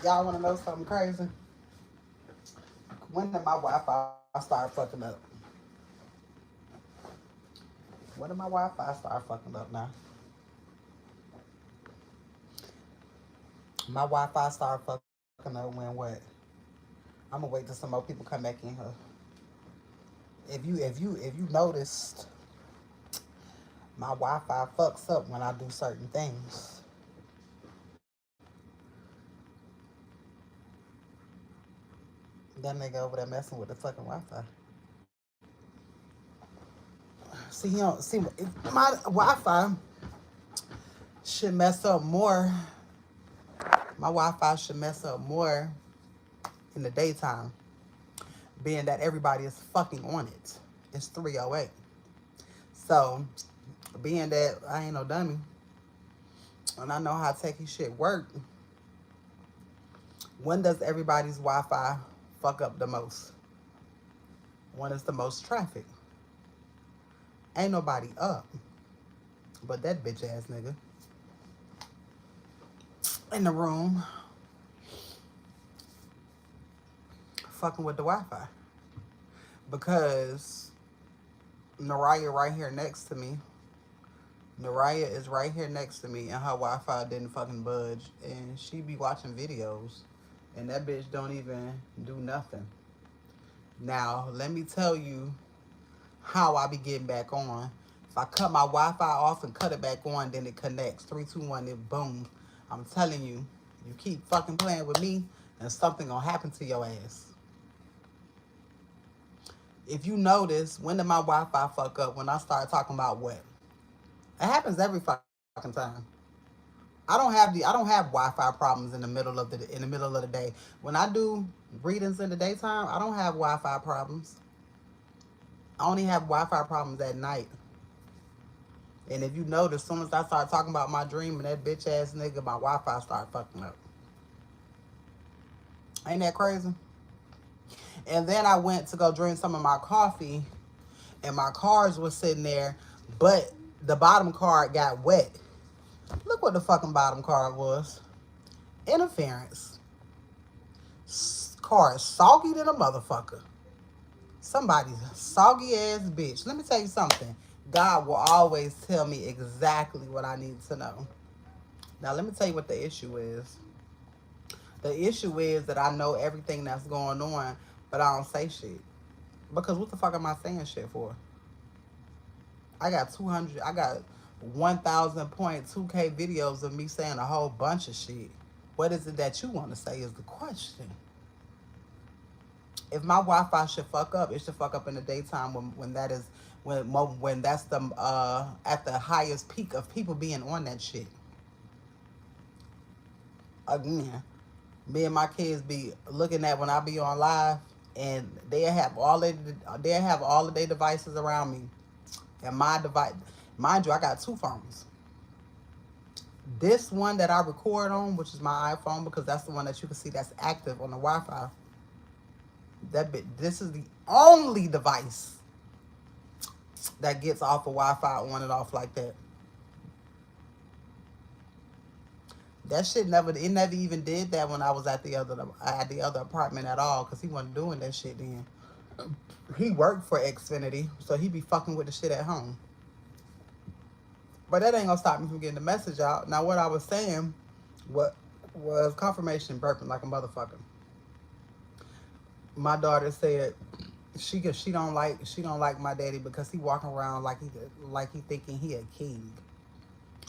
Y'all want to know something crazy? When did my Wi-Fi start fucking up? When did my Wi-Fi start fucking up now? My Wi-Fi started fucking up when what? I'm gonna wait till some more people come back in here. If you noticed, my Wi-Fi fucks up when I do certain things. That nigga over there messing with the fucking Wi-Fi. See, you don't see my Wi-Fi should mess up more. My Wi-Fi should mess up more in the daytime, being that everybody is fucking on it. It's 3:08. So, being that I ain't no dummy, and I know how techie shit work, when does everybody's Wi-Fi fuck up the most? When is the most traffic? Ain't nobody up, but that bitch ass nigga in the room fucking with the Wi-Fi. Because Naraya right here next to me. Naraya is right here next to me, and her Wi-Fi didn't fucking budge, and she be watching videos, and that bitch don't even do nothing. Now, let me tell you how I be getting back on. If I cut my Wi-Fi off and cut it back on, then it connects. 3, 2, 1, it boom. I'm telling you, you keep fucking playing with me, and something gonna happen to your ass. If you notice, when did my Wi-Fi fuck up? When I start talking about what? It happens every fucking time. I don't have Wi-Fi problems in the middle of the day. When I do readings in the daytime, I don't have Wi-Fi problems. I only have Wi-Fi problems at night. And if you notice, as soon as I start talking about my dream and that bitch ass nigga, my Wi-Fi start fucking up. Ain't that crazy? And then I went to go drink some of my coffee, and my cards was sitting there, but the bottom card got wet. Look what the fucking bottom card was. Interference. Card soggy than a motherfucker. Somebody's soggy ass bitch. Let me tell you something. God will always tell me exactly what I need to know. Now, let me tell you what the issue is. The issue is that I know everything that's going on, but I don't say shit. Because what the fuck am I saying shit for? I got 1,000.2K videos of me saying a whole bunch of shit. What is it that you want to say is the question. If my Wi-Fi should fuck up, it should fuck up in the daytime when that is when that's the at the highest peak of people being on that shit. Again, me and my kids be looking at when I be on live, and they have all of their devices around me, and my device, mind you, I got 2 phones. This one that I record on, which is my iPhone, because that's the one that you can see that's active on the Wi-Fi. This is the only device that gets off of Wi-Fi on and off like that. That shit never even did that when I was at the other apartment at all, because he wasn't doing that shit then. He worked for Xfinity, so he be fucking with the shit at home. But that ain't gonna stop me from getting the message out. Now, what I was saying, what was confirmation burping like a motherfucker. My daughter said she don't like my daddy because he walking around like he thinking he a king.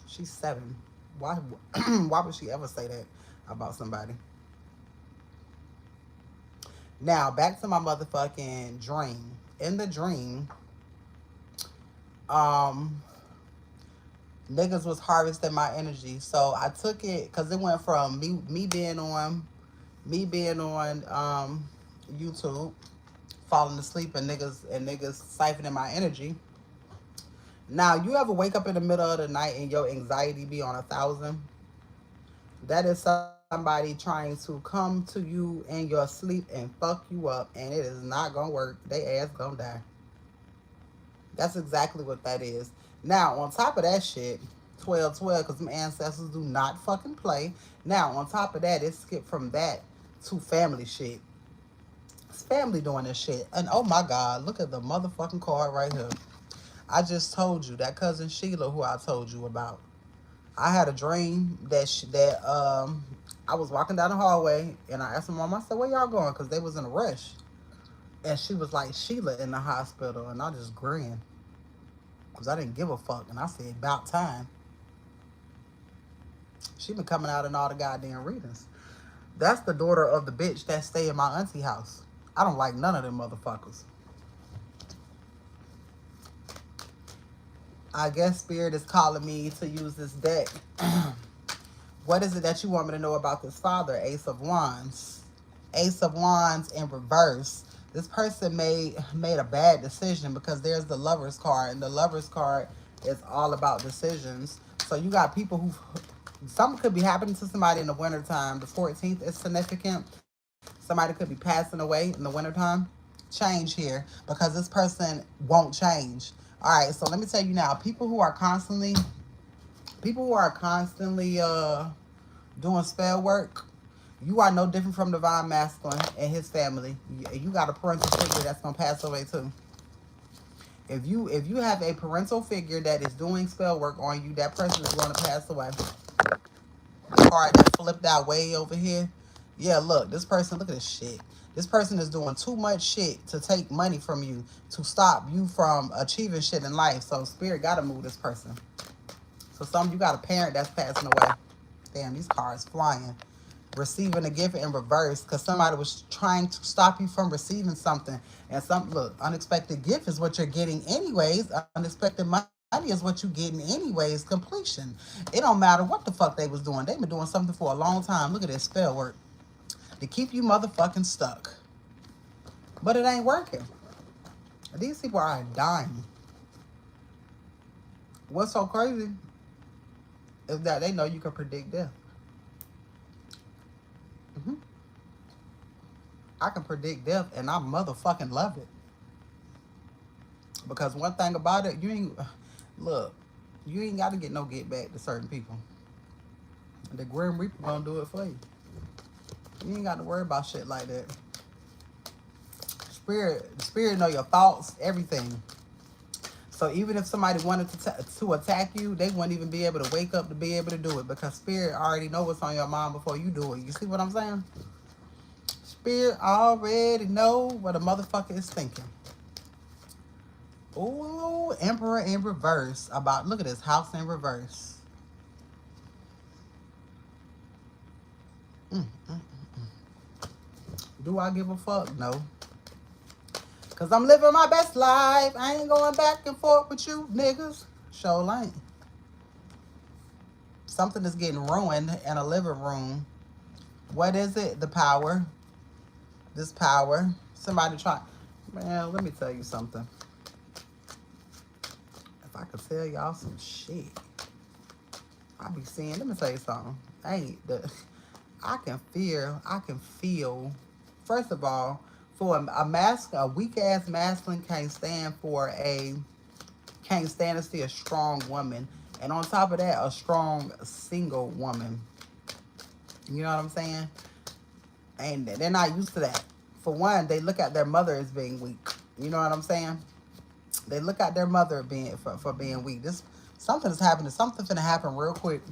She's 7. Why why would she ever say that about somebody? Now back to my motherfucking dream. In the dream, um, niggas was harvesting my energy, so I took it because it went from me being on YouTube, falling asleep, and niggas siphoning my energy. Now, you ever wake up in the middle of the night and your anxiety be on 1,000? That is somebody trying to come to you in your sleep and fuck you up, and it is not gonna work. They ass gonna die. That's exactly what that is. Now, on top of that shit, 12-12, because them ancestors do not fucking play. Now, on top of that, it skipped from that to family shit. It's family doing this shit. And oh my God, look at the motherfucking card right here. I just told you, that cousin Sheila who I told you about. I had a dream that I was walking down the hallway and I asked my mom, I said, where y'all going? Because they was in a rush. And she was like, Sheila in the hospital. And I just grinned. Because I didn't give a fuck. And I said, about time. She been coming out in all the goddamn readings. That's the daughter of the bitch that stay in my auntie house. I don't like none of them motherfuckers. I guess Spirit is calling me to use this deck. What is it that you want me to know about this father? Ace of Wands. Ace of Wands in reverse. This person made a bad decision because there's the Lover's card. And the Lover's card is all about decisions. So you got people who... Something could be happening to somebody in the wintertime. The 14th is significant. Somebody could be passing away in the wintertime. Change here because this person won't change. All right, so let me tell you now, people who are constantly doing spell work, you are no different from Divine Masculine and his family. You got a parental figure that's gonna pass away too. If you have a parental figure that is doing spell work on you, that person is going to pass away. The card that flipped out way over here. Yeah, look, this person, look at this shit. This person is doing too much shit to take money from you, to stop you from achieving shit in life. So Spirit got to move this person. So some you got a parent that's passing away. Damn, these cards flying. Receiving a gift in reverse because somebody was trying to stop you from receiving something. And look, unexpected gift is what you're getting anyways. Unexpected money is what you're getting anyways. Completion. It don't matter what the fuck they was doing. They've been doing something for a long time. Look at this spell work. To keep you motherfucking stuck. But it ain't working. These people are dying. What's so crazy is that they know you can predict death. I can predict death and I motherfucking love it. Because one thing about it, you ain't got to get no get back to certain people. The Grim Reaper gonna do it for you. You ain't got to worry about shit like that. Spirit know your thoughts, everything. So even if somebody wanted to attack you, they wouldn't even be able to wake up to be able to do it because Spirit already know what's on your mind before you do it. You see what I'm saying? Spirit already know what a motherfucker is thinking. Ooh, Emperor in reverse. Look at this, House in reverse. Do I give a fuck? No. Because I'm living my best life. I ain't going back and forth with you niggas. Sure ain't. Something is getting ruined in a living room. What is it? The power. This power. Somebody try. Man, let me tell you something. If I could tell y'all some shit, I be seeing. Let me tell you something. I can feel. First of all, for a weak ass masculine can't stand to see a strong woman, and on top of that, a strong single woman. You know what I'm saying? And they're not used to that. For one, they look at their mother as being weak. You know what I'm saying? They look at their mother for being weak. Something's happening. Something's gonna happen real quick.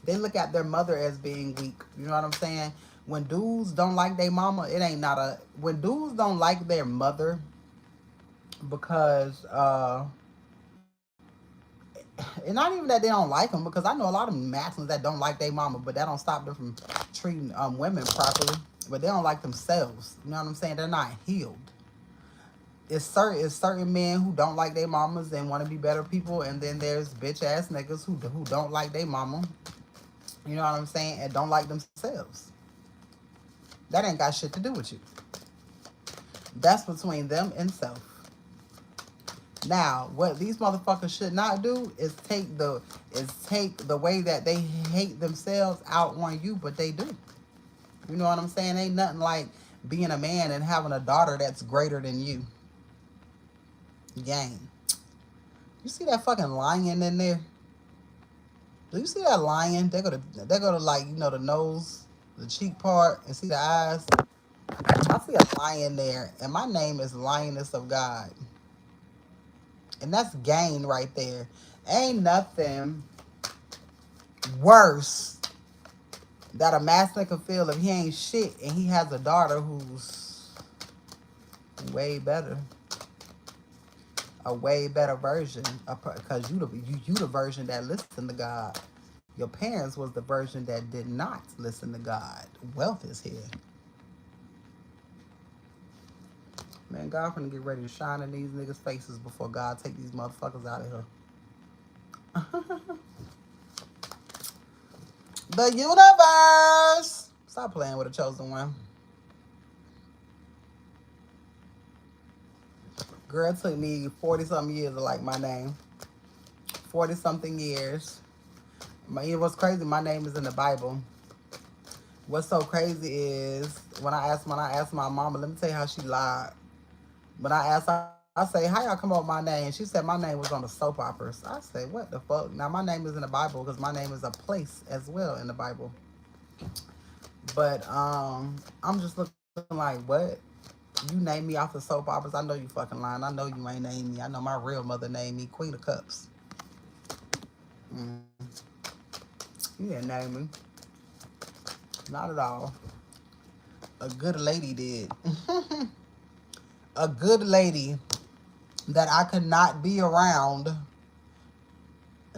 They look at their mother as being weak. You know what I'm saying? When dudes don't like their mama, when dudes don't like their mother because and not even that they don't like them, because I know a lot of masculines that don't like their mama, but that don't stop them from treating women properly. But they don't like themselves. You know what I'm saying? They're not healed. It's certain men who don't like their mamas and want to be better people, and then there's bitch ass niggas who don't like their mama. You know what I'm saying? And don't like themselves. That ain't got shit to do with you. That's between them and self. Now, what these motherfuckers should not do is take the way that they hate themselves out on you, but they do. You know what I'm saying? Ain't nothing like being a man and having a daughter that's greater than you. Gang. You see that fucking lion in there? Do you see that lion? They go to like, the nose, the cheek part, and see the eyes. I see a lion there, and my name is Lioness of God, and that's gain right there. Ain't nothing worse that a masculine can feel if he ain't shit and he has a daughter who's way better, a way better version, because you the version that listened to God. Your parents was the version that did not listen to God. Wealth is here. Man, God finna get ready to shine in these niggas' faces before God take these motherfuckers out of here. The universe! Stop playing with a chosen one. Girl, it took me 40-something years to like my name. 40-something years. It was crazy. My name is in the Bible. What's so crazy is when I asked my mama, let me tell you how she lied. When I say, how y'all come up with my name? She said my name was on the soap operas. I said, what the fuck? Now my name is in the Bible because my name is a place as well in the Bible. But I'm just looking like, what? You named me off the soap operas. I know you fucking lying. I know you ain't named me. I know my real mother named me Queen of Cups. Mm. You didn't name me. Not at all. A good lady did. A good lady that I could not be around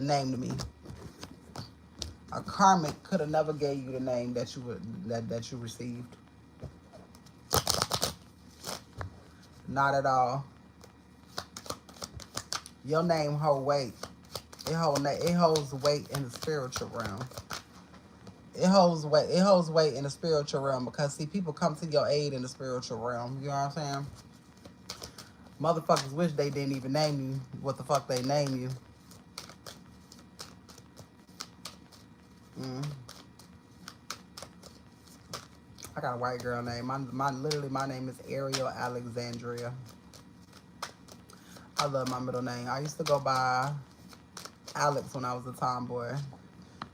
named me. A karmic could have never gave you the name that you received. Not at all. Your name hold weight. It holds weight in the spiritual realm. It holds weight. It holds weight in the spiritual realm because see, people come to your aid in the spiritual realm. You know what I'm saying? Motherfuckers wish they didn't even name you what the fuck they name you. Mm. I got a white girl name. Literally my name is Ariel Alexandria. I love my middle name. I used to go by Alex when I was a tomboy.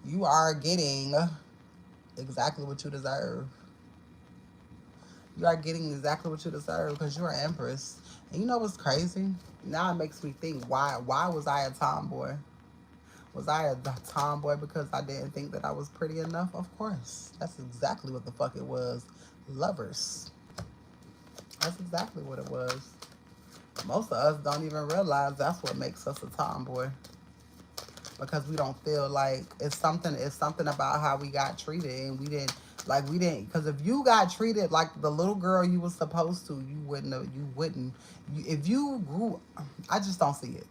You are getting exactly what you deserve. You are getting exactly what you deserve because you're an empress. And you know what's crazy? Now it makes me think, why was I a tomboy? Was I a tomboy because I didn't think that I was pretty enough? Of course. That's exactly what the fuck it was. Lovers. That's exactly what it was. Most of us don't even realize that's what makes us a tomboy. Because we don't feel like it's something about how we got treated, and we didn't, because if you got treated like the little girl you was supposed to, if you grew, I just don't see it.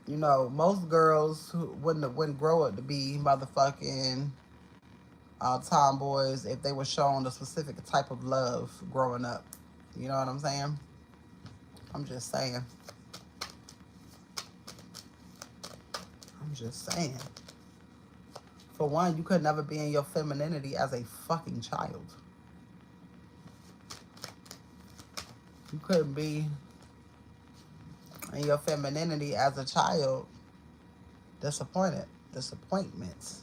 Most girls who wouldn't grow up to be motherfucking tomboys if they were shown a specific type of love growing up. You know what I'm saying? I'm just saying. I'm just saying. For one, you could never be in your femininity as a fucking child. You couldn't be in your femininity as a child. Disappointments.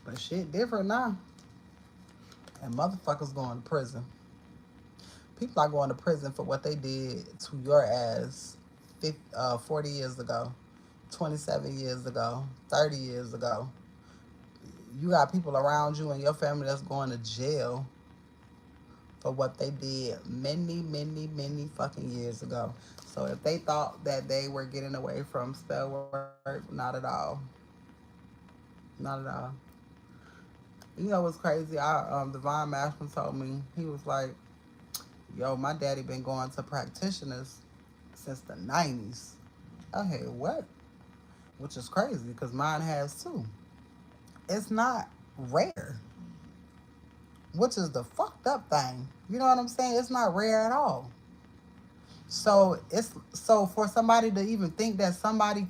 But shit different now. And motherfuckers going to prison. People are going to prison for what they did to your ass 40 years ago, 27 years ago, 30 years ago. You got people around you and your family that's going to jail for what they did many, many, many fucking years ago. So if they thought that they were getting away from spell work, not at all. Not at all. You know what's crazy? Divine Mashman told me, he was like, yo, my daddy been going to practitioners since the 90s. I heard what? Which is crazy because mine has too. It's not rare, which is the fucked up thing. You know what I'm saying? It's not rare at all. So for somebody to even think that somebody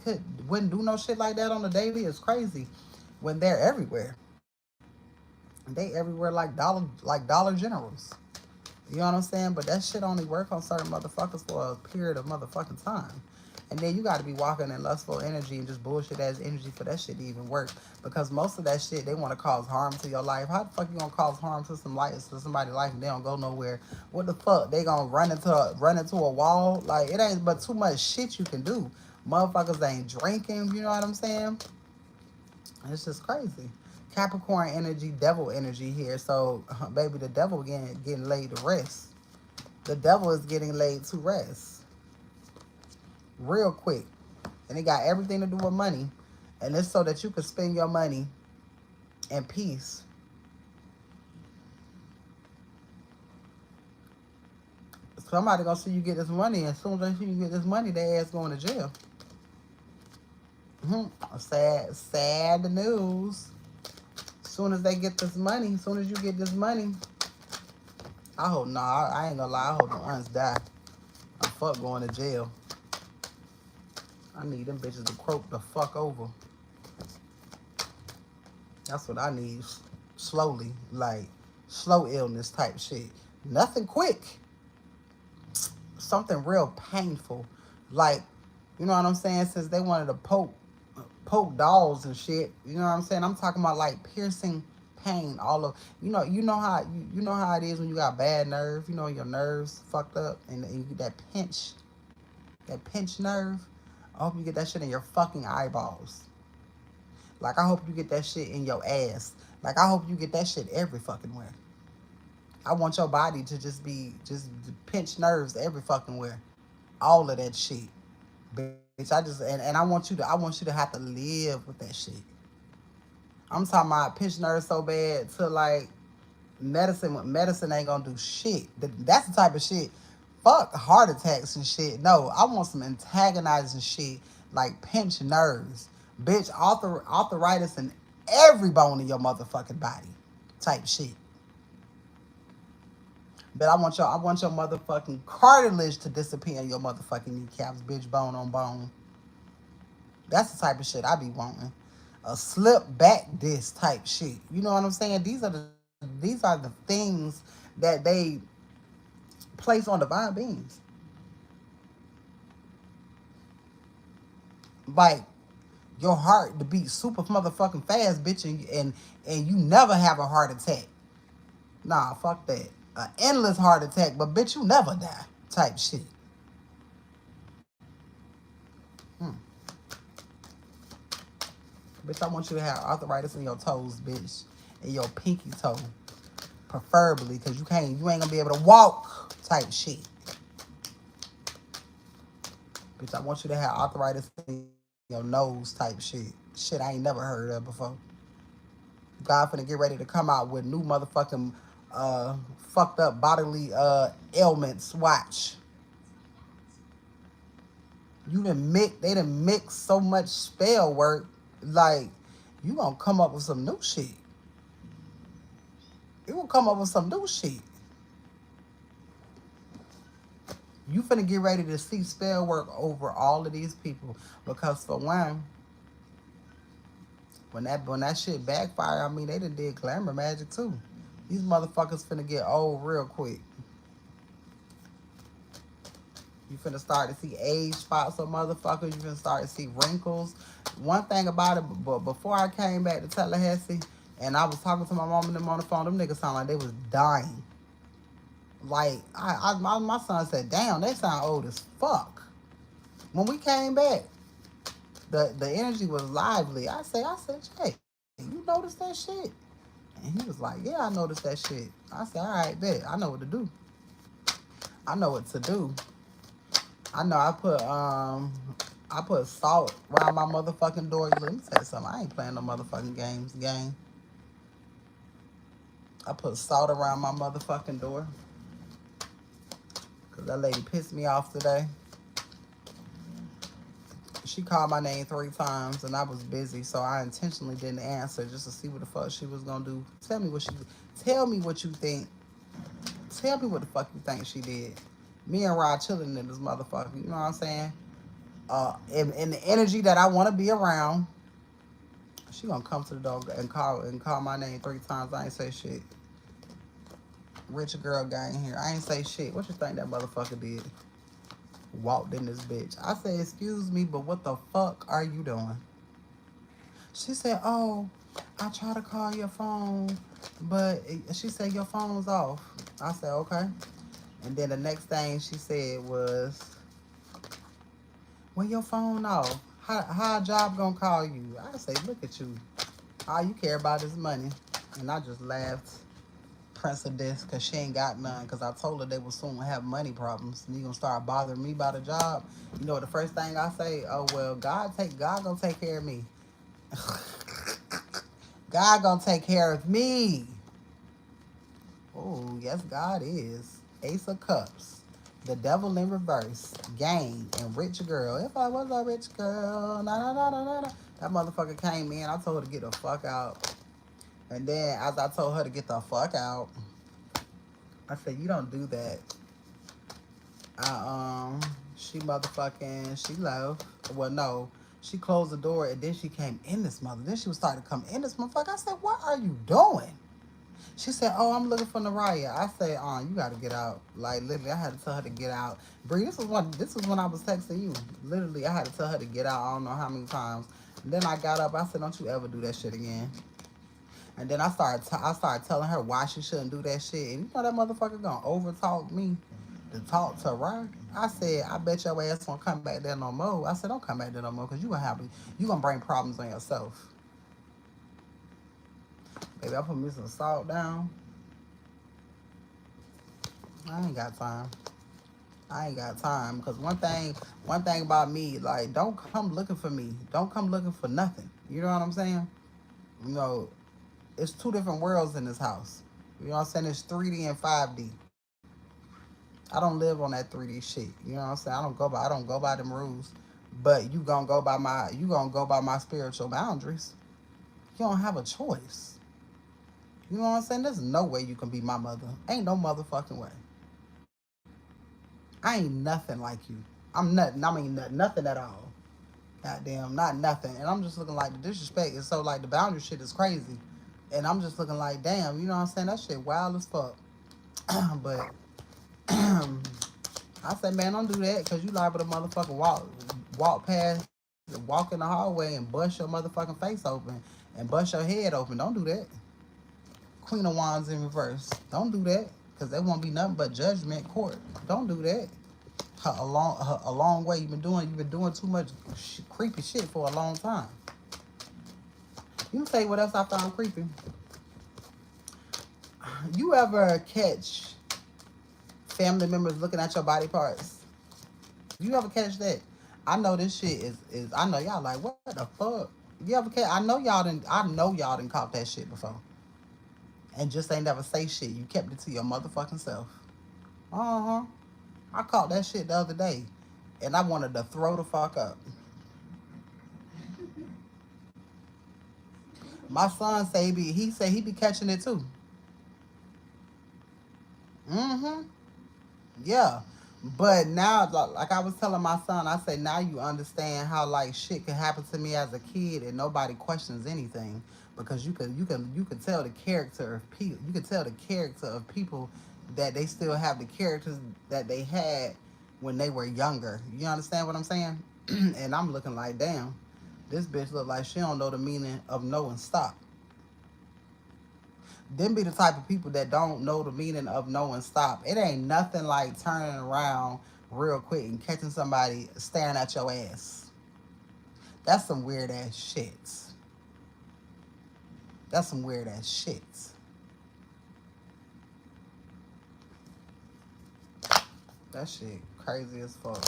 wouldn't do no shit like that on the daily is crazy when they're everywhere. They everywhere like Dollar Generals. You know what I'm saying? But that shit only work on certain motherfuckers for a period of motherfucking time. And then you got to be walking in lustful energy and just bullshit ass energy for that shit to even work. Because most of that shit, they want to cause harm to your life. How the fuck you gonna cause harm to somebody's life and they don't go nowhere? What the fuck? They gonna run into a wall? Like, it ain't but too much shit you can do. Motherfuckers ain't drinking, you know what I'm saying? It's just crazy. Capricorn energy, devil energy here. So, baby, the devil getting laid to rest. The devil is getting laid to rest real quick. And it got everything to do with money. And it's so that you can spend your money in peace. Somebody gonna see you get this money, and as soon as they see you get this money, their ass going to jail. Sad news. As soon as they get this money, as soon as you get this money, I hope, I ain't gonna lie, I hope the aunts die. I fuck going to jail. I need them bitches to croak the fuck over. That's what I need. Slowly, like slow illness type shit. Nothing quick. Something real painful. Like, you know what I'm saying? Since they wanted to poke dolls and shit. You know what I'm saying? I'm talking about like piercing pain all over. You know how it is when you got bad nerve. You know your nerves fucked up and you get that pinch nerve. I hope you get that shit in your fucking eyeballs. Like, I hope you get that shit in your ass. Like, I hope you get that shit every fucking where. I want your body to just pinch nerves every fucking where. All of that shit. Bitch, I want you to have to live with that shit. I'm talking about pinch nerves so bad to like medicine ain't gonna do shit. That's the type of shit. Fuck heart attacks and shit. No, I want some antagonizing shit like pinch nerves. Bitch, arthritis in every bone in your motherfucking body. Type shit. But I want your motherfucking cartilage to disappear in your motherfucking kneecaps, bitch, bone on bone. That's the type of shit I be wanting. A slip back disc type shit. You know what I'm saying? These are the things that they place on divine beings. Like your heart to beat super motherfucking fast, bitch, and you never have a heart attack. Nah, fuck that. An endless heart attack, but bitch, you never die. Type shit. Bitch, I want you to have arthritis in your toes, bitch. In your pinky toe. Preferably, because you ain't gonna be able to walk. Type shit. Bitch, I want you to have arthritis in your nose type shit. Shit I ain't never heard of before. God finna get ready to come out with new motherfucking fucked up bodily ailments. Watch. They done mix so much spell work, like you gonna come up with some new shit. You gonna come up with some new shit. You finna get ready to see spell work over all of these people. Because for one, when that shit backfire, I mean they done did glamour magic too. These motherfuckers finna get old real quick. You finna start to see age spots on motherfuckers. You finna start to see wrinkles. One thing about it, but before I came back to Tallahassee and I was talking to my mom and them on the phone, them niggas sound like they was dying. Like, my son said, damn, they sound old as fuck. When we came back, the energy was lively. I said, Jay, you noticed that shit? And he was like, yeah, I noticed that shit. I said, all right, bet. I know what to do. I know what to do. I know I put salt around my motherfucking door. Let me tell you something. I ain't playing no motherfucking games, gang. I put salt around my motherfucking door. Because that lady pissed me off today. She called my name 3 times and I was busy, so I intentionally didn't answer just to see what the fuck she was gonna do. Tell me what you think. Tell me what the fuck you think she did. Me and Rod chilling in this motherfucker, you know what I'm saying? In the energy that I want to be around, she gonna come to the door and call my name 3 times. I ain't say shit. Rich girl gang here. I ain't say shit. What you think that motherfucker did? Walked in this bitch. I said, excuse me, but what the fuck are you doing? She said, oh, I tried to call your phone, but she said your phone was off. I said, okay. And then the next thing she said was, when your phone off, how a job gonna call you? I say, look at you. All you care about is money. And I just laughed. Press of this, because she ain't got none. Because I told her they will soon have money problems. And you gonna start bothering me about a job. You know the first thing I say? Oh, well, God gonna take care of me. God gonna take care of me. Oh, yes, God is. Ace of Cups. The Devil in Reverse. Gang. And Rich Girl. If I was a rich girl. Nah, nah, nah, nah, nah, nah. That motherfucker came in. I told her to get the fuck out. And then as I told her to get the fuck out, I said, you don't do that. She motherfucking, she left. Well, no. She closed the door and then she came in this mother. Then she was starting to come in this motherfucker. I said, what are you doing? She said, oh, I'm looking for Naraya. I said, you gotta get out. Like, literally, I had to tell her to get out. Bree, this was when I was texting you. Literally, I had to tell her to get out. I don't know how many times. And then I got up. I said, don't you ever do that shit again. And then I started telling her why she shouldn't do that shit. And you know that motherfucker gonna overtalk me to talk to her. I said, I bet your ass won't come back there no more. I said, don't come back there no more because you gonna bring problems on yourself. Baby, I put me some salt down. I ain't got time. Because one thing about me, like, don't come looking for me. Don't come looking for nothing. You know what I'm saying? You know, it's two different worlds in this house. You know what I'm saying? It's 3D and 5D. I don't live on that 3D shit. You know what I'm saying? I don't go by them rules. But you gonna go by my spiritual boundaries. You don't have a choice. You know what I'm saying? There's no way you can be my mother. Ain't no motherfucking way. I ain't nothing like you. I'm nothing. I mean, nothing at all. Goddamn, not nothing. And I'm just looking like the disrespect is so like the boundary shit is crazy. And I'm just looking like, damn, you know what I'm saying? That shit wild as fuck. But I said, man, don't do that because you liable to motherfucking walk past, walk in the hallway and bust your motherfucking face open and bust your head open. Don't do that. Queen of Wands in reverse. Don't do that because there won't be nothing but judgment court. Don't do that. A long way. You've been doing too much creepy shit for a long time. You can tell you what else I found creepy. You ever catch family members looking at your body parts? You ever catch that? I know this shit is I know y'all like, what the fuck? You ever catch? I know y'all didn't caught that shit before. And just ain't never say shit. You kept it to your motherfucking self. Uh-huh. I caught that shit the other day. And I wanted to throw the fuck up. My son say he said he be catching it too. Mm-hmm. Yeah. But now, like I was telling my son, I say now you understand how like shit can happen to me as a kid and nobody questions anything because you could tell the character of people. You could tell the character of people that they still have the characters that they had when they were younger. You understand what I'm saying? And I'm looking like, damn, this bitch look like she don't know the meaning of no and stop. Them be the type of people that don't know the meaning of no and stop. It ain't nothing like turning around real quick and catching somebody staring at your ass. That's some weird ass shit. That's some weird ass shit. That shit crazy as fuck.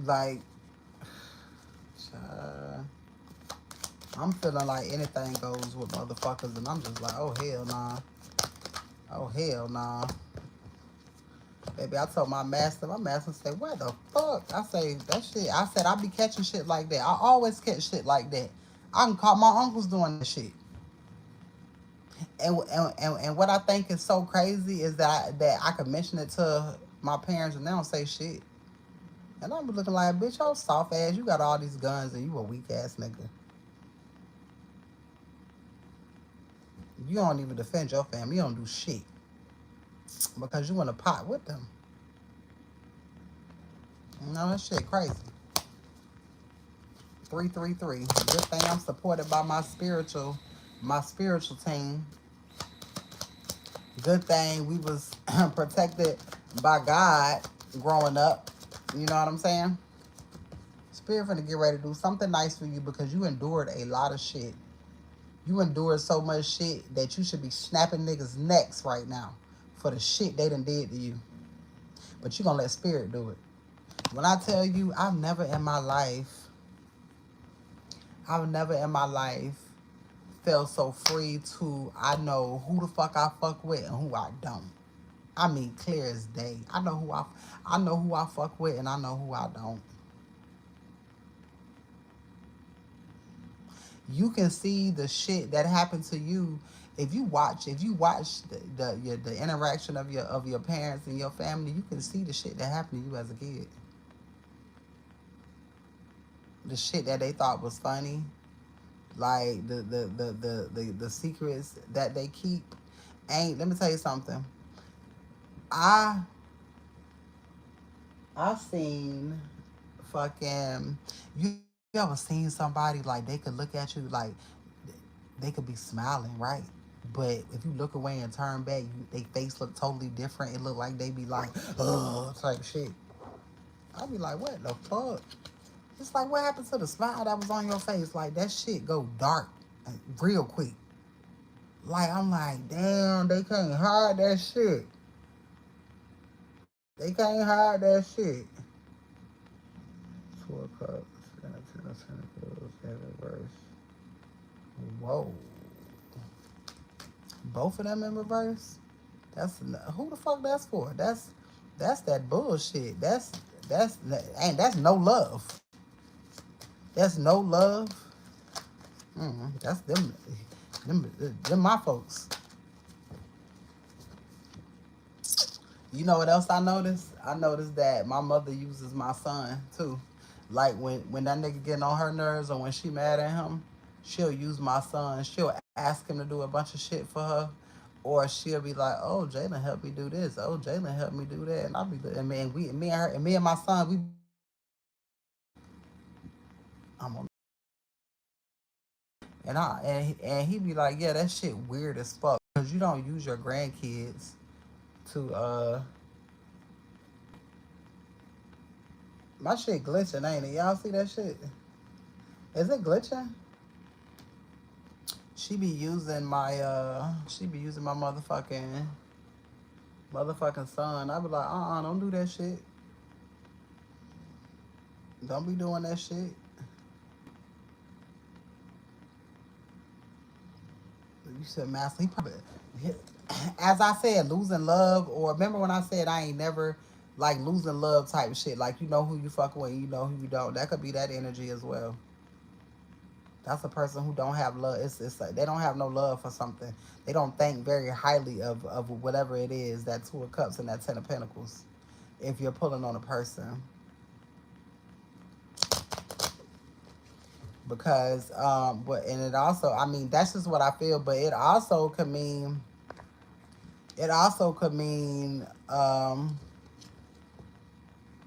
Like, I'm feeling like anything goes with motherfuckers, and I'm just like, oh hell nah. Oh hell nah. Baby, I told my master said, what the fuck? I say, that shit, I said, I be catching shit like that. I always catch shit like that. I can call my uncles doing that shit. And what I think is so crazy is that I can mention it to my parents and they don't say shit. And I'm looking like, bitch, yo soft ass, you got all these guns and you a weak ass nigga. You don't even defend your family. You don't do shit. Because you in a pot with them. No, that shit crazy. 333. Good thing I'm supported by my spiritual team. Good thing we was protected by God growing up. You know what I'm saying? Spirit finna get ready to do something nice for you because you endured a lot of shit. You endured so much shit that you should be snapping niggas' necks right now for the shit they done did to you. But you gonna let spirit do it. When I tell you, I've never in my life felt so free to I know who the fuck I fuck with and who I don't. I mean, clear as day. I know who I fuck with and I know who I don't. You can see the shit that happened to you if you watch the interaction of your parents and your family. You can see the shit that happened to you as a kid. The shit that they thought was funny, like the secrets that they keep. Ain't Let me tell you something. I I seen fucking you ever seen somebody like they could look at you like they could be smiling, right? But if you look away and turn back, they face look totally different. It look like they be like, type shit. I be like, what the fuck? It's like, what happened to the smile that was on your face? Like, that shit go dark real quick. Like, I'm like, damn, they can't hide that shit. They can't hide that shit. 4 cups, and a 10 of reverse. Whoa. Both of them in reverse? That's who the fuck that's for? That's that bullshit. That's no love. That's no love. That's them my folks. You know what else I noticed? I noticed that my mother uses my son too. Like when that nigga getting on her nerves or when she mad at him, she'll use my son. She'll ask him to do a bunch of shit for her. Or she'll be like, "Oh, Jalen helped me do this. Oh, Jalen helped me do that." And I'll be, and man, me and her, and me and my son, we be on that shit. I'm on, and he be like, "Yeah, that shit weird as fuck because you don't use your grandkids to My shit glitching, ain't it? Y'all see that shit? Is it glitching? She be using my motherfucking son. I be like, don't do that shit. Don't be doing that shit. You said master. He probably, as I said, losing love. Or remember when I said I ain't never like losing love type shit. Like you know who you fuck with, and you know who you don't. That could be that energy as well. That's a person who don't have love. It's like they don't have no love for something. They don't think very highly of whatever it is. That Two of Cups and that Ten of Pentacles. If you're pulling on a person, because but and it also, I mean, that's just what I feel. But it also could mean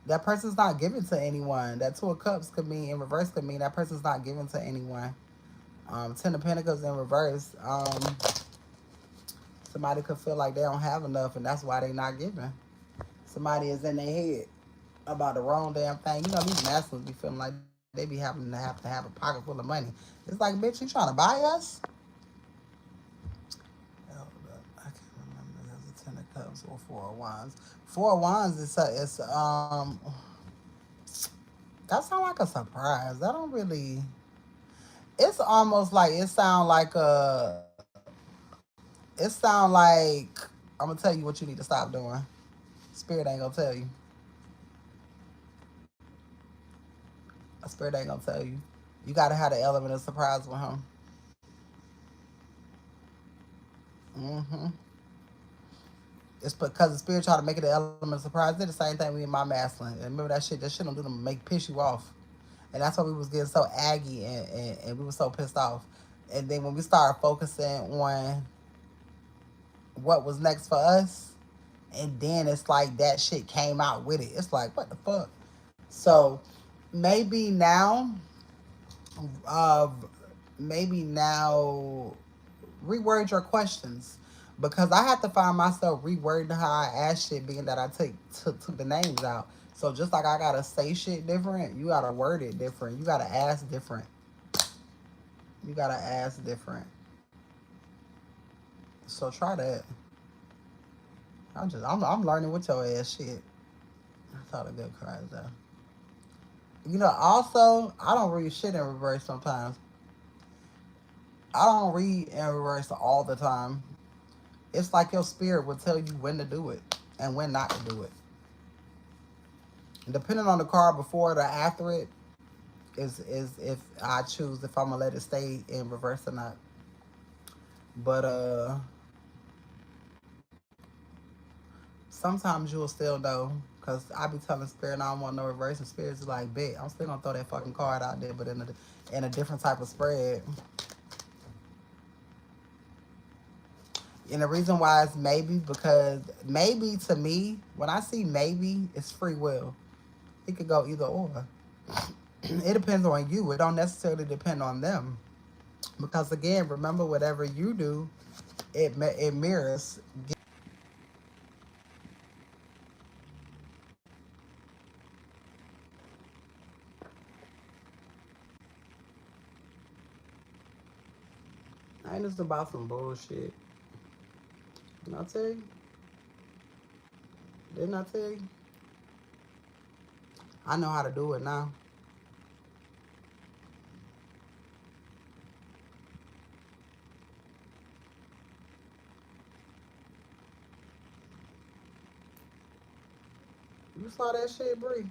that person's not given to anyone. That Two of Cups could mean in reverse could mean that person's not given to anyone. Ten of Pentacles in reverse. Somebody could feel like they don't have enough, and that's why they not giving. Somebody is in their head about the wrong damn thing. You know these masculines be feeling like they be having to have a pocket full of money. It's like, bitch, you trying to buy us? Hold up, I can't remember. There's a Ten of Cups or Four of Wands. Four of Wands is that sound like a surprise. That don't really. It's almost like it sound like a. It sound like I'm gonna tell you what you need to stop doing. Spirit ain't gonna tell you. A spirit ain't gonna tell you. You gotta have the element of surprise with him. hmm It's because the spirit try to make it an element of surprise. Did the same thing with my masculine. And remember that shit? That shit don't do them make piss you off. And that's why we was getting so aggy and we were so pissed off. And then when we started focusing on what was next for us, and then it's like that shit came out with it. It's like, what the fuck? So maybe now, uh, maybe now, reword your questions, because I have to find myself rewording how I ask shit, being that I took the names out. So just like I gotta say shit different, you gotta word it different. You gotta ask different. You gotta ask different. So try that. I'm learning with your ass shit. That's all the good cards though. Also, I don't read shit in reverse sometimes. I don't read in reverse all the time. It's like your spirit will tell you when to do it and when not to do it. And depending on the card before it or after it is if I choose if I'm gonna let it stay in reverse or not. But sometimes you'll still know, because I be telling spirit I don't want no reverse, and spirits is like, bet I'm still gonna throw that fucking card out there, but in a different type of spread. And the reason why is maybe because maybe to me, when I see maybe, it's free will. It could go either or. It depends on you. It don't necessarily depend on them. Because again, remember, whatever you do, it mirrors. I ain't just about some bullshit. Didn't I tell you? Didn't I tell you? I know how to do it now. You saw that shit, Bree?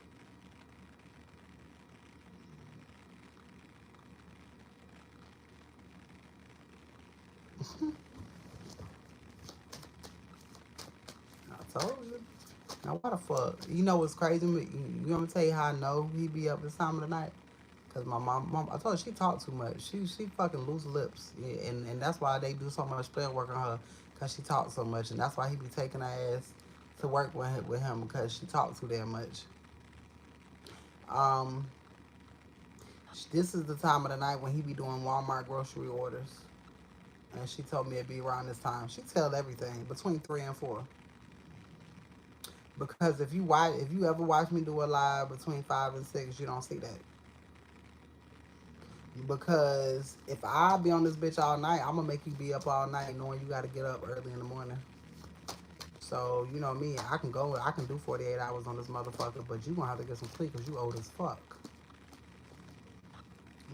I told you. Now why the fuck? You know what's crazy? You want me to tell you how I know he be up this time of the night? Cause my mom, I told her she talk too much. She fucking loose lips, yeah, and that's why they do so much spell work on her, cause she talks so much, and that's why he be taking her ass to work with him, because she talks too damn much. Um, this is the time of the night when he be doing Walmart grocery orders, and she told me it'd be around this time. She tell everything between 3 and 4. Because if you ever watch me do a live between 5 and 6, you don't see that. Because if I be on this bitch all night, I'm gonna make you be up all night knowing you gotta get up early in the morning. So, you know me, I can do 48 hours on this motherfucker, but you gonna have to get some sleep because you old as fuck.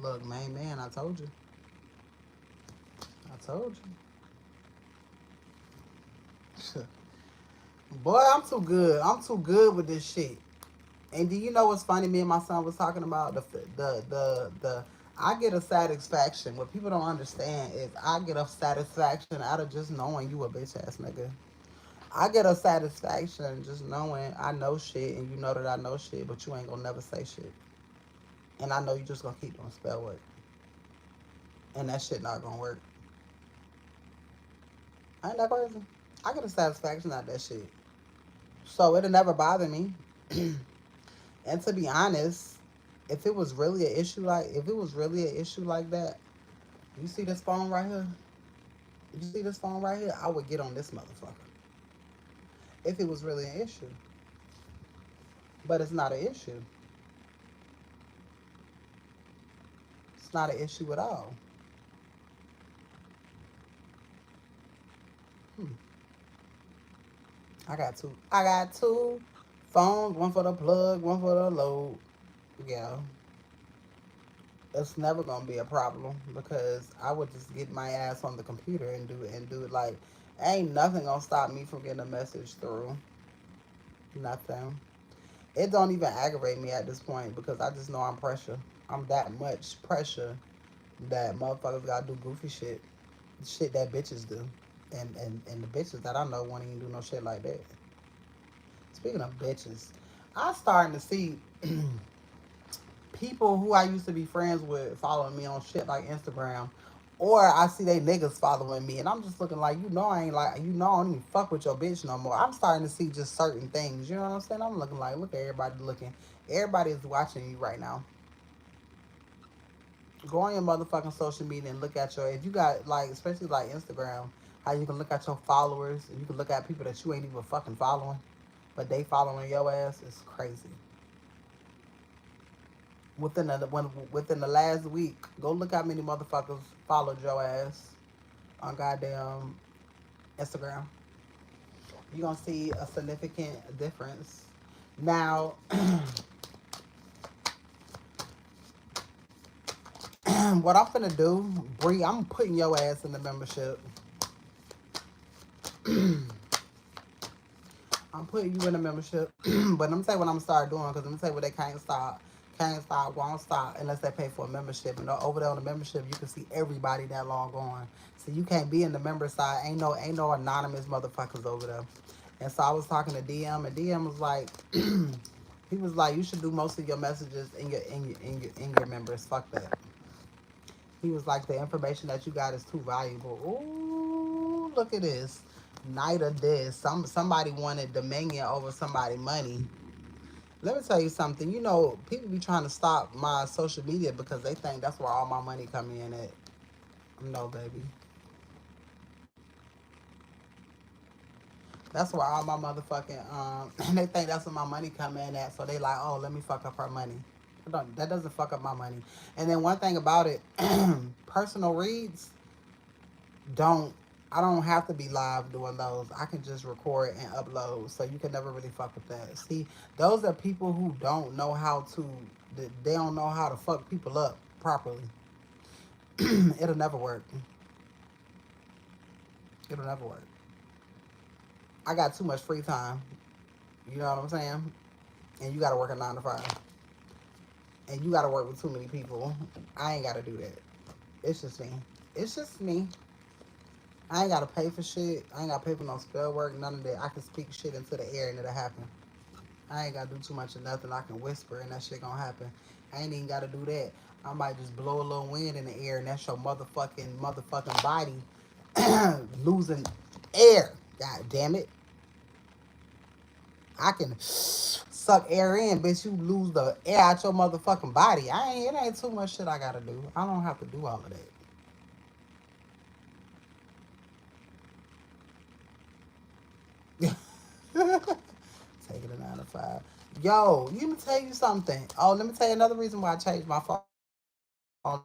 Look, man, I told you. I told you. Boy, I'm too good. I'm too good with this shit. And do you know what's funny? Me and my son was talking about the I get a satisfaction. What people don't understand is I get a satisfaction out of just knowing you a bitch ass nigga. I get a satisfaction just knowing I know shit and you know that I know shit, but you ain't gonna never say shit. And I know you just gonna keep doing spell work. And that shit not gonna work. Ain't that crazy? I get a satisfaction out of that shit. So it'll never bother me. And to be honest, if it was really an issue like that, you see this phone right here? You see this phone right here? I would get on this motherfucker. If it was really an issue. But it's not an issue. It's not an issue at all. Hmm. I got two phones, one for the plug, one for the load. Yeah. It's never gonna be a problem because I would just get my ass on the computer and do it like ain't nothing gonna stop me from getting a message through. Nothing. It don't even aggravate me at this point because I just know I'm pressure. I'm that much pressure that motherfuckers gotta do goofy shit. Shit that bitches do. And the bitches that I know won't even do no shit like that. Speaking of bitches, I'm starting to see people who I used to be friends with following me on shit like Instagram Or I see they niggas following me, and I'm just looking like, I ain't like, I don't even fuck with your bitch no more. I'm starting to see just certain things. You know what I'm saying? I'm looking like, look at everybody looking. Everybody is watching you right now. Go on your motherfucking social media and look at if you got, like, especially like Instagram, how you can look at your followers and you can look at people that you ain't even fucking following, but they following your ass. It's crazy. Within the last week, go look how many motherfuckers followed your ass on goddamn Instagram. You're gonna see a significant difference. Now, what I'm gonna do, Bree, I'm putting your ass in the membership. I'm putting you in the membership, but I'm gonna tell you what I'm gonna start doing because I'm gonna tell you what they can't stop, won't stop unless they pay for a membership. And over there on the membership, you can see everybody that long on. So you can't be in the member side. Ain't no anonymous motherfuckers over there. And so I was talking to DM, and DM was like, he was like, you should do most of your messages in your members. Fuck that. He was like, the information that you got is too valuable. Ooh, look at this. Night of this. Somebody wanted dominion over somebody money. Let me tell you something. People be trying to stop my social media because they think that's where all my money come in at. No, baby. That's where all my motherfucking they think that's where my money come in at. So they like, oh, let me fuck up her money. That doesn't fuck up my money. And then one thing about it, personal reads don't I don't have to be live doing those. I can just record and upload. So you can never really fuck with that. See, those are people who don't know how to they don't know how to fuck people up properly. It'll never work. It'll never work. I got too much free time. You know what I'm saying? And you gotta work a 9 to 5. And you gotta work with too many people. I ain't gotta do that. It's just me. It's just me. I ain't gotta pay for shit. I ain't gotta pay for no spell work, none of that. I can speak shit into the air and it'll happen. I ain't gotta do too much of nothing. I can whisper and that shit gonna happen. I ain't even gotta do that. I might just blow a little wind in the air and that's your motherfucking body losing air. God damn it. I can suck air in, bitch. You lose the air out your motherfucking body. It ain't too much shit I gotta do. I don't have to do all of that. Taking a 9 to 5. Yo, let me tell you something. Oh, let me tell you another reason why I changed my phone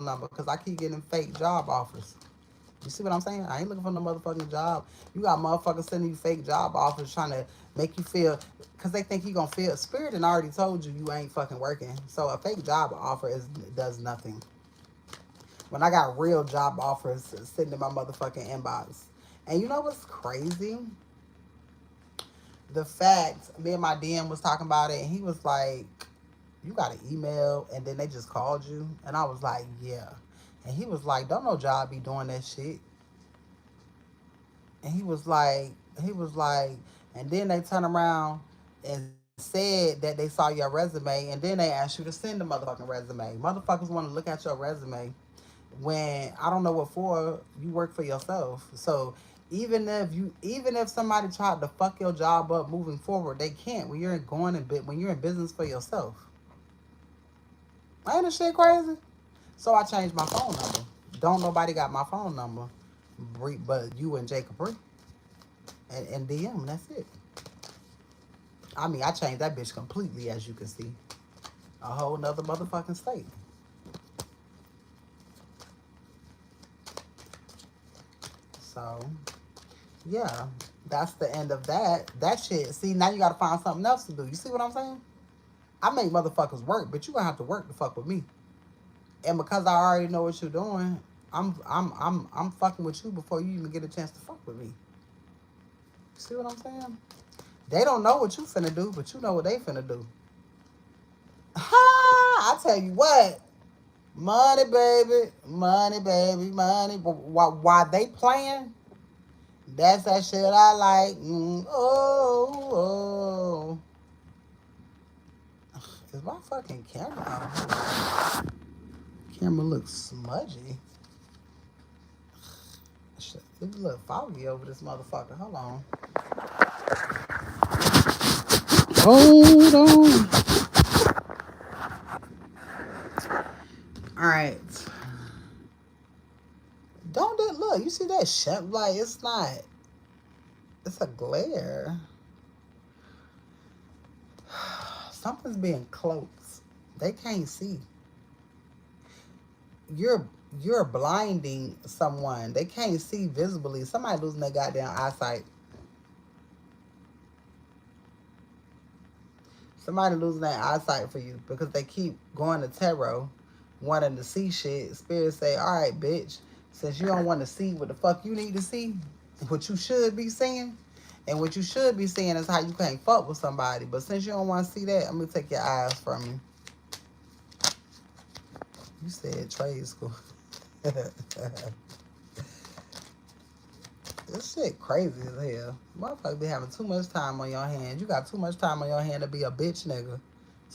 number. Because I keep getting fake job offers. You see what I'm saying? I ain't looking for no motherfucking job. You got motherfuckers sending you fake job offers trying to make you feel, because they think you gonna feel. Spirit and already told you you ain't fucking working. So a fake job offer does nothing. When I got real job offers sitting in my motherfucking inbox. And you know what's crazy? The fact, me and my DM was talking about it, and he was like, you got an email, and then they just called you? And I was like, yeah. And he was like, don't no job be doing that shit. And he was like, and then they turn around and said that they saw your resume, and then they asked you to send the motherfucking resume. Motherfuckers want to look at your resume when I don't know what for. You work for yourself, so even if somebody tried to fuck your job up moving forward, they can't when you're in business for yourself. Ain't this shit crazy? So I changed my phone number. Don't nobody got my phone number, but you and Jacob Bree and DM. That's it. I mean, I changed that bitch completely, as you can see. A whole nother motherfucking state. So, yeah, that's the end of that. That shit. See, now you gotta find something else to do. You see what I'm saying? I make motherfuckers work, but you gonna have to work to fuck with me. And because I already know what you're doing, I'm fucking with you before you even get a chance to fuck with me. See what I'm saying? They don't know what you finna do, but you know what they finna do. Ha! I tell you what. Money, baby, money. While they playing, that's that shit I like. Oh. Is my fucking camera on? Camera looks smudgy. It's a little foggy over this motherfucker. Hold on. Hold on. Alright. Don't that look, you see that shit? Like it's not, it's a glare. Something's being cloaked. They can't see. You're you're blinding someone. They can't see visibly. Somebody losing their goddamn eyesight. Somebody losing their eyesight for you because they keep going to tarot, wanting to see shit. Spirit say, all right, bitch, since you don't want to see what the fuck you need to see, what you should be seeing, and what you should be seeing is how you can't fuck with somebody. But since you don't want to see that, I'm going to take your eyes from you. You said trade school. This shit crazy as hell. Motherfucker be having too much time on your hands. You got too much time on your hand to be a bitch nigga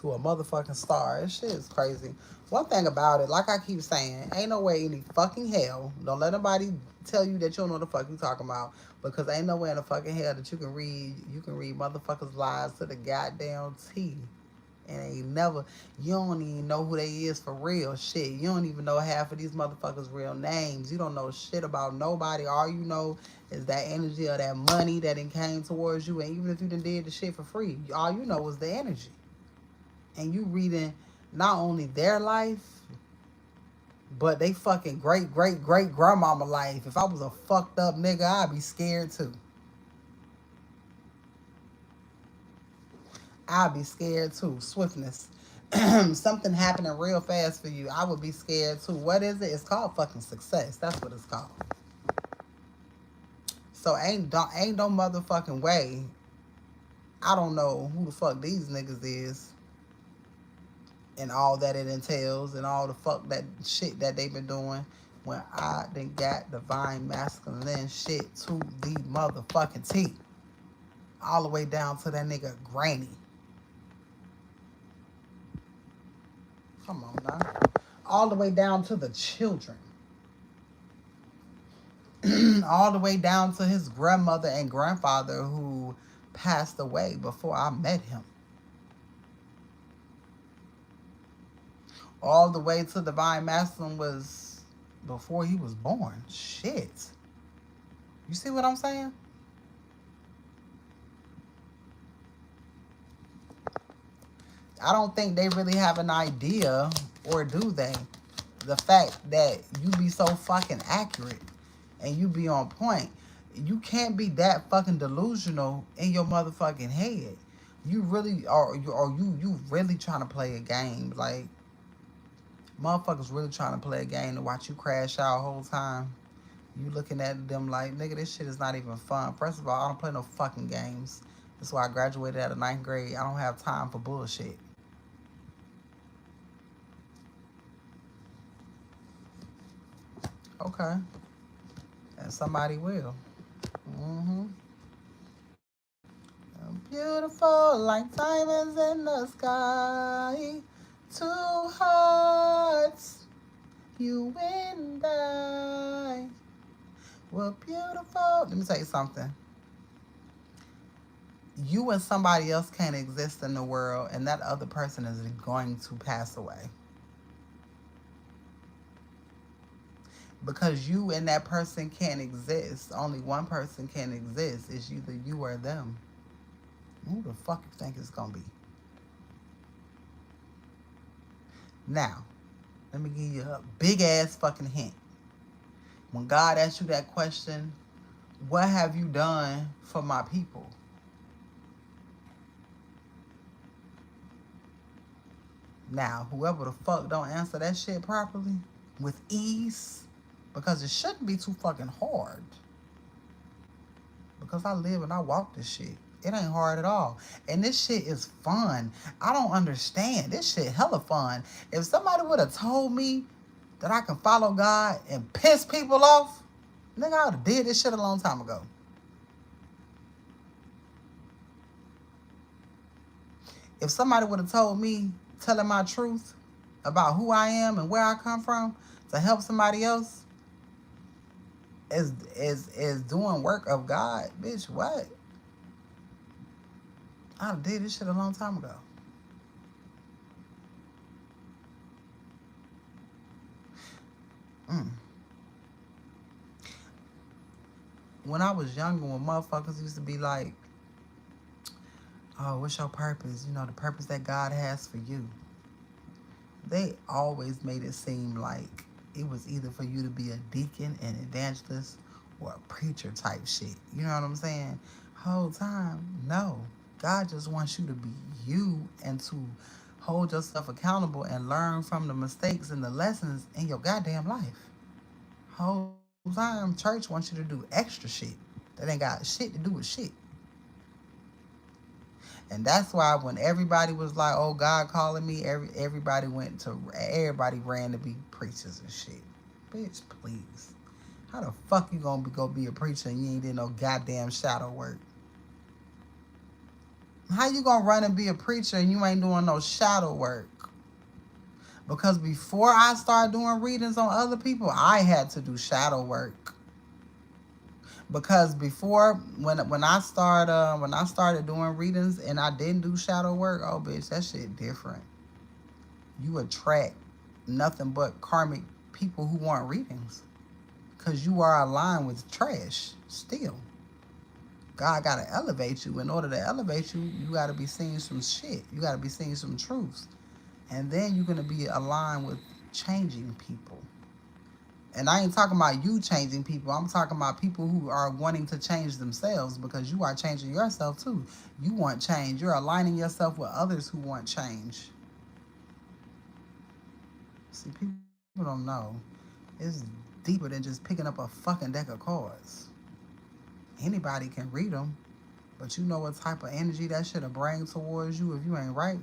to a motherfucking star. This shit is crazy. One thing about it, like I keep saying, ain't no way in the fucking hell. Don't let nobody tell you that you don't know what the fuck you talking about. Because ain't no way in the fucking hell that you can read motherfuckers' lives to the goddamn T. And ain't never, you don't even know who they is for real shit. You don't even know half of these motherfuckers' real names. You don't know shit about nobody. All you know is that energy or that money that it came towards you. And even if you done did the shit for free, all you know is the energy. And you reading not only their life, but they fucking great grandmama life. If I was a fucked up nigga, I'd be scared too. I'd be scared too. Swiftness. Something happening real fast for you. I would be scared too. What is it? It's called fucking success. That's what it's called. So ain't no motherfucking way. I don't know who the fuck these niggas is and all that it entails and all the fuck that shit that they been doing when I done got divine masculine shit to the motherfucking T. All the way down to that nigga granny. Come on now. All the way down to the children. All the way down to his grandmother and grandfather who passed away before I met him. All the way to Divine Masculine was before he was born. Shit. You see what I'm saying? I don't think they really have an idea, or do they? The fact that you be so fucking accurate and you be on point. You can't be that fucking delusional in your motherfucking head. You really are, you really trying to play a game. Like, motherfuckers really trying to play a game to watch you crash out the whole time. You looking at them like, nigga, this shit is not even fun. First of all, I don't play no fucking games. That's why I graduated out of 9th grade. I don't have time for bullshit. Okay. And somebody will. Mm-hmm. Beautiful like diamonds in the sky. Two hearts, you and I. We're beautiful. Let me tell you something. You and somebody else can't exist in the world, and that other person is going to pass away. Because you and that person can't exist. Only one person can exist. It's either you or them. Who the fuck you think it's gonna be? Now, let me give you a big ass fucking hint. When God asks you that question, what have you done for my people? Now, whoever the fuck don't answer that shit properly, with ease, because it shouldn't be too fucking hard. Because I live and I walk this shit. It ain't hard at all. And this shit is fun. I don't understand. This shit hella fun. If somebody would have told me that I can follow God and piss people off, nigga, I would have did this shit a long time ago. If somebody would have told me, telling my truth about who I am and where I come from to help somebody else, is doing work of God, bitch. What? I did this shit a long time ago. Mm. When I was younger, when motherfuckers used to be like, "Oh, what's your purpose?" You know, the purpose that God has for you. They always made it seem like it was either for you to be a deacon, an evangelist, or a preacher type shit. You know what I'm saying? Whole time, no. God just wants you to be you and to hold yourself accountable and learn from the mistakes and the lessons in your goddamn life. Whole time, church wants you to do extra shit that ain't got shit to do with shit. And that's why when everybody was like, "Oh, God calling me," everybody ran to be preachers and shit. Bitch, please. How the fuck you go be a preacher and you ain't did no goddamn shadow work? How you gonna run and be a preacher and you ain't doing no shadow work? Because before I started doing readings on other people, I had to do shadow work. Because before, when I started doing readings and I didn't do shadow work, oh bitch, that shit different. You attract nothing but karmic people who want readings, because you are aligned with trash still. God gotta elevate you. In order to elevate you, you gotta be seeing some shit. You gotta be seeing some truths, and then you're gonna be aligned with changing people. And I ain't talking about you changing people. I'm talking about people who are wanting to change themselves, because you are changing yourself too. You want change. You're aligning yourself with others who want change. See, people don't know. It's deeper than just picking up a fucking deck of cards. Anybody can read them, but you know what type of energy that shit'll bring towards you if you ain't right.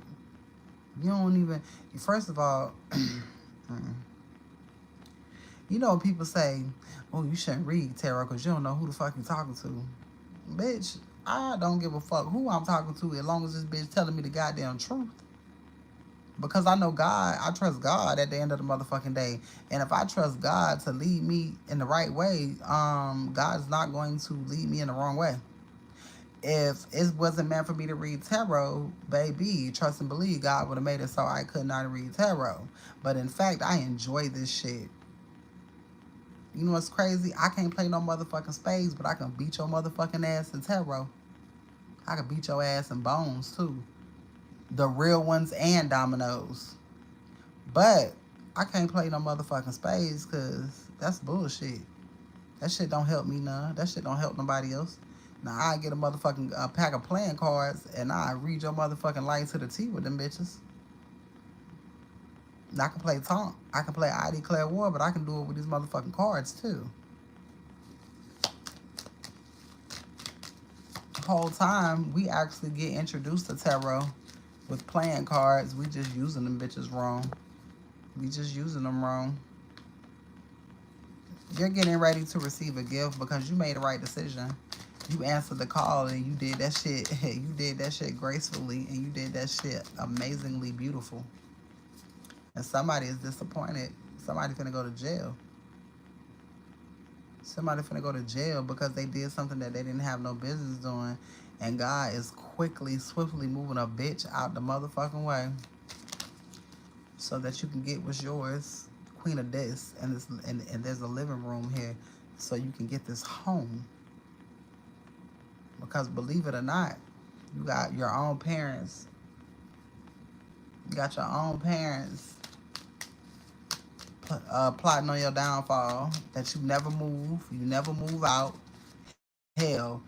You don't even. First of all, you know, people say, "Oh, you shouldn't read tarot because you don't know who the fuck you talking to." Bitch, I don't give a fuck who I'm talking to as long as this bitch telling me the goddamn truth. Because I know God, I trust God at the end of the motherfucking day. And if I trust God to lead me in the right way, God's not going to lead me in the wrong way. If it wasn't meant for me to read tarot, baby, trust and believe God would have made it so I could not read tarot. But in fact, I enjoy this shit. You know what's crazy? I can't play no motherfucking spades, but I can beat your motherfucking ass in tarot. I can beat your ass in bones too. The real ones and dominoes. But I can't play no motherfucking spades because that's bullshit. That shit don't help me none. That shit don't help nobody else. Now I get a motherfucking pack of playing cards and I read your motherfucking life to the T with them bitches. I can play taunt. I can play I declare war, but I can do it with these motherfucking cards too. The whole time we actually get introduced to tarot with playing cards. We just using them bitches wrong. We just using them wrong. You're getting ready to receive a gift because you made the right decision. You answered the call and you did that shit. You did that shit gracefully and you did that shit amazingly beautiful. And somebody is disappointed. Somebody finna go to jail. Somebody finna go to jail because they did something that they didn't have no business doing. And God is quickly, swiftly moving a bitch out the motherfucking way so that you can get what's yours. Queen of this, and there's a living room here so you can get this home. Because believe it or not, you got your own parents. You got your own parents plotting on your downfall, that you never move, you never move out. Hell,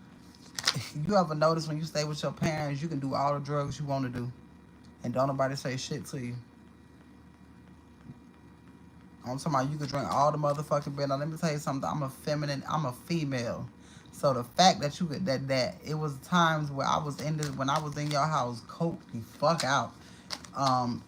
you ever notice when you stay with your parents, you can do all the drugs you want to do, and don't nobody say shit to you. I'm talking about you could drink all the motherfucking beer. Now let me tell you something. I'm a feminine. I'm a female. So the fact that you could that it was times where I was when I was in your house, coke the fuck out, um,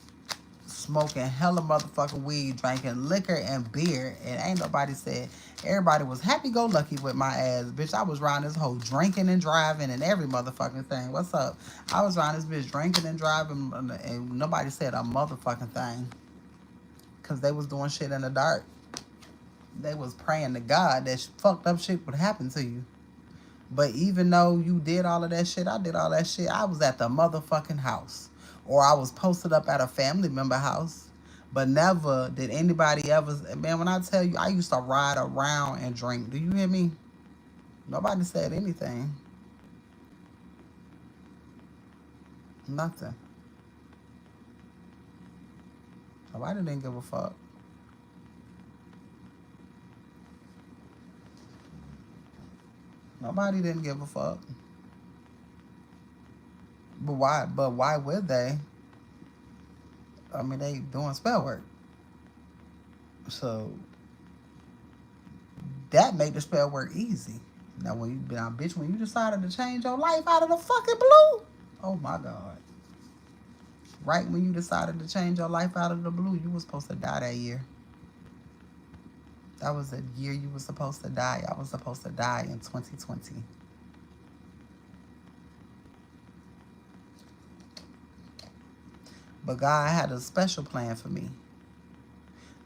smoking hella motherfucking weed, drinking liquor and beer, and ain't nobody said. Everybody was happy go lucky with my ass, bitch. I was around this whole drinking and driving and every motherfucking thing. What's up? I was around this bitch drinking and driving, and nobody said a motherfucking thing, cause they was doing shit in the dark. They was praying to God that fucked up shit would happen to you. But even though you did all of that shit, I did all that shit. I was at the motherfucking house. Or I was posted up at a family member house. But never did anybody ever. Man, when I tell you, I used to ride around and drink. Do you hear me? Nobody said anything. Nothing. Nobody didn't give a fuck. Nobody didn't give a fuck. But why? But why would they? I mean, they doing spell work. So that made the spell work easy. Now, bitch, when you decided to change your life out of the fucking blue, oh my God. Right when you decided to change your life out of the blue, you was supposed to die that year. That was the year you was supposed to die. I was supposed to die in 2020. But God had a special plan for me.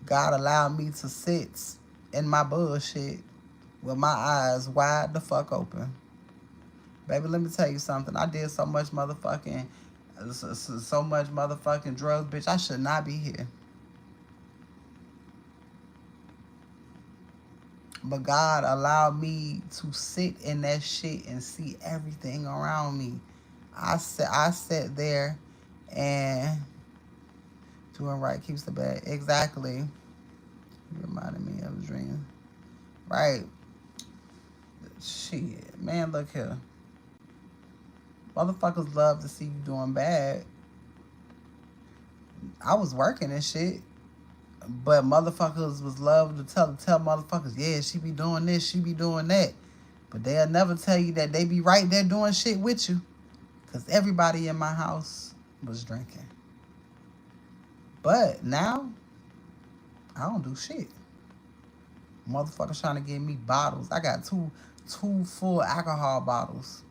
God allowed me to sit in my bullshit with my eyes wide the fuck open. Baby, let me tell you something. I did so much motherfucking drugs, bitch. I should not be here. But God allowed me to sit in that shit and see everything around me. I sat there and doing right keeps the bad. Exactly. You reminded me of a dream. Right. Shit. Man, look here. Motherfuckers love to see you doing bad. I was working and shit. But motherfuckers was love to tell motherfuckers, yeah, she be doing this, she be doing that. But they'll never tell you that they be right there doing shit with you. Because everybody in my house was drinking. But now, I don't do shit. Motherfuckers trying to give me bottles. I got two full alcohol bottles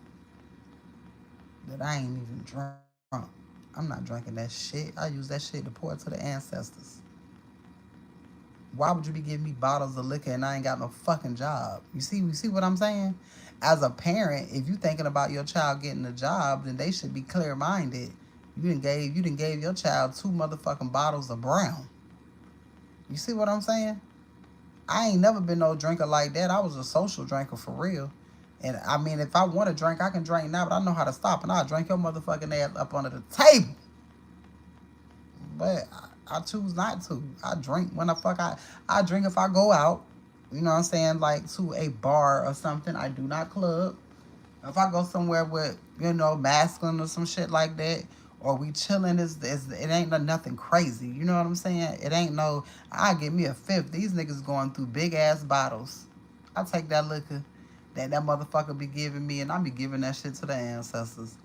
that I ain't even drunk. I'm not drinking that shit. I use that shit to pour to the ancestors. Why would you be giving me bottles of liquor and I ain't got no fucking job? You see what I'm saying? As a parent, if you thinking about your child getting a job, then they should be clear-minded. You done gave your child 2 motherfucking bottles of brown. You see what I'm saying? I ain't never been no drinker like that. I was a social drinker for real. And I mean, if I want to drink, I can drink now, but I know how to stop. And I'll drink your motherfucking ass up under the table. But I choose not to. I drink when I drink if I go out. You know what I'm saying? Like to a bar or something. I do not club. If I go somewhere with, masculine or some shit like that, or we chilling, it ain't nothing crazy. You know what I'm saying? It ain't no, I give me a fifth. These niggas going through big ass bottles. I take that liquor that motherfucker be giving me, and I be giving that shit to the ancestors.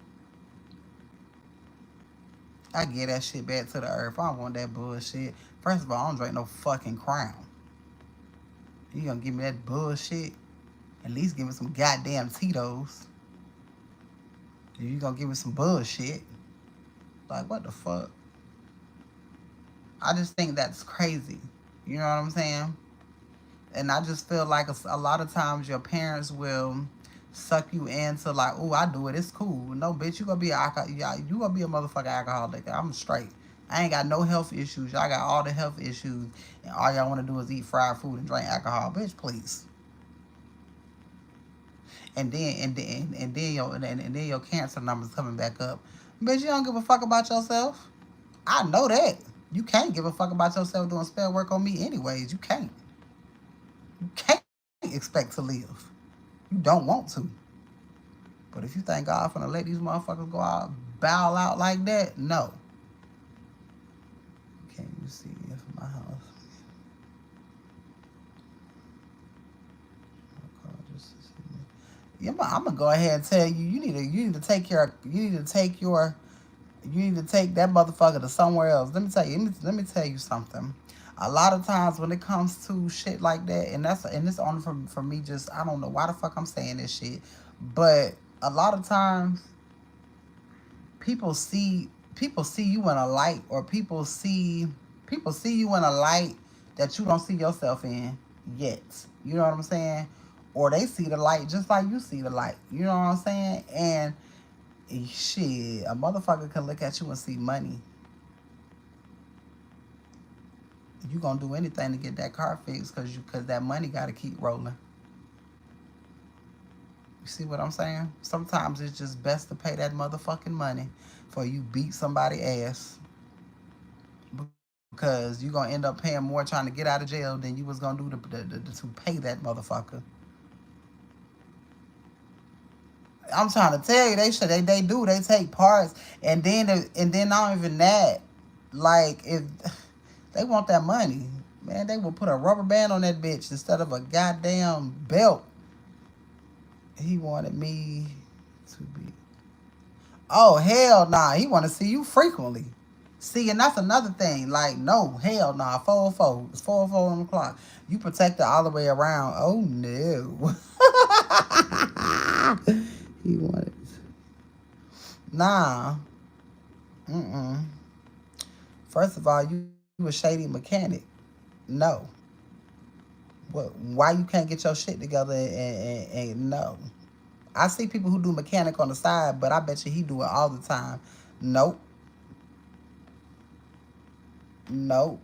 I get that shit back to the earth. I don't want that bullshit. First of all, I don't drink no fucking Crown. You gonna give me that bullshit? At least give me some goddamn Tito's. You gonna give me some bullshit? Like, what the fuck? I just think that's crazy. You know what I'm saying? And I just feel like a lot of times your parents will suck you into like, oh, I do it, it's cool. No, bitch, you gonna be a motherfucking alcoholic. I'm straight. I ain't got no health issues. Y'all got all the health issues, and all y'all want to do is eat fried food and drink alcohol. Bitch, please. And then your cancer numbers coming back up. Bitch, you don't give a fuck about yourself. I know that. You can't give a fuck about yourself doing spell work on me anyways. You can't. You can't expect to live. You don't want to. But if you think God finna let these motherfuckers go out, bow out like that, no. Can you see if my house? Yeah, I'm gonna go ahead and tell you. You need to take that motherfucker to somewhere else. Let me tell you something. A lot of times when it comes to shit like that, and it's only for me. Just I don't know why the fuck I'm saying this shit, but a lot of times people see you in a light, or people see you in a light that you don't see yourself in. yet. You know what I'm saying? Or they see the light just like you see the light. You know what I'm saying? And shit, a motherfucker can look at you and see money. You gonna do anything to get that car fixed because that money gotta keep rolling. You see what I'm saying? Sometimes it's just best to pay that motherfucking money for you beat somebody ass, because you gonna end up paying more trying to get out of jail than you was gonna do to pay that motherfucker. I'm trying to tell you, they do, they take parts, and then not even that, like if they want that money, man, they will put a rubber band on that bitch instead of a goddamn belt. He wanted me to be. Oh hell nah, he want to see you frequently. See, and that's another thing. Like, no, hell nah, 404. It's 404 on the clock. You protect it all the way around. Oh no. He wanted. Nah. Mm-mm. First of all, you a shady mechanic. No. What? Why you can't get your shit together and no? I see people who do mechanic on the side, but I bet you he do it all the time. Nope. Nope.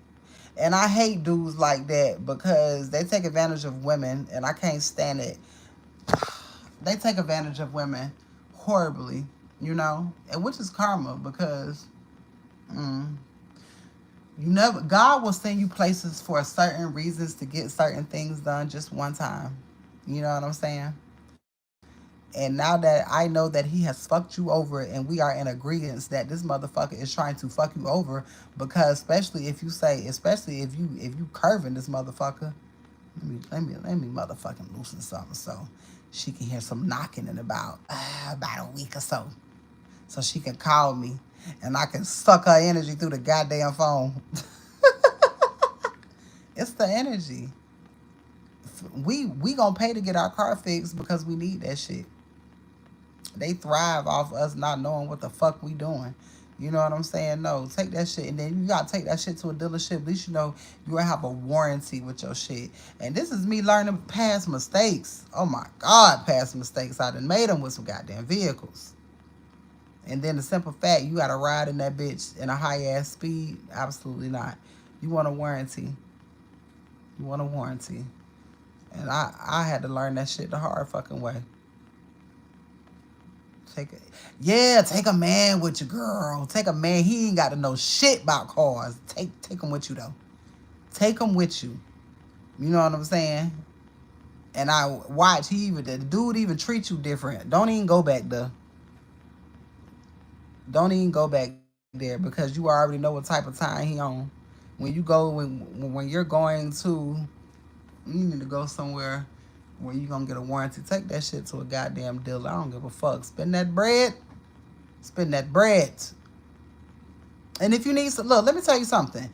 And I hate dudes like that because they take advantage of women, and I can't stand it. They take advantage of women horribly, and which is karma because mm, you never. God will send you places for certain reasons to get certain things done just one time. You know what I'm saying? And now that I know that he has fucked you over and we are in agreement that this motherfucker is trying to fuck you over, because especially if you say, especially if you curving this motherfucker, let me motherfucking loosen something so she can hear some knocking in about a week or so. So she can call me and I can suck her energy through the goddamn phone. It's the energy. We gonna pay to get our car fixed because we need that shit. They thrive off us not knowing what the fuck we doing. You know what I'm saying? No, take that shit, and then you gotta take that shit to a dealership. At least you know you will have a warranty with your shit. And this is me learning past mistakes. Oh my God, past mistakes. I done made them with some goddamn vehicles. And then the simple fact you gotta ride in that bitch in a high ass speed? Absolutely not. You want a warranty. You want a warranty. And I had to learn that shit the hard fucking way. Take it. Yeah, take a man with you, girl. Take a man. He ain't got to know shit about cars. Take him with you though. Take him with you. You know what I'm saying? And I watch. The dude even treat you different. Don't even go back there. Don't even go back there because you already know what type of time he on. When you're going to, you need to go somewhere where you gonna get a warranty. Take that shit to a goddamn dealer. I don't give a fuck. Spend that bread. Spend that bread. And if you need some, look, let me tell you something.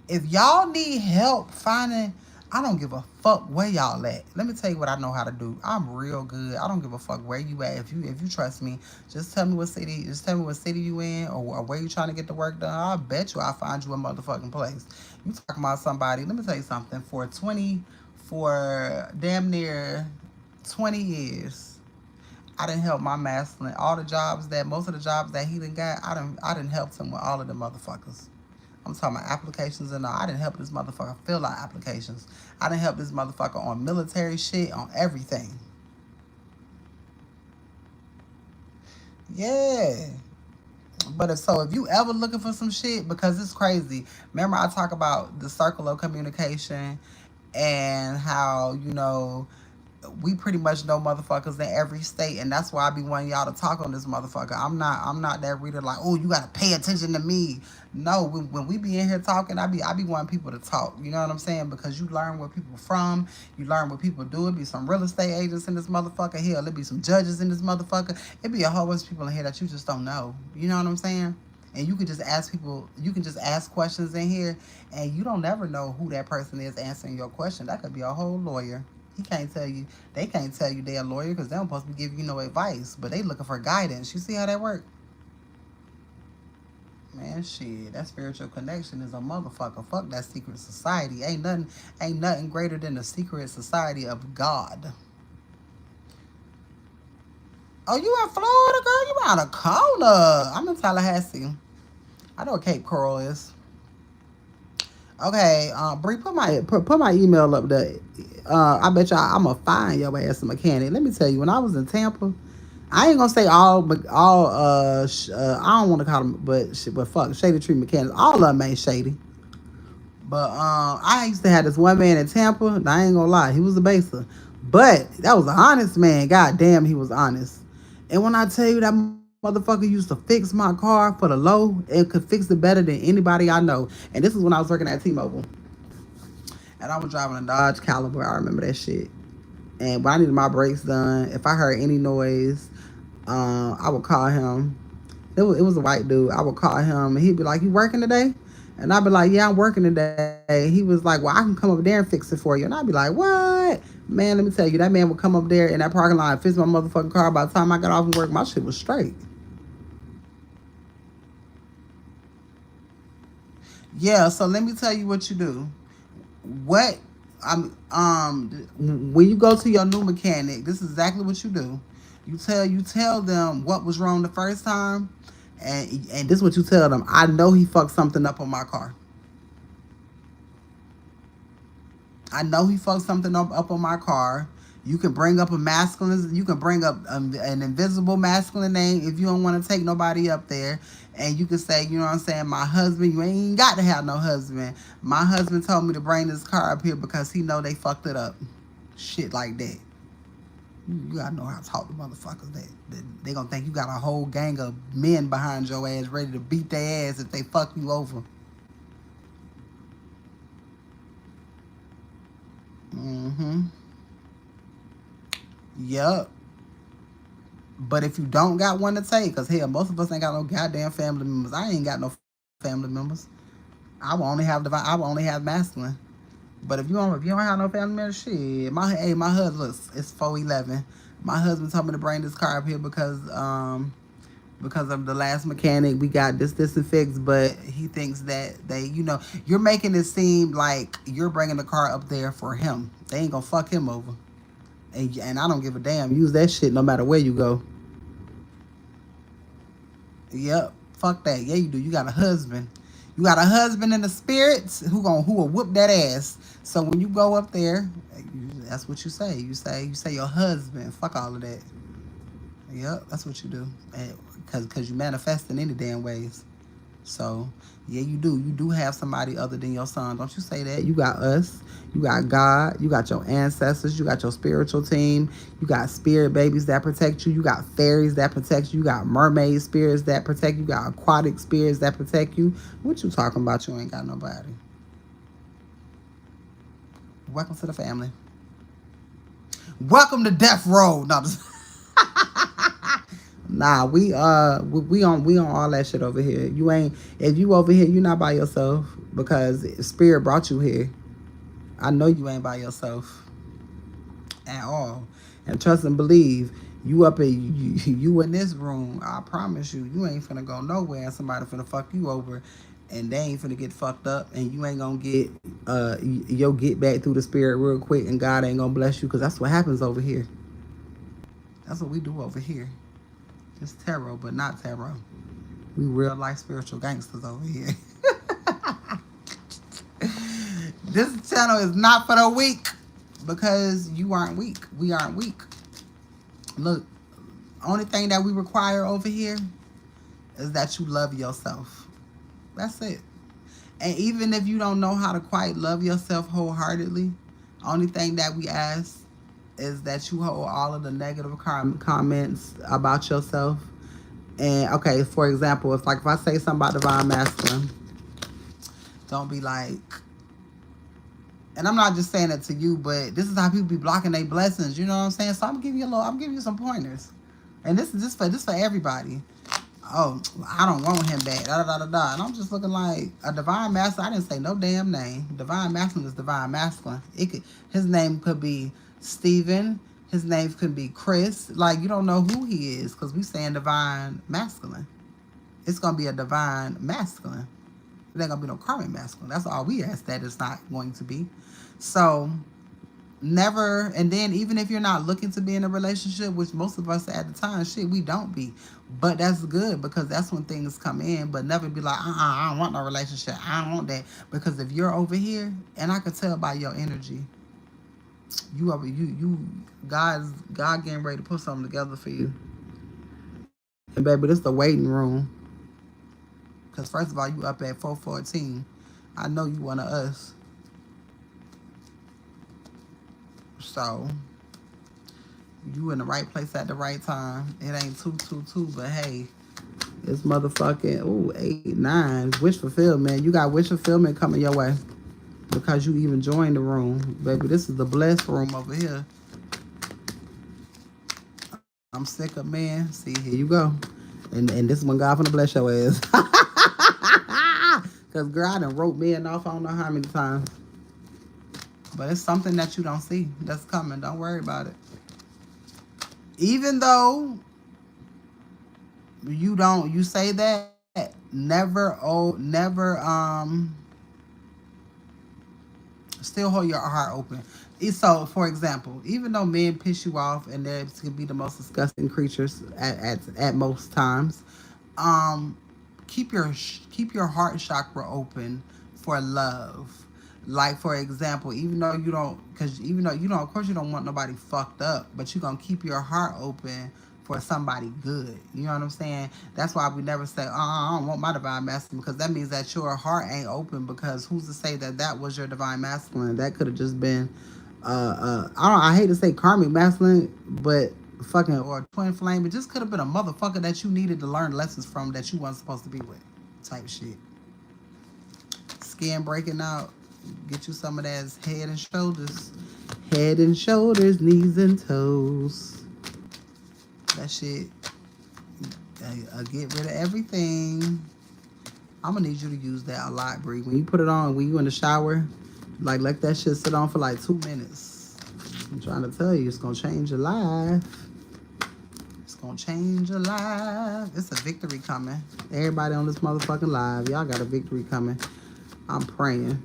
If y'all need help finding, I don't give a fuck where y'all at. Let me tell you what I know how to do. I'm real good. I don't give a fuck where you at. If you trust me, just tell me what city. Just tell me what city you in or where you trying to get the work done. I bet you I'll find you a motherfucking place. You talking about somebody? Let me tell you something. For damn near 20 years, I didn't help my masculine. Most of the jobs that he done got, I didn't help him with all of the motherfuckers. I'm talking about applications and all. I didn't help this motherfucker fill out applications. I didn't help this motherfucker on military shit, on everything. Yeah. If you ever looking for some shit, because it's crazy. Remember I talk about the circle of communication and how, we pretty much know motherfuckers in every state, and that's why I be wanting y'all to talk on this motherfucker. I'm not that reader like, oh, you gotta pay attention to me. No, when we be in here talking, I be wanting people to talk. You know what I'm saying? Because you learn where people from, you learn what people do. It be some real estate agents in this motherfucker. Hell, it be some judges in this motherfucker. It be a whole bunch of people in here that you just don't know. You know what I'm saying? And you can just ask people, you can just ask questions in here, and you don't never know who that person is answering your question. That could be a whole lawyer. He can't tell you. They can't tell you they're a lawyer because they're not supposed to be giving you no advice, but they looking for guidance. You see how that work? Man, shit, that spiritual connection is a motherfucker. Fuck that secret society. Ain't nothing greater than the secret society of God. Oh, you in Florida, girl? You around the corner. I'm in Tallahassee. I know what Cape Coral is. Okay, Bree, put my email up there. I bet y'all I'ma find your ass a mechanic. Let me tell you, when I was in Tampa, I ain't gonna say all I don't want to call them, but fuck, Shady Tree Mechanics. All of them ain't shady. But I used to have this one man in Tampa. And I ain't gonna lie, he was a baser, but that was an honest man. God damn, he was honest. And when I tell you that motherfucker used to fix my car for the low and could fix it better than anybody I know. And this is when I was working at T-Mobile, and I was driving a Dodge Caliber. I remember that shit. And when I needed my brakes done, if I heard any noise, I would call him. It was a white dude. I would call him, and he'd be like, "You working today?" And I'd be like, "Yeah, I'm working today." He was like, "Well, I can come up there and fix it for you." And I'd be like, "What?" Man, let me tell you, that man would come up there in that parking lot and fix my motherfucking car. By the time I got off from work, my shit was straight. Yeah, so let me tell you what you do. What when you go to your new mechanic, this is exactly what you do. You tell them what was wrong the first time, and this is what you tell them. I know he fucked something up on my car. I know he fucked something up on my car. You can bring up a masculine. You can bring up an invisible masculine name if you don't want to take nobody up there. And you can say, you know what I'm saying, my husband. You ain't got to have no husband. My husband told me to bring this car up here because he know they fucked it up. Shit like that. You gotta know how to talk to motherfuckers. That they gonna think you got a whole gang of men behind your ass ready to beat their ass if they fuck you over. Mm-hmm. Yup. But if you don't got one to take, cause hell, most of us ain't got no goddamn family members. I ain't got no family members. I will only have masculine. But if you don't have no family members, shit. My husband looks it's 411. My husband told me to bring this car up here because of the last mechanic. We got this and fixed, but he thinks that you're making it seem like you're bringing the car up there for him. They ain't gonna fuck him over. And I don't give a damn. Use that shit no matter where you go. Yep. Fuck that. Yeah, you do. You got a husband. You got a husband in the spirits who will whoop that ass. So when you go up there, that's what you say. You say your husband. Fuck all of that. Yep, that's what you do. Cause you manifest in any damn ways. So, yeah, you do. You do have somebody other than your son. Don't you say that. You got us. You got God. You got your ancestors. You got your spiritual team. You got spirit babies that protect you. You got fairies that protect you. You got mermaid spirits that protect you. You got aquatic spirits that protect you. What you talking about? You ain't got nobody. Welcome to the family. Welcome to death row. No, nah, we on all that shit over here. You ain't if you over here, you not by yourself because spirit brought you here. I know you ain't by yourself at all. And trust and believe, you up in you in this room. I promise you ain't finna go nowhere and somebody finna fuck you over, and they ain't finna get fucked up, and you ain't gonna get you'll get back through the spirit real quick, and God ain't gonna bless you because that's what happens over here. That's what we do over here. It's tarot, but not tarot. We real life spiritual gangsters over here. This channel is not for the weak because you aren't weak. We aren't weak. Look, only thing that we require over here is that you love yourself. That's it. And even if you don't know how to quite love yourself wholeheartedly, only thing that we ask is that you hold all of the negative comments about yourself. And okay, for example, if I say something about divine masculine, don't be like, and I'm not just saying it to you, but this is how people be blocking their blessings. You know what I'm saying? So I'm giving you some pointers, and this is for everybody. Oh, I don't want him back. Da da da da. And I'm just looking like a divine masculine. I didn't say no damn name. Divine masculine is divine masculine. His name could be Steven. His name could be Chris. Like you don't know who he is because we saying divine masculine. It's going to be a divine masculine. It ain't going to be no karmic masculine. That's all we ask that it's not going to be. So never, and then even if you're not looking to be in a relationship, which most of us at the time, shit, we don't be. But that's good because that's when things come in. But never be like, I don't want no relationship. I don't want that. Because if you're over here, and I could tell by your energy, God getting ready to put something together for you. And baby, this the waiting room. Because first of all, you up at 414. I know you one of us. So you in the right place at the right time. It ain't 222, but hey, it's motherfucking 8-9. Wish fulfillment. You got wish fulfillment coming your way because you even joined the room, baby. This is the blessed room over here. I'm sick of men. See, here you go. And this one God finna bless your ass. Cause girl, I done wrote men off I don't know how many times. But it's something that you don't see that's coming. Don't worry about it. Even though you say that, still hold your heart open. So, for example, even though men piss you off and they can be the most disgusting creatures at most times, um, keep your heart chakra open for love. Like, for example, even though you don't, of course you don't want nobody fucked up, but you're gonna keep your heart open for somebody good. You know what I'm saying? That's why we never say, I don't want my divine masculine, because that means that your heart ain't open, because who's to say that that was your divine masculine? That could have just been, I hate to say karmic masculine, but fucking, or twin flame. It just could have been a motherfucker that you needed to learn lessons from that you wasn't supposed to be with. Type shit. Skin breaking out. Get you some of that head and shoulders. Head and shoulders, knees and toes. That shit. Get rid of everything. I'm gonna need you to use that a lot, Bree. When you put it on, when you in the shower, like let that shit sit on for like 2 minutes. I'm trying to tell you, it's gonna change your life. It's gonna change your life. It's a victory coming. Everybody on this motherfucking live, y'all got a victory coming. I'm praying.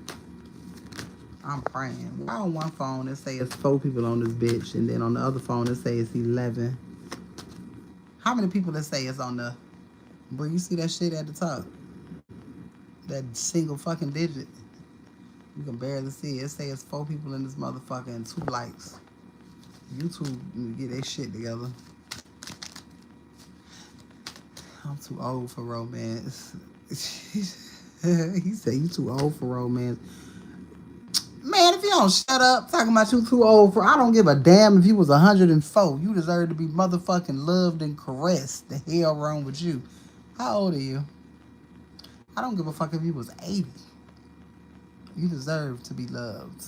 Why on one phone it say it's 4 people on this bitch, and then on the other phone it say it's 11? How many people that say it's on the... Bro, you see that shit at the top? That single fucking digit. You can barely see it. It say it's 4 people in this motherfucker and 2 likes. YouTube get their shit together. I'm too old for romance. He said you too old for romance. Man, if you don't shut up talking about you too old for... I don't give a damn if you was 104. You deserve to be motherfucking loved and caressed. The hell wrong with you? How old are you? I don't give a fuck if you was 80. You deserve to be loved.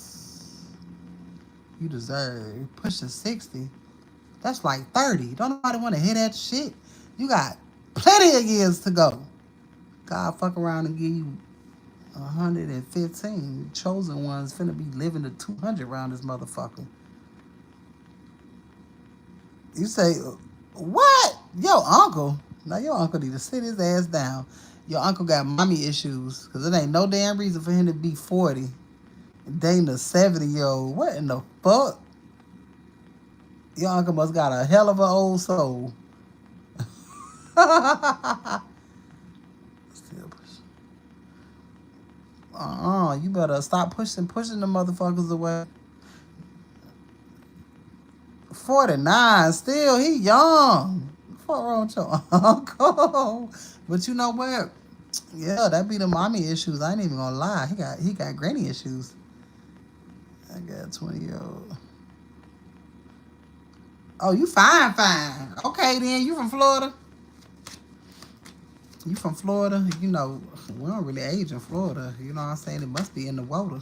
You deserve... Pushing 60. That's like 30. Don't nobody want to hear that shit. You got plenty of years to go. God fuck around and give you 115. Chosen ones finna be living to 200 around this motherfucker. You say, what? Your uncle? Now your uncle need to sit his ass down. Your uncle got mommy issues, because it ain't no damn reason for him to be 40 and dating a 70-year-old. What in the fuck? Your uncle must got a hell of an old soul. You better stop pushing the motherfuckers away. 49, still, he young. What's wrong with your uncle? But you know what? Yeah, that be the mommy issues. I ain't even gonna lie. He got granny issues. I got 20-year-old. Oh, you fine. Okay, then. You from Florida? You from Florida? You know, we don't really age in Florida. You know what I'm saying? It must be in the water.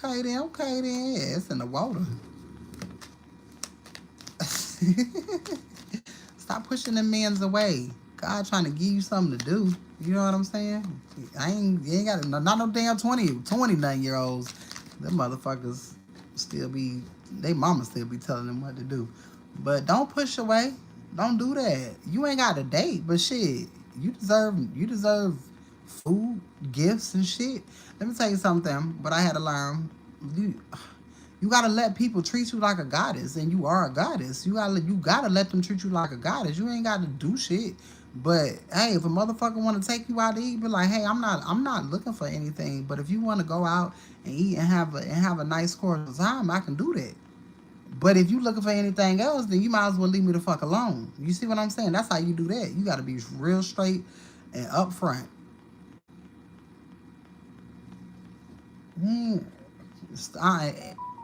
Okay, then. Yeah, it's in the water. Stop pushing them men's away. God trying to give you something to do. You know what I'm saying? You ain't got not no damn 29-year-olds. Them motherfuckers still be, they mama still be telling them what to do. But don't push away. Don't do that. You ain't got a date, but shit, you deserve food, gifts, and shit. Let me tell you something. But I had to learn. You, you gotta let people treat you like a goddess, and you are a goddess. You gotta let them treat you like a goddess. You ain't gotta do shit. But hey, if a motherfucker want to take you out to eat, be like, hey, I'm not looking for anything. But if you want to go out and eat and have a nice course of time, I can do that. But if you looking for anything else, then you might as well leave me the fuck alone. You see what I'm saying? That's how you do that. You got to be real straight and upfront. Mm.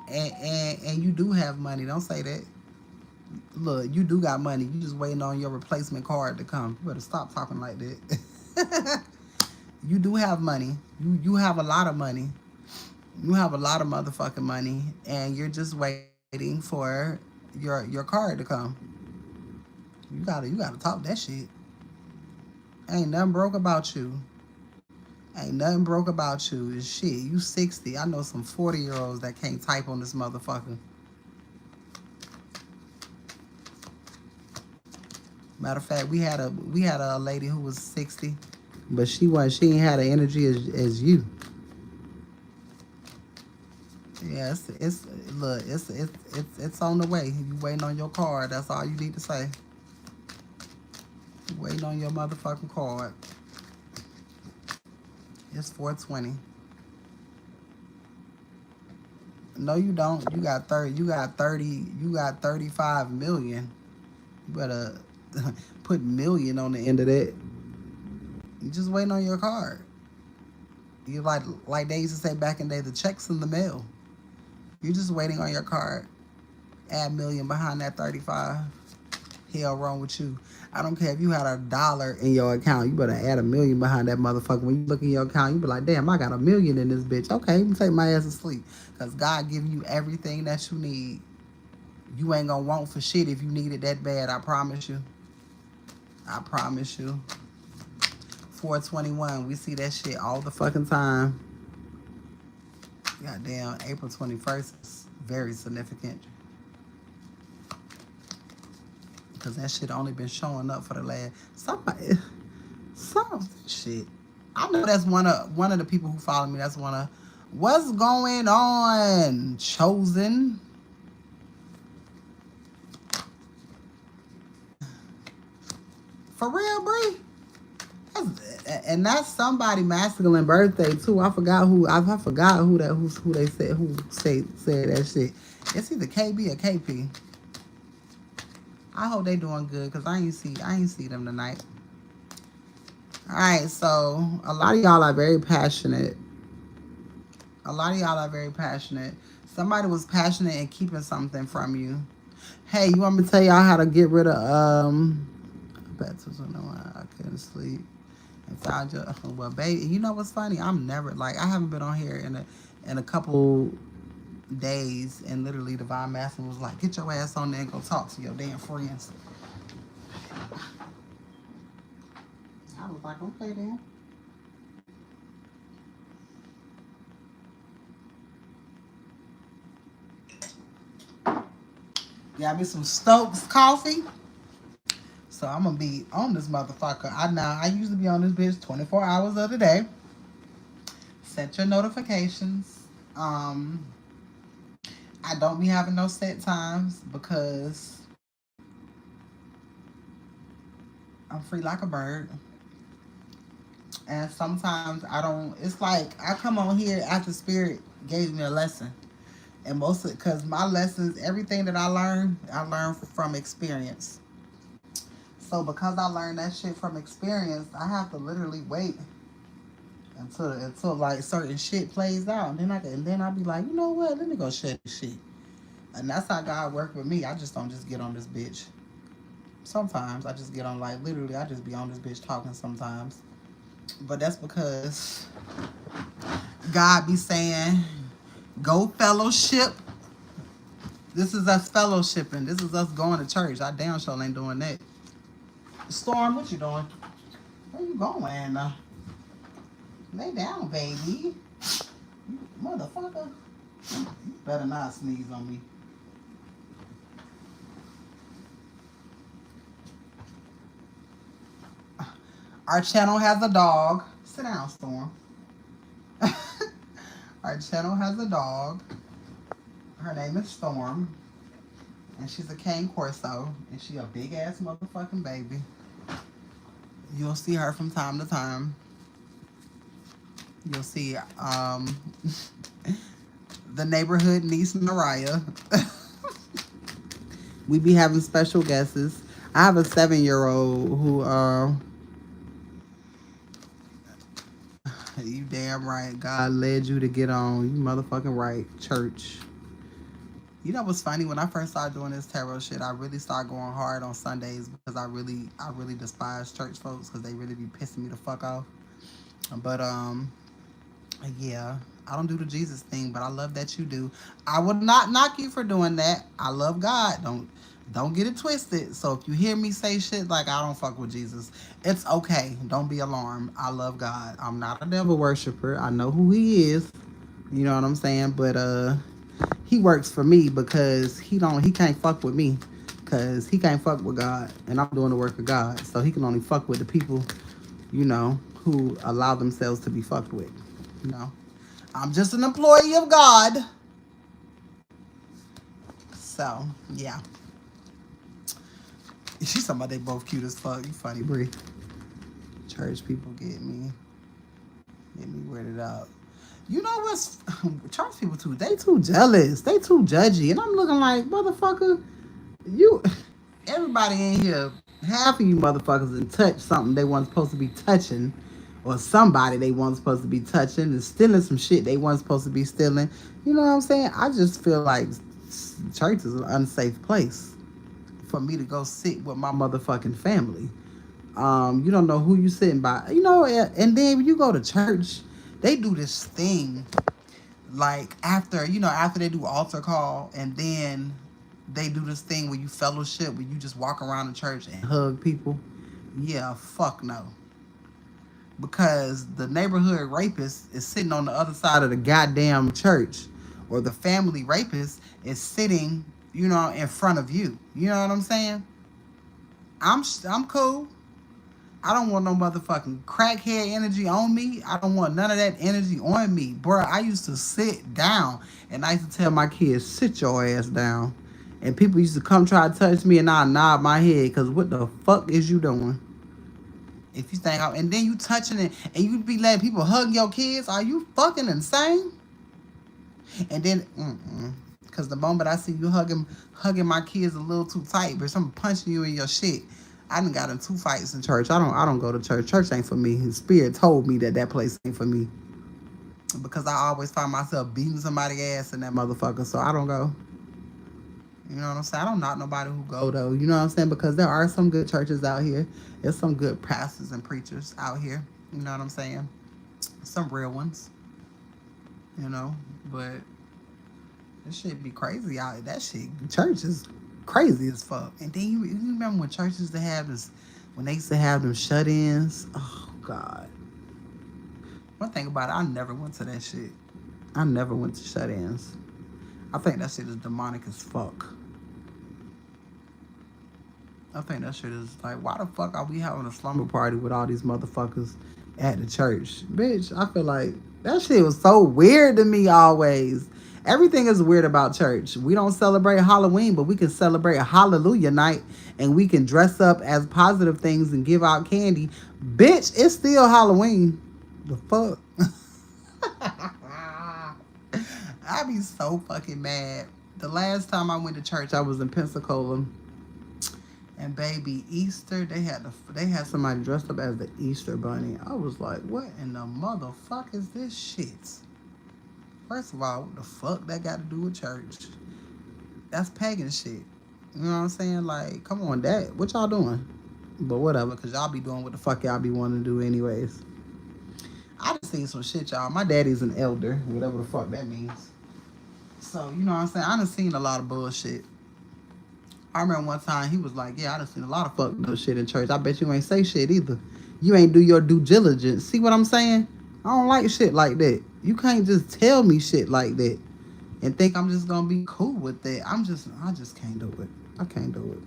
And you do have money. Don't say that. Look, you do got money. You just waiting on your replacement card to come. You better stop talking like that. You do have money. You have a lot of money. You have a lot of motherfucking money, and you're just waiting for your card to come. You gotta talk that shit. Ain't nothing broke about you. Ain't nothing broke about you. It's shit. You 60. I know some 40-year-olds that can't type on this motherfucker. Matter of fact, we had a lady who was 60, but she ain't had the energy as you. Yeah, it's look, it's on the way. You waiting on your card. That's all you need to say. You waiting on your motherfucking card. It's 420. No, you don't. You got 30. You got 30. You got 35 million. You better put million on the end of that. You just waiting on your card. You like they used to say back in the day, the checks in the mail. You just waiting on your card. Add million behind that 35. Hell wrong with you. I don't care if you had $1 in your account. You better add a million behind that motherfucker. When you look in your account, you be like, damn, I got a million in this bitch. Okay, you can take my ass to sleep. Because God give you everything that you need. You ain't gonna want for shit if you need it that bad. I promise you. I promise you. 421. We see that shit all the fucking time. Goddamn, April 21st is very significant. Because that shit only been showing up for the last... Some shit. I know that's one of the people who follow me. That's one of... What's going on, Chosen? For real, Bree? And that's somebody masculine birthday too. I forgot who they said that shit. It's either KB or KP. I hope they doing good because I ain't see them tonight. All right, so a lot of y'all are very passionate. Somebody was passionate in keeping something from you. Hey, you want me to tell y'all how to get rid of I couldn't sleep. And found your well, baby. You know what's funny? I haven't been on here in a couple days, and literally Divine Masculine was like, get your ass on there and go talk to your damn friends. I was like, okay then. Got me some Stokes coffee. So I'm gonna be on this motherfucker. I usually be on this bitch 24 hours of the day. Set your notifications. I don't be having no set times because I'm free like a bird. And sometimes I don't, it's like I come on here after Spirit gave me a lesson. And mostly because my lessons, everything that I learned from experience. So because I learned that shit from experience, I have to literally wait until like certain shit plays out. And then I'll be like, you know what? Let me go share this shit. And that's how God worked with me. I just don't just get on this bitch. Sometimes I just get on, like, literally I just be on this bitch talking sometimes. But that's because God be saying, go fellowship. This is us fellowshipping. This is us going to church. I damn sure ain't doing that. Storm, what you doing? Where you going? Lay down, baby. Motherfucker. You better not sneeze on me. Our channel has a dog. Sit down, Storm. Our channel has a dog. Her name is Storm. And she's a cane corso. And she a big ass motherfucking baby. You'll see her from time to time. You'll see the neighborhood niece Mariah. We be having special guests. I have a 7-year-old who you damn right. God led you to get on. You motherfucking right. Church. You know what's funny? When I first started doing this tarot shit, I really started going hard on Sundays because I really despise church folks because they really be pissing me the fuck off. But yeah, I don't do the Jesus thing, but I love that you do. I will not knock you for doing that. I love God. Don't get it twisted. So if you hear me say shit like I don't fuck with Jesus, it's okay. Don't be alarmed. I love God. I'm not a devil worshiper. I know who he is. You know what I'm saying? But he works for me because he can't fuck with me because he can't fuck with God, and I'm doing the work of God. So he can only fuck with the people, you know, who allow themselves to be fucked with. You know, I'm just an employee of God. So yeah. She's talking about they both cute as fuck. You funny, Brie. Church people get me weirded out. You know what's church people too? They too jealous. They too judgy. And I'm looking like, motherfucker, everybody in here, half of you motherfuckers done touched something they weren't supposed to be touching, or somebody they weren't supposed to be touching, and stealing some shit they weren't supposed to be stealing. You know what I'm saying? I just feel like church is an unsafe place for me to go sit with my motherfucking family. You don't know who you sitting by. You know, and then when you go to church, they do this thing like after they do altar call, and then they do this thing where you fellowship, where you just walk around the church and hug people. Yeah, fuck no. Because the neighborhood rapist is sitting on the other side of the goddamn church, or the family rapist is sitting, in front of you. You know what I'm saying? I'm cool. I don't want no motherfucking crackhead energy on me. I don't want none of that energy on me. Bruh, I used to sit down, and I used to tell my kids, sit your ass down. And people used to come try to touch me, and I nod my head, because what the fuck is you doing? If you think and then you touching it, and you be letting people hug your kids, are you fucking insane? And then, because the moment I see you hugging my kids a little too tight, but someone punching you in your shit. I done got in 2 fights in church. I don't go to church. Church ain't for me. His spirit told me that place ain't for me. Because I always find myself beating somebody's ass in that motherfucker, so I don't go. You know what I'm saying? I don't knock nobody who go, though. You know what I'm saying? Because there are some good churches out here. There's some good pastors and preachers out here. You know what I'm saying? Some real ones. But this shit be crazy out. That shit, church is crazy as fuck. And then you remember when churches used to have this, when they used to have them shut-ins? Oh, God. One thing about it, I never went to that shit. I never went to shut-ins. I think that shit is demonic as fuck. I think that shit is like, why the fuck are we having a slumber party with all these motherfuckers at the church? Bitch, I feel like that shit was so weird to me always. Everything is weird about church. We don't celebrate Halloween, but we can celebrate a Hallelujah night, and we can dress up as positive things and give out candy. Bitch, it's still Halloween. The fuck? I be so fucking mad. The last time I went to church, I was in Pensacola. And baby, Easter, they had somebody dressed up as the Easter bunny. I was like, what in the motherfuck is this shit? First of all, what the fuck that got to do with church? That's pagan shit. You know what I'm saying? Like, come on, what y'all doing? But whatever, because y'all be doing what the fuck y'all be wanting to do anyways. I just seen some shit, y'all. My daddy's an elder, whatever the fuck that means. So, you know what I'm saying? I done seen a lot of bullshit. I remember one time he was like, yeah, I done seen a lot of fucked up shit in church. I bet you ain't say shit either. You ain't do your due diligence. See what I'm saying? I don't like shit like that. You can't just tell me shit like that and think I'm just gonna be cool with that. I just can't do it. I can't do it.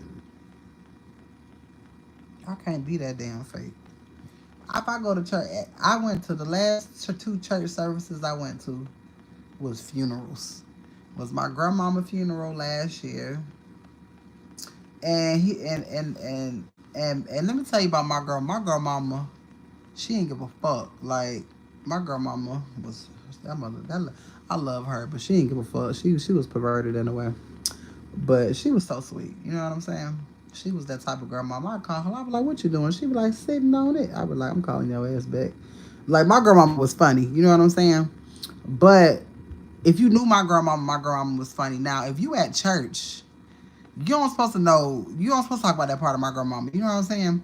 I can't be that damn fake. If I go to church, I went to the last two church services I went to was funerals. Was my grandmama funeral last year, and he and let me tell you about my girl. My grandmama, she ain't give a fuck. Like my grandmama was that mother. I love her, but she ain't give a fuck. She was perverted in a way, but she was so sweet. You know what I'm saying? She was that type of grandmama. I call her. I be like, "What you doing?" She be like, "Sitting on it." I be like, "I'm calling your ass back." Like my grandmama was funny. You know what I'm saying? But if you knew my grandmama was funny. Now, if you at church, you don't supposed to know. You don't supposed to talk about that part of my grandmama. You know what I'm saying?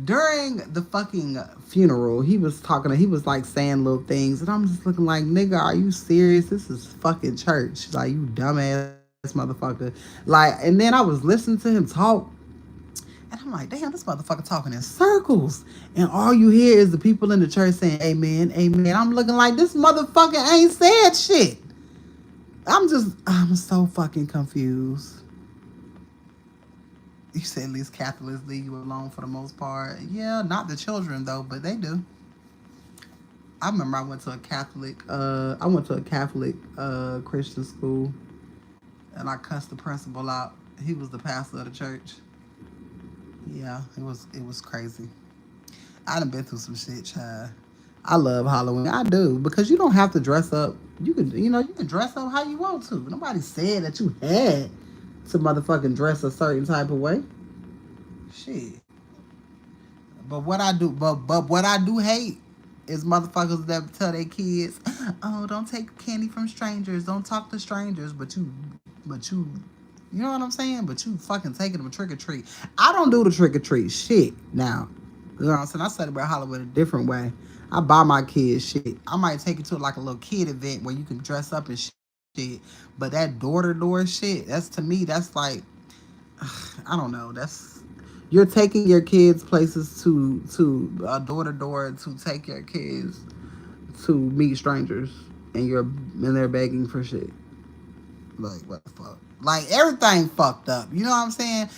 During the fucking funeral, he was talking. He was like saying little things, and I'm just looking like, nigga, are you serious? This is fucking church. Like you dumbass motherfucker. Like, and then I was listening to him talk, and I'm like, damn, this motherfucker talking in circles. And all you hear is the people in the church saying, amen, amen. I'm looking like this motherfucker ain't said shit. I'm so fucking confused. You said at least Catholics leave you alone for the most part. Yeah, not the children though, but they do. I remember I went to a Catholic Christian school, and I cussed the principal out. He was the pastor of the church. Yeah, it was crazy. I done been through some shit, child. I love Halloween. I do because you don't have to dress up. You can dress up how you want to. Nobody said that you had to motherfucking dress a certain type of way. Shit. But what I do hate is motherfuckers that tell their kids, "Oh, don't take candy from strangers. Don't talk to strangers." But you know what I'm saying? But you fucking taking them trick or treat. I don't do the trick or treat shit now. You know what I'm saying? I celebrate Halloween a different way. I buy my kids shit. I might take it to like a little kid event where you can dress up and shit. But that door to door shit, that's to me, that's like, I don't know. That's you're taking your kids places to door to door to take your kids to meet strangers, and they're begging for shit. Like what the fuck? Like everything fucked up. You know what I'm saying?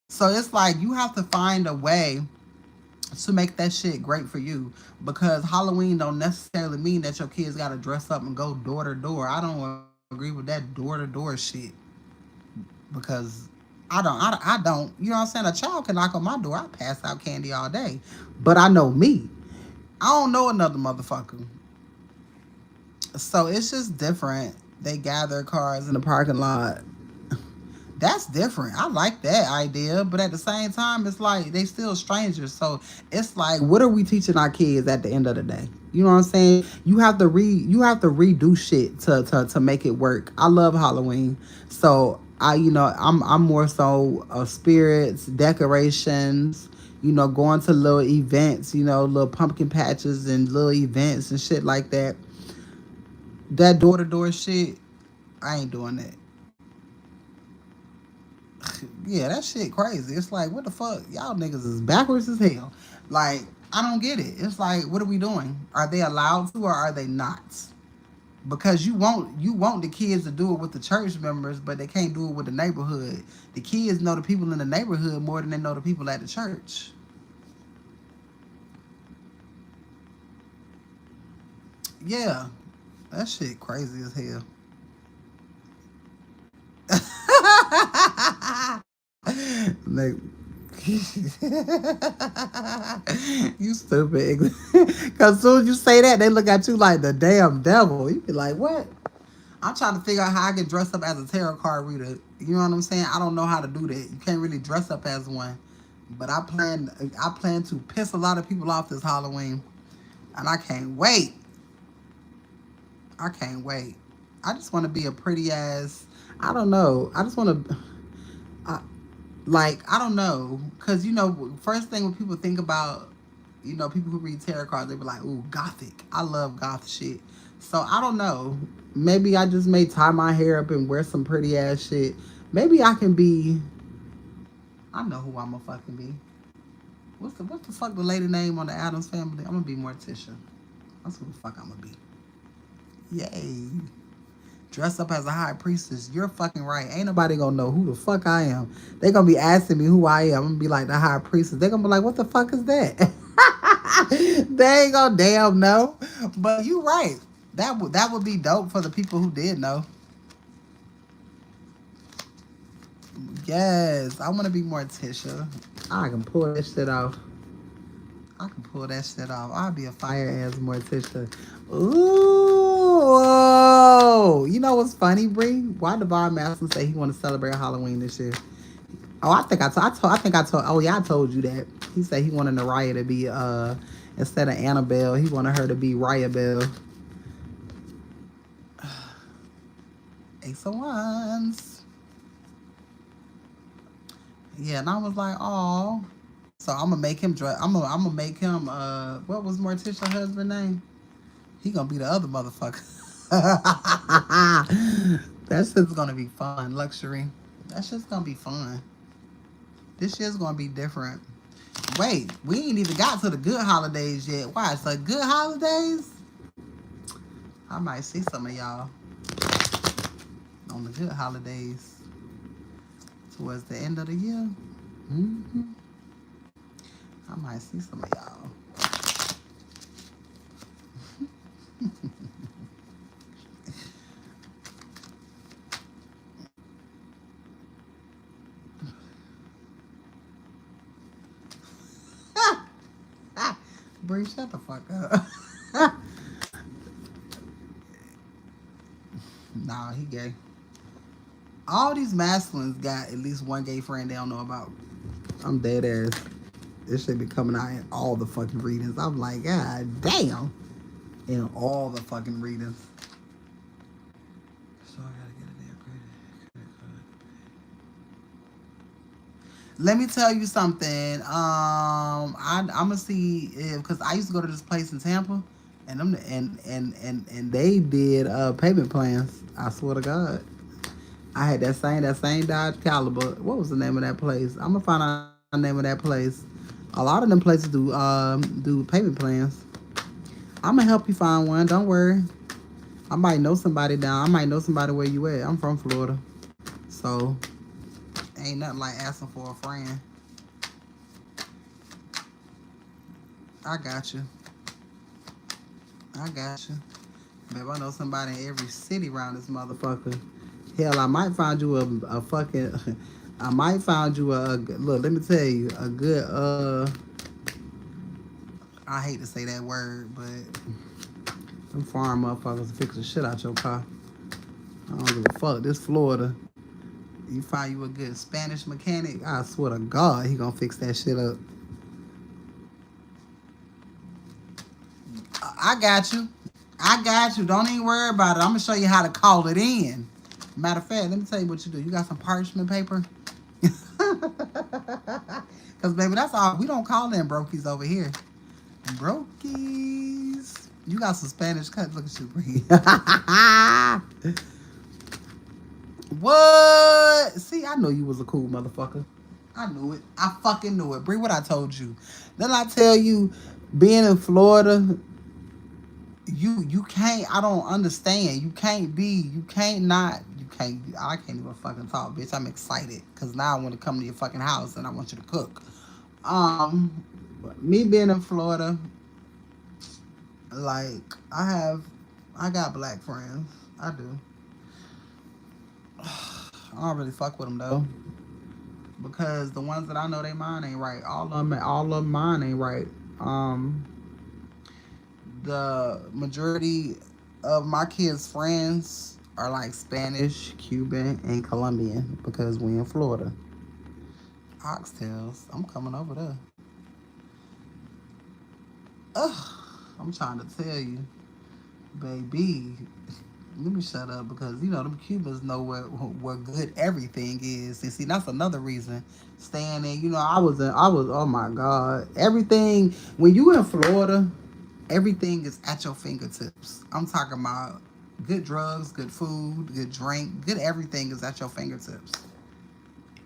So it's like you have to find a way to make that shit great for you, because Halloween don't necessarily mean that your kids got to dress up and go door to door. I don't agree with that door to door shit, because I don't, you know what I'm saying? A child can knock on my door. I pass out candy all day. But I know me. I don't know another motherfucker. So it's just different. They gather cars in the parking lot. That's different. I like that idea, but at the same time, it's like they still strangers. So it's like, what are we teaching our kids at the end of the day? You know what I'm saying? You have to redo shit to make it work. I love Halloween, so I'm more so spirits, decorations. Going to little events. Little pumpkin patches and little events and shit like that. That door to door shit, I ain't doing that. Yeah, that shit crazy. It's like, what the fuck? Y'all niggas is backwards as hell. Like, I don't get it. It's like, what are we doing? Are they allowed to or are they not? Because you want the kids to do it with the church members, but they can't do it with the neighborhood. The kids know the people in the neighborhood more than they know the people at the church. Yeah, that shit crazy as hell. Like, you stupid. Cause soon as you say that, they look at you like the damn devil. You be like, what? I'm trying to figure out how I can dress up as a tarot card reader. You know what I'm saying? I don't know how to do that. You can't really dress up as one. But I plan to piss a lot of people off this Halloween. And I can't wait. I can't wait. I just want to be a pretty ass. I don't know. I just want to. Like, I don't know, because first thing when people think about, people who read tarot cards, they be like, ooh, gothic. I love goth shit. So I don't know. Maybe I just may tie my hair up and wear some pretty ass shit. Maybe I can be. I know who I'm gonna fucking be. What's the fuck the lady name on the Addams Family? I'm gonna be Morticia. That's who the fuck I'm gonna be. Yay. Dress up as a high priestess. You're fucking right. Ain't nobody gonna know who the fuck I am. They gonna be asking me who I am. I'm gonna be like the high priestess. They gonna be like, what the fuck is that? They ain't gonna damn know. But you right. That would be dope for the people who did know. Yes, I want to be Morticia. I can pull that shit off. I can pull that shit off. I'll be a fire ass Morticia. Ooh, you know what's funny, Bree? Why did Bob Master say he want to celebrate Halloween this year? Oh, I think I told. Oh yeah, I told you that. He said he wanted Naraya to be instead of Annabelle, he wanted her to be Raya Bell. Ace of Wands. Yeah, and I was like, oh. So I'm gonna make him dress. I'm gonna make him. What was Morticia's husband name? He gonna be the other motherfucker. That shit's gonna be fun. Luxury. That shit's gonna be fun. This shit's gonna be different. Wait, we ain't even got to the good holidays yet. Why? It's like good holidays? I might see some of y'all on the good holidays towards the end of the year. Mm-hmm. I might see some of y'all. Bree, shut the fuck up. Nah, he gay. All these masculines got at least one gay friend they don't know about. I'm dead ass. This shit be coming out in all the fucking readings. I'm like, God damn. In all the fucking readings. So I gotta get a damn credit card. Let me tell you something. I'm gonna see if, because I used to go to this place in Tampa, and them and they did payment plans. I swear to God, I had that same Dodge Caliber. What was the name of that place? I'm gonna find out the name of that place. A lot of them places do payment plans. I'm gonna help you find one. Don't worry. I might know somebody down. I might know somebody where you at. I'm from Florida, so ain't nothing like asking for a friend. I got you. I got you. Babe, I know somebody in every city around this motherfucker. Hell, I might find you a fucking. I might find you look. Let me tell you a good. I hate to say that word, but them foreign motherfuckers fix the shit out your car. I don't give a fuck. This Florida. You find you a good Spanish mechanic, I swear to God, he gonna fix that shit up. I got you. I got you. Don't even worry about it. I'm gonna show you how to call it in. Matter of fact, let me tell you what you do. You got some parchment paper? Cause baby, that's all. We don't call them brokies over here. Brokies. You got some Spanish cuts. Look at you, Bree. What? See, I know you was a cool motherfucker. I knew it. I fucking knew it. Bree, what I told you. Then I tell you, being in Florida, you can't, I don't understand. I can't even fucking talk, bitch. I'm excited. Cause now I want to come to your fucking house and I want you to cook. Me being in Florida, like, I got black friends. I do. I don't really fuck with them though, because the ones that I know they mine ain't right. All of them mine ain't right. The majority of my kids' friends are like Spanish, Cuban, and Colombian because we in Florida. Oxtails, I'm coming over there. Ugh, I'm trying to tell you, baby. Let me shut up because you know them Cubans know where good everything is. And see, that's another reason staying there. You know, I was oh my God. Everything when you in Florida, everything is at your fingertips. I'm talking about good drugs, good food, good drink, good everything is at your fingertips.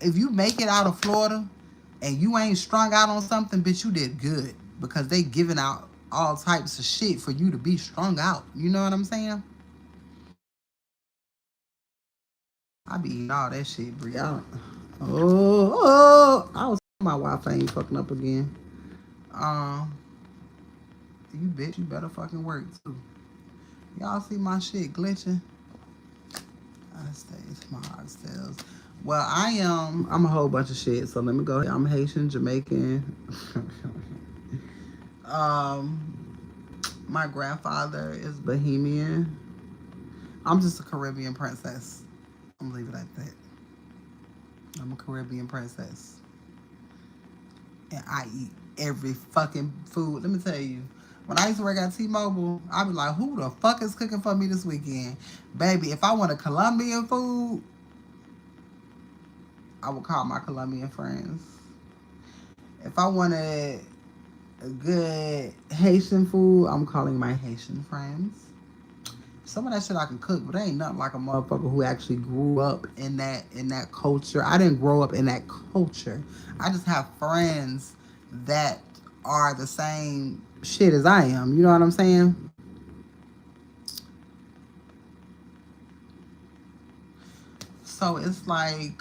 If you make it out of Florida and you ain't strung out on something, bitch, you did good. Because they giving out all types of shit for you to be strung out. You know what I'm saying? I be eating all that shit, Bri. I was my Wi-Fi ain't fucking up again. Um, You bitch, you better fucking work too. Y'all see my shit glitching? I stays, my heart stays. Well, I'm a whole bunch of shit. So let me go ahead. I'm Haitian, Jamaican. My grandfather is Bahamian. I'm just a Caribbean princess. I'm gonna leave it at that. I'm a Caribbean princess. And I eat every fucking food. Let me tell you, when I used to work at T-Mobile, I'd be like, who the fuck is cooking for me this weekend? Baby, if I want a Colombian food, I would call my Colombian friends. If I wanted a good Haitian food, I'm calling my Haitian friends. Some of that shit I can cook, but ain't nothing like a motherfucker who actually grew up in that culture. I didn't grow up in that culture. I just have friends that are the same shit as I am. You know what I'm saying? So it's like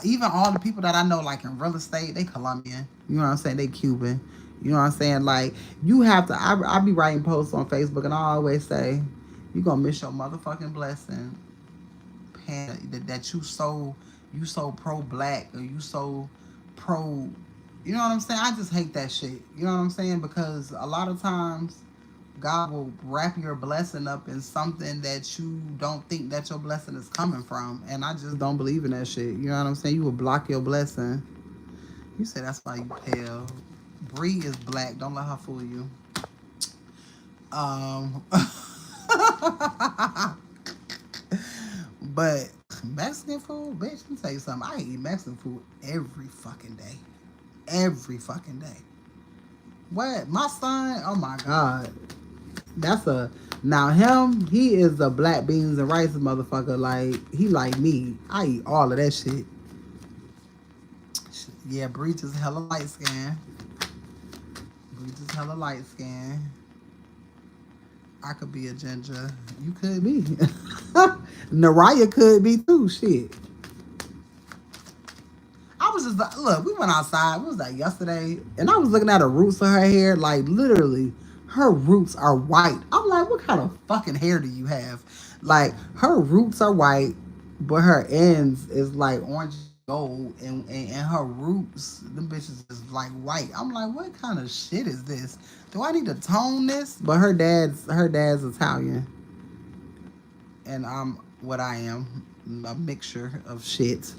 even all the people that I know, like in real estate, they Colombian. You know what I'm saying? They Cuban. You know what I'm saying? Like you have to. I be writing posts on Facebook, and I always say, you gonna miss your motherfucking blessing. That you so pro black or you so pro. You know what I'm saying? I just hate that shit. You know what I'm saying? Because a lot of times God will wrap your blessing up in something that you don't think that your blessing is coming from. And I just don't believe in that shit. You know what I'm saying? You will block your blessing. You say that's why you pale. Bree is black. Don't let her fool you. Um, but Mexican food, bitch, let me tell you something. I eat Mexican food every fucking day. Every fucking day. What? My son, oh my God. That's a now him. He is a black beans and rice motherfucker. Like he like me. I eat all of that shit. Yeah, Breach is hella light skin. Breach is hella light skin. I could be a ginger. You could be. Naraya could be too. Shit. I was just like, look, we went outside. What was that yesterday? And I was looking at the roots of her hair. Like literally, her roots are white. I'm like, what kind of fucking hair do you have? Like her roots are white, but her ends is like orange gold, and her roots, them bitches is like white. I'm like, what kind of shit is this? Do I need to tone this? But her dad's Italian, and I'm what I am, a mixture of shit.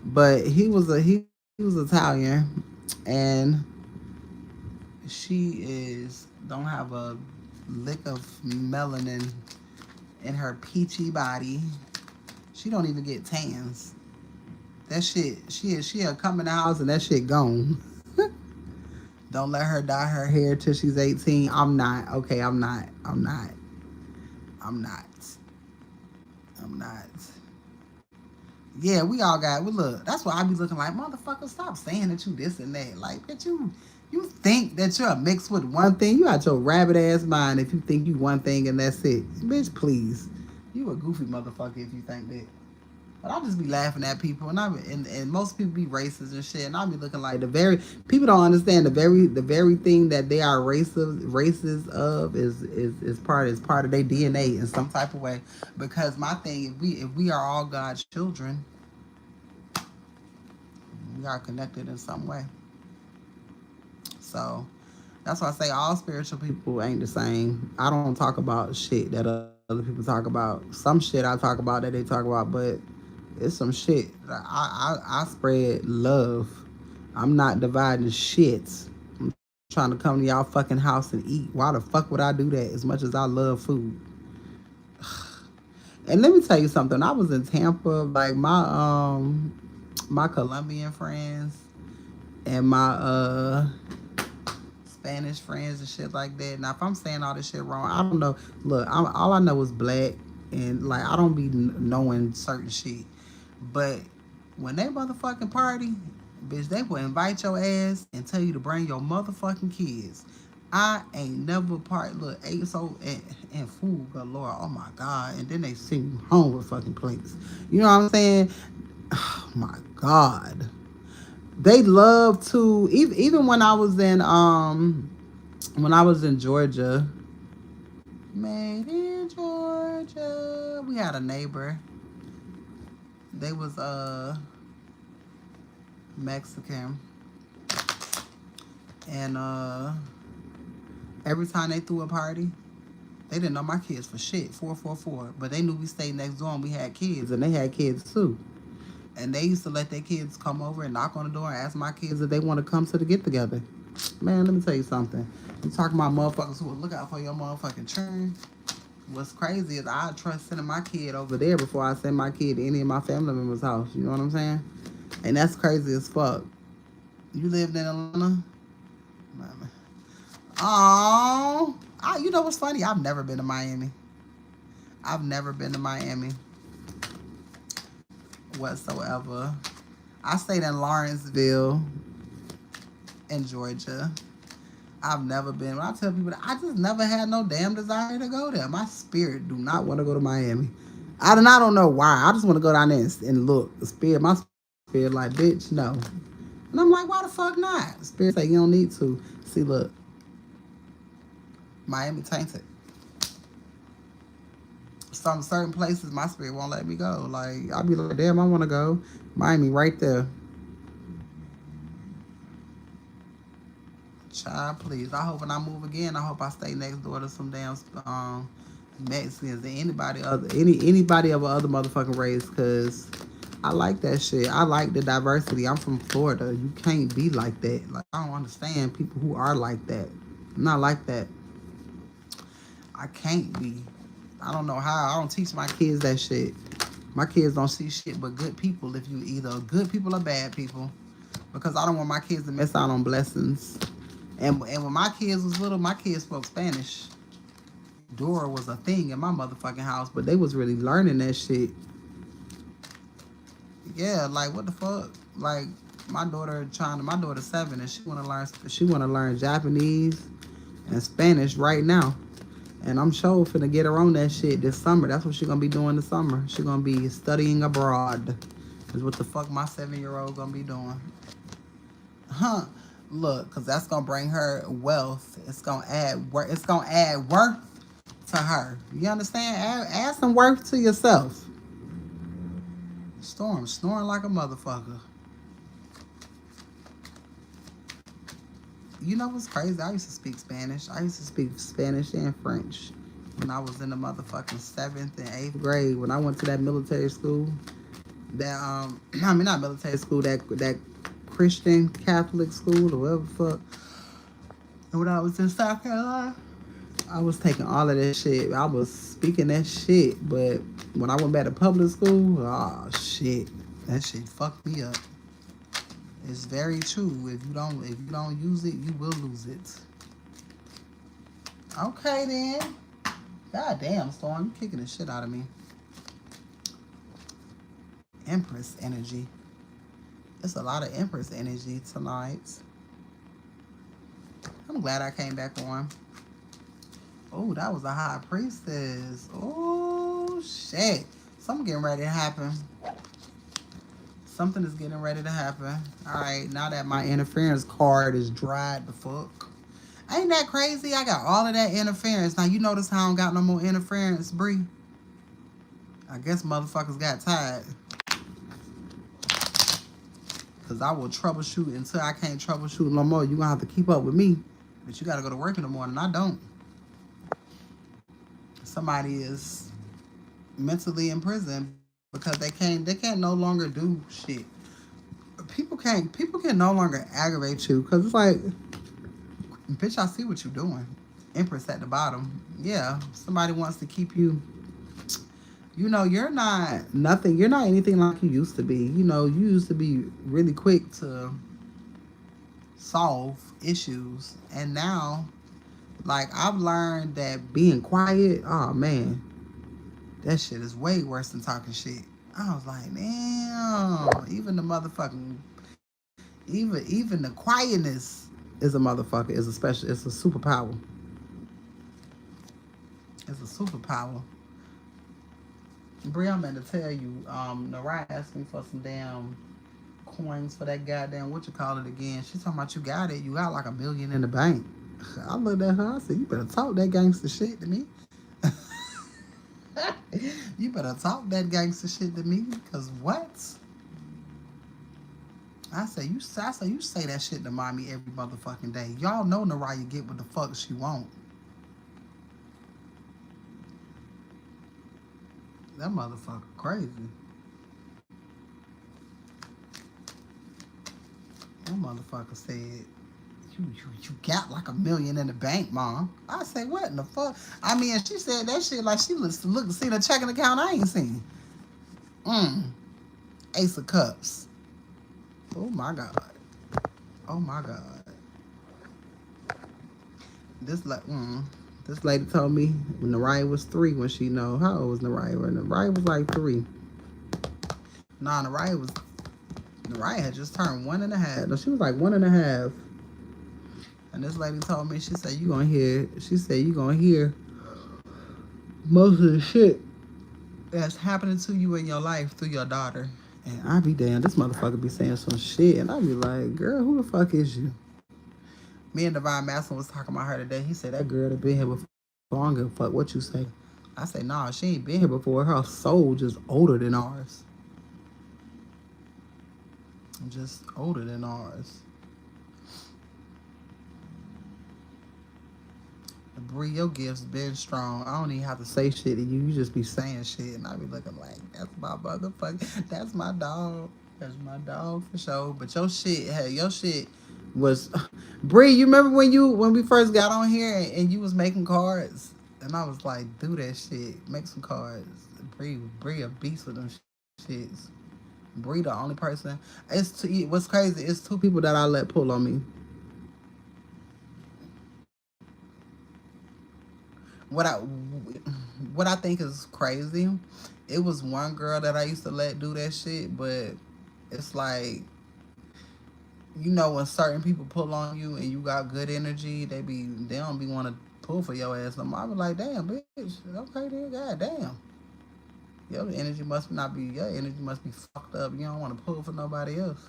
But he was Italian, and she is don't have a lick of melanin in her peachy body. She don't even get tans. That shit, she'll come in the house and that shit gone. Don't let her dye her hair till she's 18. I'm not. Okay, I'm not. I'm not. I'm not. I'm not. Yeah, we all got. We look. That's why I be looking like motherfucker. Stop saying that you this and that. Like, bitch, you think that you're mixed with one thing. You got your rabbit ass mind if you think you one thing and that's it. Bitch, please. You a goofy motherfucker if you think that. But I just be laughing at people, and most people be racist and shit, and I be looking like the very people don't understand the very thing that they are racist of is part of their DNA in some type of way. Because my thing, if we are all God's children, we are connected in some way. So that's why I say all spiritual people ain't the same. I don't talk about shit that other people talk about. Some shit I talk about that they talk about, but it's some shit. I spread love. I'm not dividing shit. I'm trying to come to y'all fucking house and eat. Why the fuck would I do that as much as I love food? And let me tell you something. I was in Tampa, like my Colombian friends and my Spanish friends and shit like that. Now, if I'm saying all this shit wrong, I don't know. Look, all I know is black, and like I don't be knowing certain shit. But when they motherfucking party, bitch, they will invite your ass and tell you to bring your motherfucking kids. I ain't never look, ate so and food galore. Oh my God. And then they send you home with fucking plates. You know what I'm saying? Oh my God. They love to even when I was in when I was in Georgia, made in Georgia, we had a neighbor. They was Mexican, and every time they threw a party, they didn't know my kids for shit. 444, but they knew we stayed next door and we had kids, and they had kids too. And they used to let their kids come over and knock on the door and ask my kids if they want to come to the get together. Man, let me tell you something. You talking about motherfuckers who will look out for your motherfucking churn. What's crazy is I trust sending my kid over there before I send my kid to any of my family members' house. You know what I'm saying? And that's crazy as fuck. You lived in Atlanta? Oh, you know what's funny? I've never been to Miami. I've never been to Miami whatsoever. I stayed in Lawrenceville in Georgia. I've never been. When I tell people that, I just never had no damn desire to go there. My spirit do not want to go to Miami. I don't know why. I just want to go down there and look. My spirit like, bitch, no. And I'm like, why the fuck not? Spirit say, you don't need to. See, look. Miami tainted. Some certain places, my spirit won't let me go. Like, I'll be like, damn, I want to go. Miami right there. Child, please. I hope when I move again, I hope I stay next door to some damn Mexicans and anybody of other motherfucking race, cause I like that shit. I like the diversity. I'm from Florida. You can't be like that. Like, I don't understand people who are like that. I'm not like that. I can't be. I don't know how. I don't teach my kids that shit. My kids don't see shit but good people if you either good people or bad people, because I don't want my kids to miss out on blessings. And when my kids was little, my kids spoke Spanish. Dora was a thing in my motherfucking house, but they was really learning that shit. Yeah, like what the fuck? Like my daughter's 7 and she wanna learn Japanese and Spanish right now. And I'm sure finna get her on that shit this summer. That's what she gonna be doing this summer. She gonna be studying abroad. Is what the fuck my 7-year-old gonna be doing. Huh. Look, cause that's gonna bring her wealth. It's gonna add worth to her. You understand? Add some worth to yourself. Storm snoring like a motherfucker. You know what's crazy? I used to speak Spanish. I used to speak Spanish and French when I was in the motherfucking 7th and 8th grade. When I went to that military school, not military school, that Christian Catholic school or whatever the fuck. And when I was in South Carolina, I was taking all of that shit. I was speaking that shit, but when I went back to public school, oh shit, that shit fucked me up. It's very true. If you don't use it, you will lose it. Okay then. God damn, Storm, you kicking the shit out of me. Empress energy. There's a lot of Empress energy tonight. I'm glad I came back on. Oh, that was a high priestess. Oh shit. Something getting ready to happen. Something is getting ready to happen. Alright, now that my interference card is dried the fuck. Ain't that crazy? I got all of that interference. Now you notice how I don't got no more interference, Bree? I guess motherfuckers got tired. Cause I will troubleshoot until I can't troubleshoot no more. You gonna have to keep up with me. But you gotta go to work in the morning. I don't. Somebody is mentally in prison because they can't no longer do shit. People can no longer aggravate you because it's like, bitch, I see what you're doing. Empress at the bottom. Yeah, somebody wants to keep you. You know, you're not anything like you used to be. You know, you used to be really quick to solve issues. And now, like, I've learned that being quiet, oh man, that shit is way worse than talking shit. I was like, damn, even the motherfucking, even the quietness is a motherfucker, it's a superpower. It's a superpower. Bri, I meant to tell you, Naraya asked me for some damn coins for that goddamn, what you call it again. She's talking about you got it. You got like $1 million in the bank. I looked at her. I said, "You better talk that gangster shit to me. You better talk that gangster shit to me, cause what?" I say you say that shit to mommy every motherfucking day. Y'all know Naraya get what the fuck she want. That motherfucker crazy. That motherfucker said, you got like $1 million in the bank, mom. I say, what in the fuck? I mean, she said that shit like she look seen a checking account I ain't seen. Mm. Ace of Cups. Oh my god. Oh my god. This like this lady told me when Naraya was 3 when she know how old was Naraya? When Naraya was like 3. Nah, Naraya had just turned 1.5. No, she was like 1.5. And this lady told me, she said, you gonna hear most of the shit that's happening to you in your life through your daughter. And I be damn, this motherfucker be saying some shit. And I be like, girl, who the fuck is you? Me and Divine Masson was talking about her today. He said, that girl that been here before. I don't give a fuck what you say. I say, nah, she ain't been here before. Her soul just older than ours. Just older than ours. Bree, your gifts been strong. I don't even have to say shit to you. You just be saying shit, and I be looking like, that's my motherfucker. That's my dog. That's my dog for sure. But your shit was Bree. You remember when we first got on here and you was making cards, and I was like, do that shit, make some cards. Bree a beast with them shits. Bree the only person. What's crazy? It's 2 people that I let pull on me. What I what I think is crazy, it was one girl that I used to let do that shit, but it's like, when certain people pull on you and you got good energy, they don't be want to pull for your ass no more. I was like, damn, bitch, okay then, god damn. Your energy must be fucked up. You don't want to pull for nobody else.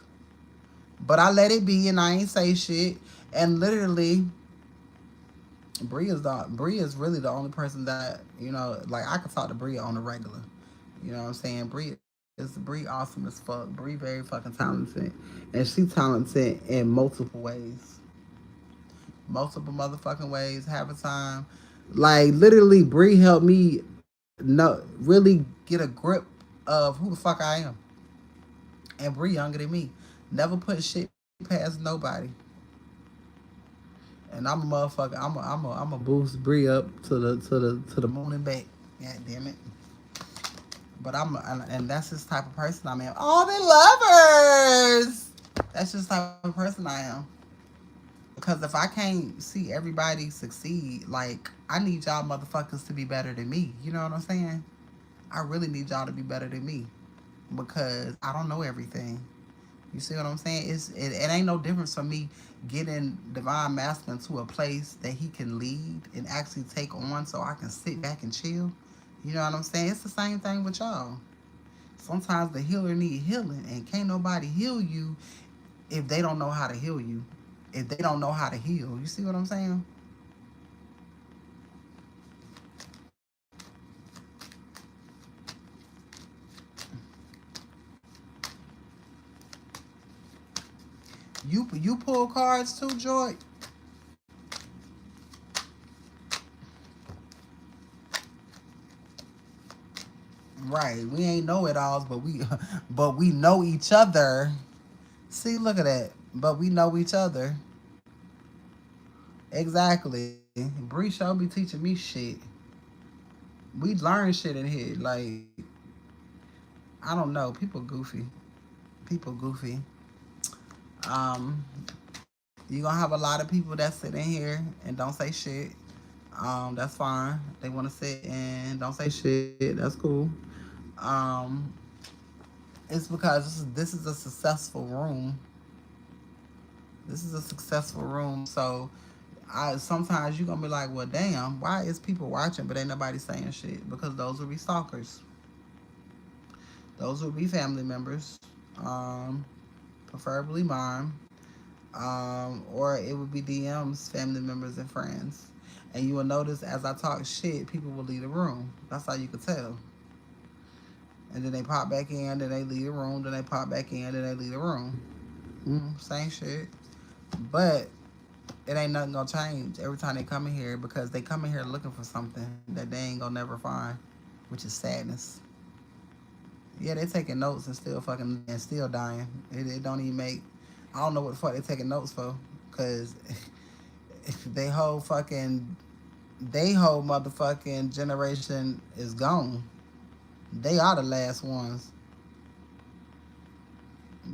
But I let it be and I ain't say shit. And literally, Bree is really the only person that like I could talk to Bree on the regular. You know what I'm saying? Bree awesome as fuck. Bree very fucking talented, and she talented in multiple ways, multiple motherfucking ways. Half the time, like literally, Bree helped me really get a grip of who the fuck I am. And Bree younger than me, never put shit past nobody. And I'm a motherfucker. I'm a boost Bree up to the moon and back. God damn it. But and that's this type of person I am. All the lovers. That's just the type of person I am. Because if I can't see everybody succeed, like I need y'all motherfuckers to be better than me. You know what I'm saying? I really need y'all to be better than me because I don't know everything. You see what I'm saying? It ain't no difference for me getting Divine Masculine to a place that he can lead and actually take on so I can sit back and chill. You know what I'm saying? It's the same thing with y'all. Sometimes the healer need healing and can't nobody heal you if they don't know how to heal you. If they don't know how to heal. You see what I'm saying? You pull cards too, Joy? Right. We ain't know it alls, but we know each other. See, look at that. But we know each other. Exactly. Bree show be teaching me shit. We learn shit in here. Like, I don't know. People goofy. People goofy. Um, you gonna have a lot of people that sit in here and don't say shit. That's fine. They wanna sit and don't say shit. That's cool. Um, it's because this is a successful room. This is a successful room. So I sometimes you gonna be like, well, damn, why is people watching but ain't nobody saying shit? Because those will be stalkers. Those will be family members, preferably mine. Or it would be DMs, family members and friends. And you will notice as I talk shit, people will leave the room. That's how you could tell. And then they pop back in, then they leave the room, then they pop back in, then they leave the room. Same shit. But it ain't nothing gonna change every time they come in here, because they come in here looking for something that they ain't gonna never find, which is sadness. Yeah, they taking notes and still fucking and still dying. It don't even make. I don't know what the fuck they taking notes for, cause they whole motherfucking generation is gone. They are the last ones.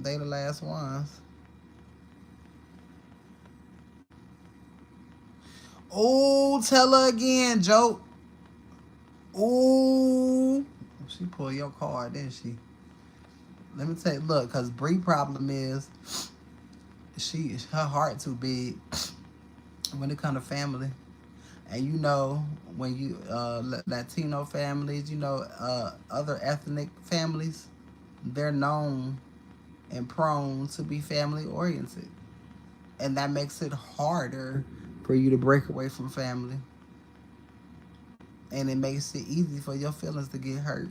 They the last ones. Oh, tell her again, joke. Ooh, she pulled your card, didn't she? Let me tell you, look, cause Bree problem is her heart too big when it come to family. And you know, when you Latino families, you know, other ethnic families, they're known and prone to be family oriented, and that makes it harder for you to break away from family, and it makes it easy for your feelings to get hurt.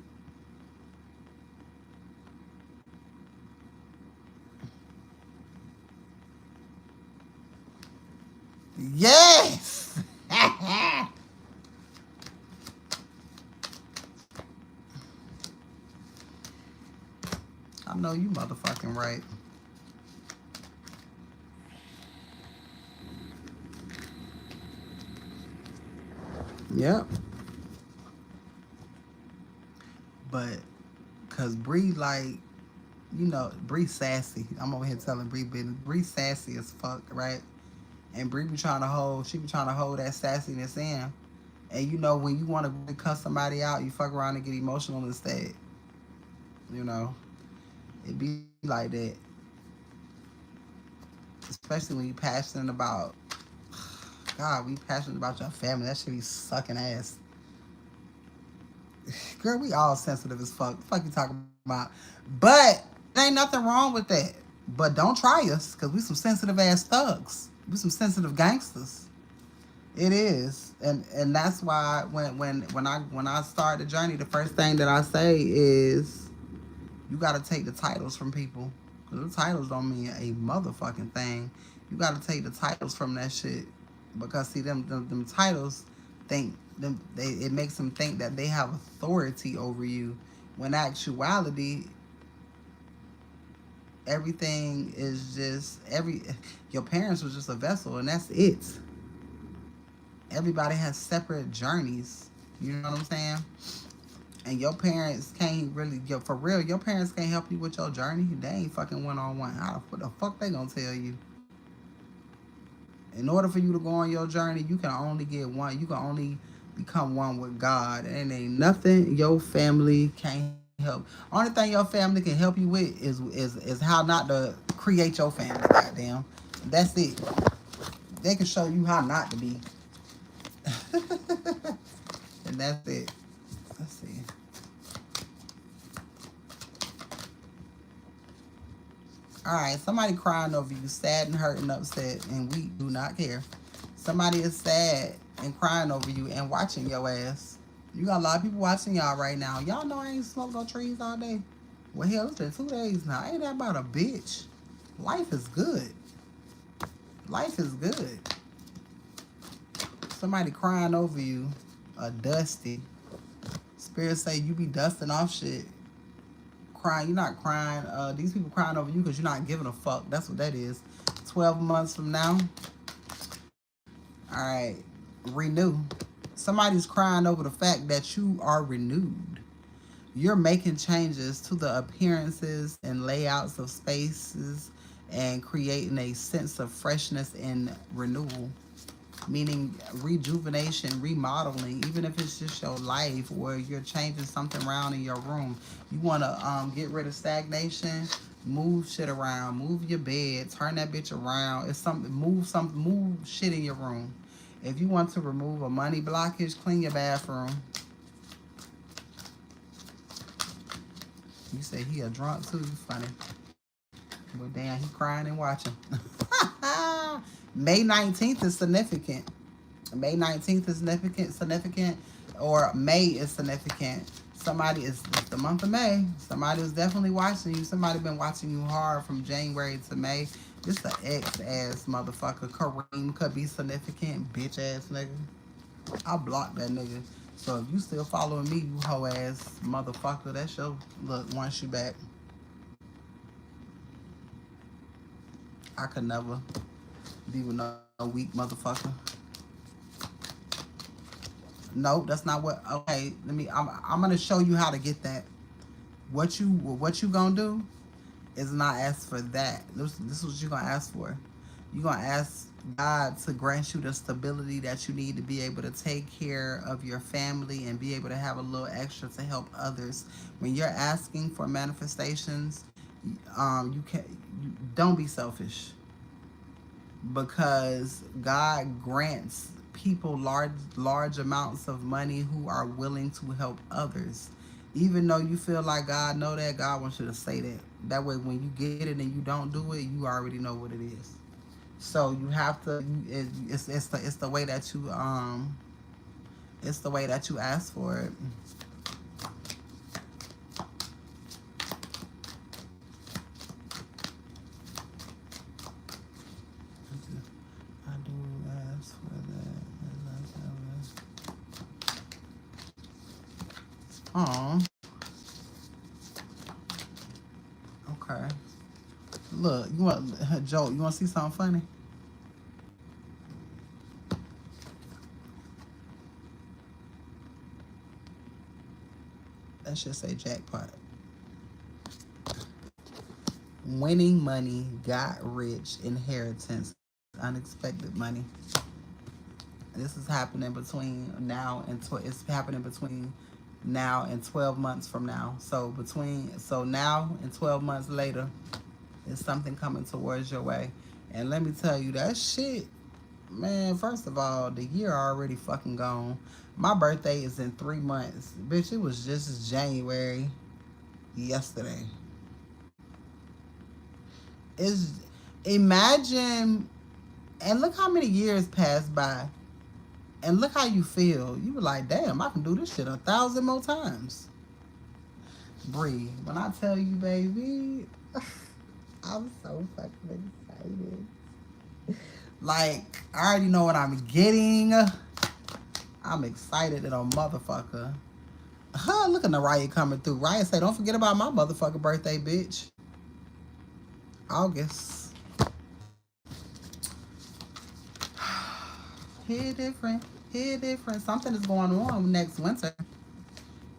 Yes. I know you motherfucking right. Yep. But cause Bree, like, you know, Bree sassy. I'm over here telling Bree business. Bree sassy as fuck, right? And Bree be trying to hold, she be trying to hold that sassiness in. And you know, when you want to cuss somebody out, you fuck around and get emotional instead. You know, it be like that. Especially when you passionate about, God, we passionate about your family. That should be sucking ass. Girl, we all sensitive as fuck. Fuck you talking about. But there ain't nothing wrong with that. But don't try us, because we some sensitive ass thugs. We some sensitive gangsters. It is. And that's why when I start the journey, the first thing that I say is you gotta take the titles from people. Cause the titles don't mean a motherfucking thing. You gotta take the titles from that shit. Because see them titles think them it makes them think that they have authority over you, when actuality everything is just your parents was just a vessel, and that's it. Everybody has separate journeys. You know what I'm saying? And your parents can't really, for real, your parents can't help you with your journey. They ain't fucking one-on-one. What the fuck they gonna tell you? In order for you to go on your journey, you can only get one. You can only become one with God. And ain't nothing your family can't help. Only thing your family can help you with is how not to create your family. Goddamn, that's it. They can show you how not to be, and that's it. Let's see. All right, somebody crying over you, sad and hurt and upset, and we do not care. Somebody is sad and crying over you and watching your ass. You got a lot of people watching y'all right now. Y'all know I ain't smoked no trees all day. Well, hell, it's been 2 days now. Ain't that about a bitch? Life is good. Life is good. Somebody crying over you, a dusty. Spirit say you be dusting off shit. Crying, you're not crying. These people crying over you because you're not giving a fuck. That's what that is. 12 months from now, all right, renew. Somebody's crying over the fact that you are renewed. You're making changes to the appearances and layouts of spaces and creating a sense of freshness and renewal, meaning rejuvenation, remodeling, even if it's just your life or you're changing something around in your room. You want to get rid of stagnation, move shit around, move your bed, turn that bitch around. It's something, move shit in your room. If you want to remove a money blockage, clean your bathroom. You say he a drunk too, you funny. Well, damn, he crying and watching. May 19th is significant. May 19th is significant, or May is significant. Somebody is the month of May. Somebody is definitely watching you. Somebody been watching you hard from January to May. This an ex-ass motherfucker. Kareem could be significant, bitch-ass nigga. I blocked that nigga. So if you still following me, you hoe-ass motherfucker, that's your look, once you back. I could never be with no weak motherfucker. No, that's not what. Okay, I'm gonna show you how to get that. What you gonna do is not ask for that. This is what you gonna ask for. You gonna ask God to grant you the stability that you need to be able to take care of your family and be able to have a little extra to help others. When you're asking for manifestations, don't be selfish, because God grants people large amounts of money who are willing to help others. Even though you feel like God know that, God wants you to say that. That way when you get it and you don't do it, you already know what it is. So you have to, it's the way that you ask for it. I do ask for that. Oh. Okay. Look, you want Joe? You want to see something funny? That should say jackpot. Winning money, got rich, inheritance, unexpected money. This is happening between now and it's happening between now and 12 months from now. So now and 12 months later, is something coming towards your way. And let me tell you, that shit, man, first of all, the year already fucking gone. My birthday is in 3 months. Bitch, it was just January yesterday. Is imagine, and look how many years passed by, and look how you feel. You were like, damn, I can do this shit 1,000 more times. Bree, when I tell you, baby, I'm so fucking excited. Like, I already know what I'm getting. I'm excited at a motherfucker. Look at Naraya coming through. Raya say, don't forget about my motherfucking birthday, bitch. August. Here different. Something is going on next winter.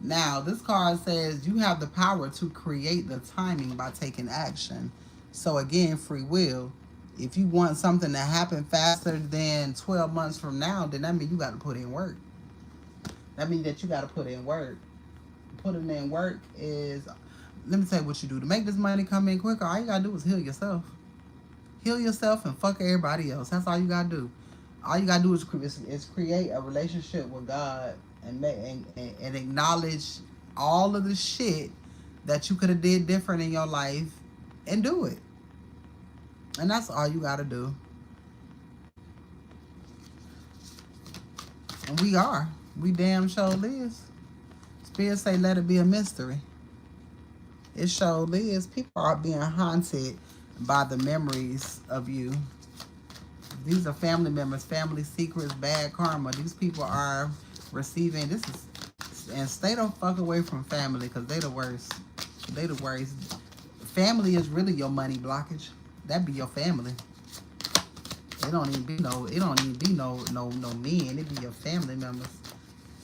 Now, this card says you have the power to create the timing by taking action. So again, free will. If you want something to happen faster than 12 months from now, then that means you got to put in work. That means that you got to put in work. Putting in work is, let me tell you what you do. To make this money come in quicker, all you got to do is heal yourself. Heal yourself and fuck everybody else. That's all you got to do. All you got to do is create a relationship with God and acknowledge all of the shit that you could have did different in your life and do it. And that's all you got to do. And we damn sure is. Spirit say let it be a mystery. It sure is. People are being haunted by the memories of you. These are family members, family secrets, bad karma. These people are receiving, this is, and stay the fuck away from family, because they the worst. They the worst. Family is really your money blockage. That be your family. It don't even be no men. It be your family members.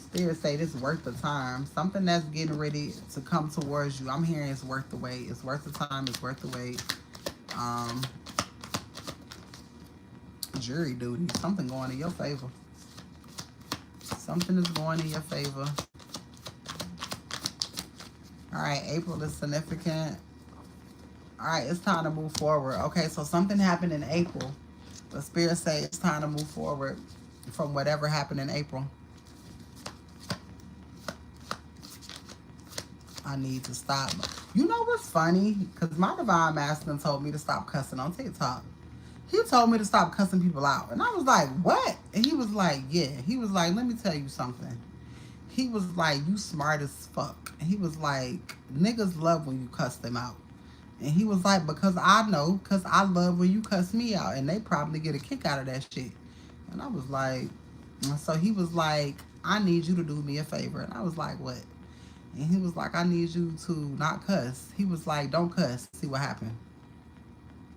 Spirit say this is worth the time. Something that's getting ready to come towards you. I'm hearing it's worth the wait. It's worth the time. It's worth the wait. Jury duty. Something going in your favor. Something is going in your favor. All right, April is significant. All right, it's time to move forward. Okay, so something happened in April. The Spirit say it's time to move forward from whatever happened in April. I need to stop. You know what's funny? Because my divine masculine told me to stop cussing on TikTok. He told me to stop cussing people out. And I was like, what? And he was like, yeah. He was like, let me tell you something. He was like, you smart as fuck. And he was like, niggas love when you cuss them out. And he was like, because I know, because I love when you cuss me out. And they probably get a kick out of that shit. And I was like, so he was like, I need you to do me a favor. And I was like, what? And he was like, I need you to not cuss. He was like, don't cuss. See what happened.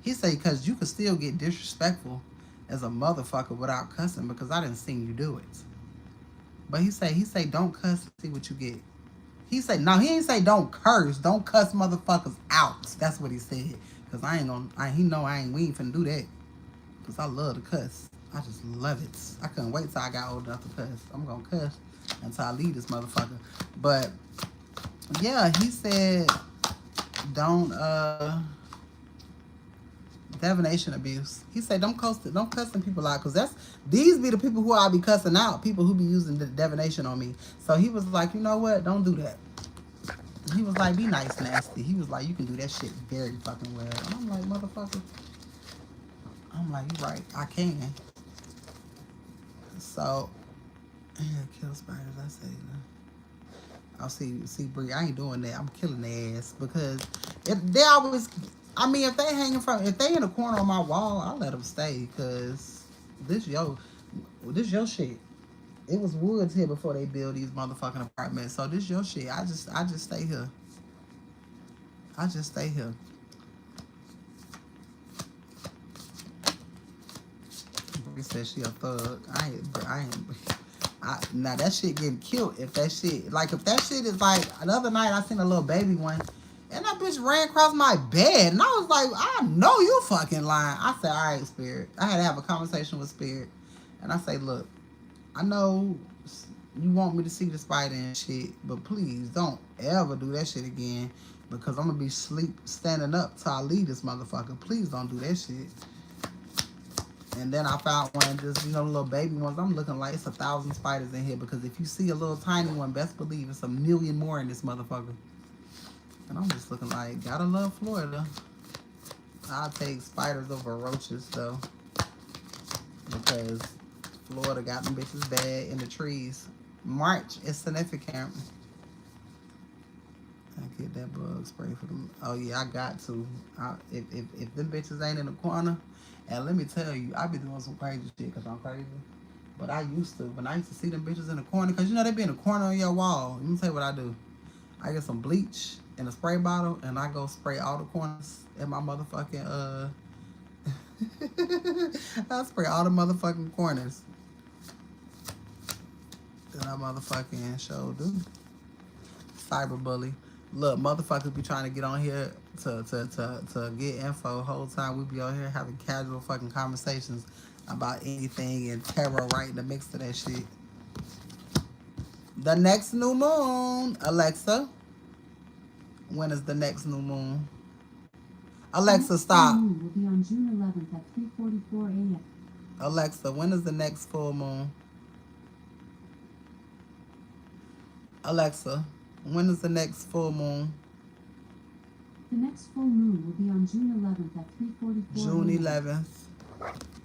He said, because you could still get disrespectful as a motherfucker without cussing because I didn't see you do it. But he said, don't cuss and see what you get. He said, no, he ain't say don't curse. Don't cuss motherfuckers out. That's what he said. Because I ain't gonna, he know we ain't finna do that. Because I love to cuss. I just love it. I couldn't wait till I got old enough to cuss. I'm gonna cuss until I leave this motherfucker. But, yeah, he said, don't, divination abuse. He said, don't cussing people out, because these be the people who I be cussing out, people who be using the divination on me. So he was like, you know what? Don't do that. He was like, be nice, nasty. He was like, you can do that shit very fucking well. And I'm like, motherfucker. I'm like, you right. I can. So, yeah, kill spiders. I say, I'll see, Bree. I ain't doing that. I'm killing their ass because they always. I mean, if they in a corner on my wall, I'll let them stay because this your shit. It was woods here before they build these motherfucking apartments. So this your shit. I just stay here. I just stay here. Bree said she a thug. Now that shit getting killed if that shit is like another night I seen a little baby one and that bitch ran across my bed and I was like, I know you fucking lying. I said, all right, Spirit. I had to have a conversation with Spirit and I say, look, I know you want me to see the spider and shit, but please don't ever do that shit again because I'm gonna be standing up till I leave this motherfucker. Please don't do that shit. And then I found one, just, little baby ones. I'm looking like it's 1,000 spiders in here because if you see a little tiny one, best believe it's 1,000,000 more in this motherfucker. And I'm just looking like, gotta love Florida. I'll take spiders over roaches, though. Because Florida got them bitches bad in the trees. March is significant. I get that bug spray for them. Oh, yeah, I got to. If them bitches ain't in the corner, and let me tell you, I be doing some crazy shit because I'm crazy. But I used to. When I used to see them bitches in the corner, because they be in the corner on your wall. Let me tell you what I do. I get some bleach in a spray bottle, and I go spray all the corners in my motherfucking, I spray all the motherfucking corners. Then I motherfucking show do. Cyberbully. Look, motherfuckers be trying to get on here to get info. Whole time we be on here having casual fucking conversations about anything and tarot right in the mix of that shit. The next new moon, Alexa. When is the next new moon? Alexa, stop. The next full moon will be on June 11th at 3:44 a.m. Alexa, when is the next full moon? Alexa, when is the next full moon? The next full moon will be on June 11th at 3:44 June 11th.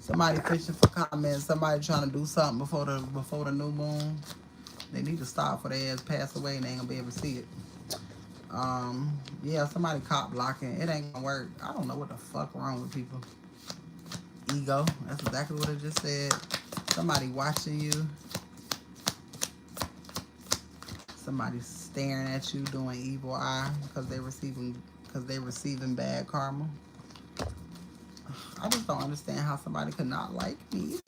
Somebody fishing for comments. Somebody trying to do something before the new moon. They need to stop for their ass pass away and they ain't gonna be able to see it. Yeah, somebody cop blocking. It ain't gonna work. I don't know what the fuck wrong with people. Ego. That's exactly what I just said. Somebody watching you. Somebody staring at you doing evil eye because they receiving bad karma. I just don't understand how somebody could not like me.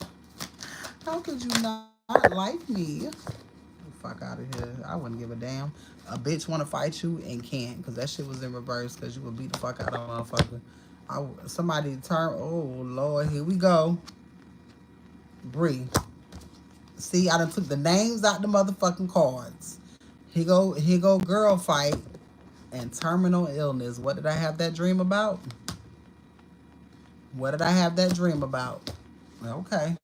How could you not like me? Get the fuck out of here. I wouldn't give a damn. A bitch want to fight you and can't because that shit was in reverse because you would beat the fuck out of a motherfucker. Somebody turn. Oh, Lord. Here we go. Bree. See, I done took the names out the motherfucking cards. Here go girl fight and terminal illness. What did I have that dream about? What did I have that dream about? Okay.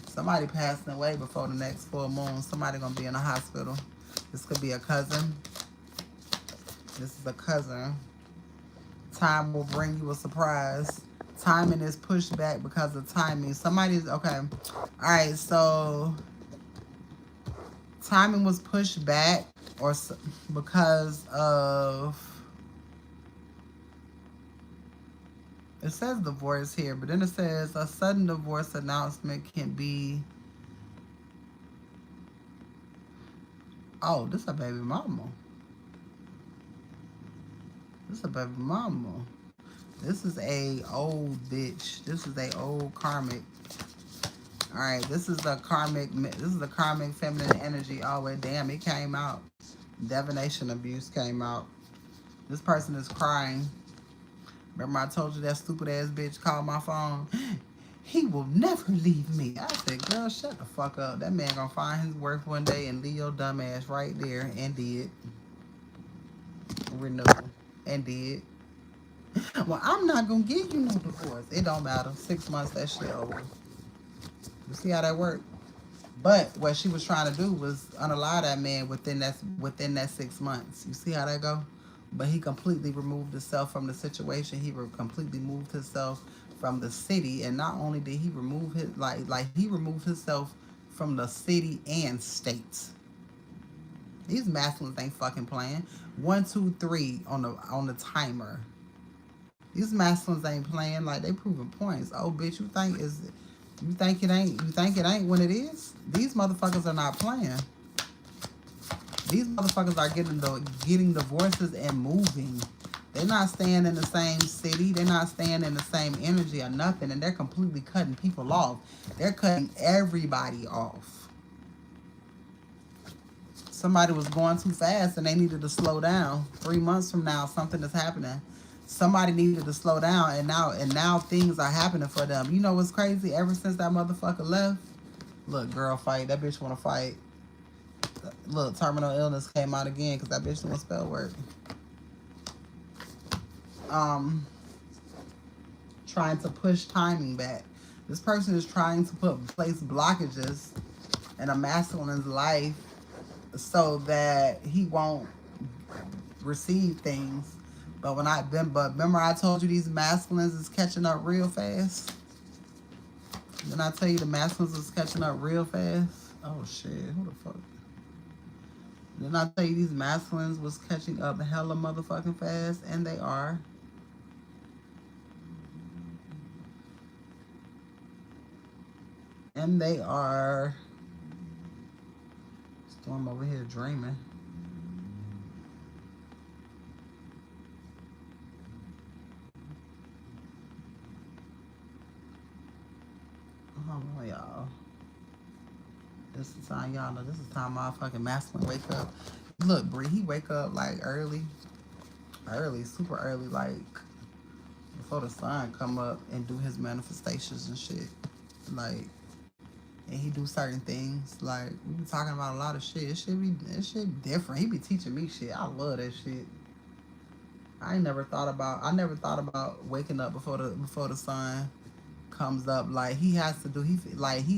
Somebody passing away before the next full moon. Somebody gonna be in the hospital. This could be a cousin. This is a cousin. Time will bring you a surprise. Timing is pushed back because of timing. Somebody's okay. All right, so timing was pushed back because of, it says divorce here, but then it says a sudden divorce announcement can be, oh, this a baby mama. This is a baby mama. This is a old bitch. This is a old karmic. All right, this is the karmic. This is the karmic feminine energy. Oh wait, damn, it came out. Divination abuse came out. This person is crying. Remember I told you that stupid ass bitch called my phone? He will never leave me. I said, girl, shut the fuck up. That man gonna find his worth one day and leave your dumb ass right there. And did. Renew. And did. Well, I'm not gonna give you no divorce. It don't matter. 6 months, that shit over. You see how that worked? But what she was trying to do was unallow that man within that 6 months. You see how that go? But he completely removed himself from the situation. He completely moved himself from the city, and not only did he remove his he removed himself from the city and states. These masculines ain't fucking playing. 1, 2, 3 on the timer. These masculines ain't playing, like they proving points. Oh bitch, you think it ain't when it is? These motherfuckers are not playing. These motherfuckers are getting divorces and moving. They're not staying in the same city. They're not staying in the same energy or nothing. And they're completely cutting people off. They're cutting everybody off. Somebody was going too fast and they needed to slow down. 3 months from now, something is happening. Somebody needed to slow down, and now things are happening for them. You know what's crazy? Ever since that motherfucker left, look, girl, fight. That bitch want to fight. Look, terminal illness came out again because that bitch didn't spell work. Trying to push timing back. This person is trying to place blockages in a masculine's life so that he won't receive things. But remember I told you these masculines is catching up real fast? Didn't I tell you the masculines is catching up real fast? Oh shit, who the fuck? Didn't I tell you these masculines was catching up hella motherfucking fast? And they are. And they are. Storm over here dreaming. Hold on, y'all. This is time, y'all know. This is time my fucking masculine wake up. Look, Bree, he wake up like early, super early, like before the sun come up and do his manifestations and shit. Like, and he do certain things. Like, we be talking about a lot of shit. It shit different. He be teaching me shit. I love that shit. I never thought about waking up before the sun comes up. Like he has to do, he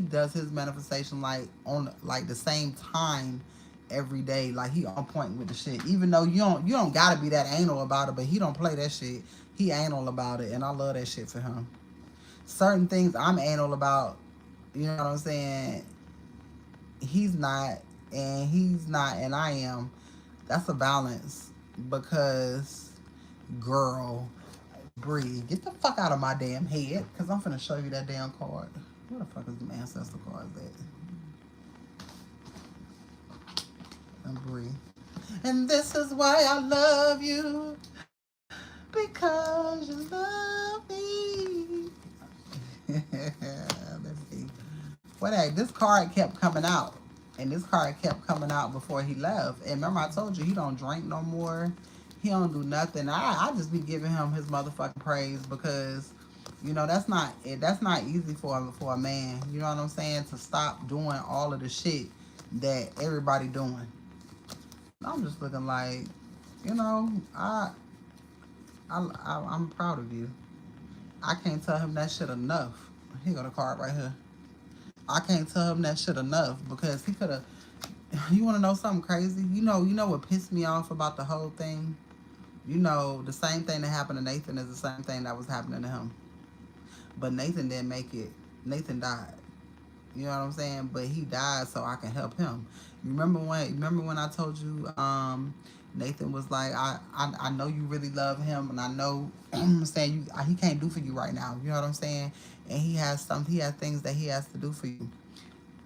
does his manifestation like on like the same time every day. Like he on point with the shit. Even though you don't gotta be that anal about it, but he don't play that shit. He anal about it, and I love that shit for him. Certain things I'm anal about, you know what I'm saying? He's not, and I am. That's a balance because, girl, Bree, get the fuck out of my damn head, because I'm finna show you that damn card. Where the fuck is the ancestor cards at? And Bree. And this is why I love you, because you love me. Let's see. This card kept coming out. And this card kept coming out before he left. And remember I told you he don't drink no more. He don't do nothing. I just be giving him his motherfucking praise because, you know, that's not easy for a man. You know what I'm saying? To stop doing all of the shit that everybody doing. I'm just looking like, you know, I'm proud of you. I can't tell him that shit enough. Here go the card right here. I can't tell him that shit enough because he could have. You want to know something crazy? You know what pissed me off about the whole thing? You know, the same thing that happened to Nathan is the same thing that was happening to him. But Nathan didn't make it. Nathan died. You know what I'm saying? But he died so I can help him. You remember when I told you Nathan was like, I know you really love him, and I know I'm saying he can't do for you right now. You know what I'm saying? And he has things that he has to do for you.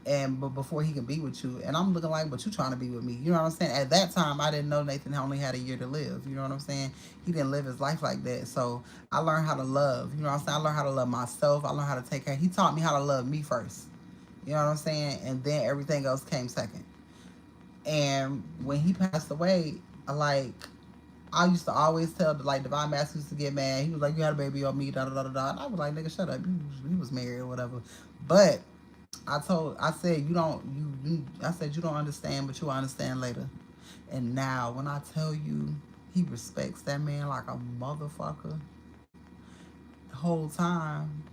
And but before he can be with you, and I'm looking like, but you trying to be with me. You know what I'm saying? At that time, I didn't know Nathan only had a year to live. You know what I'm saying? He didn't live his life like that. So I learned how to love. You know what I'm saying? I learned how to love myself. I learned how to take care. He taught me how to love me first. You know what I'm saying? And then everything else came second. And when he passed away, like I used to always tell like Divine Master used to get mad. He was like, "You had a baby on me, da da da da da." And I was like, "Nigga, shut up. You was married or whatever." But I said you don't I said you don't understand, but you'll understand later. And now when I tell you he respects that man like a motherfucker, the whole time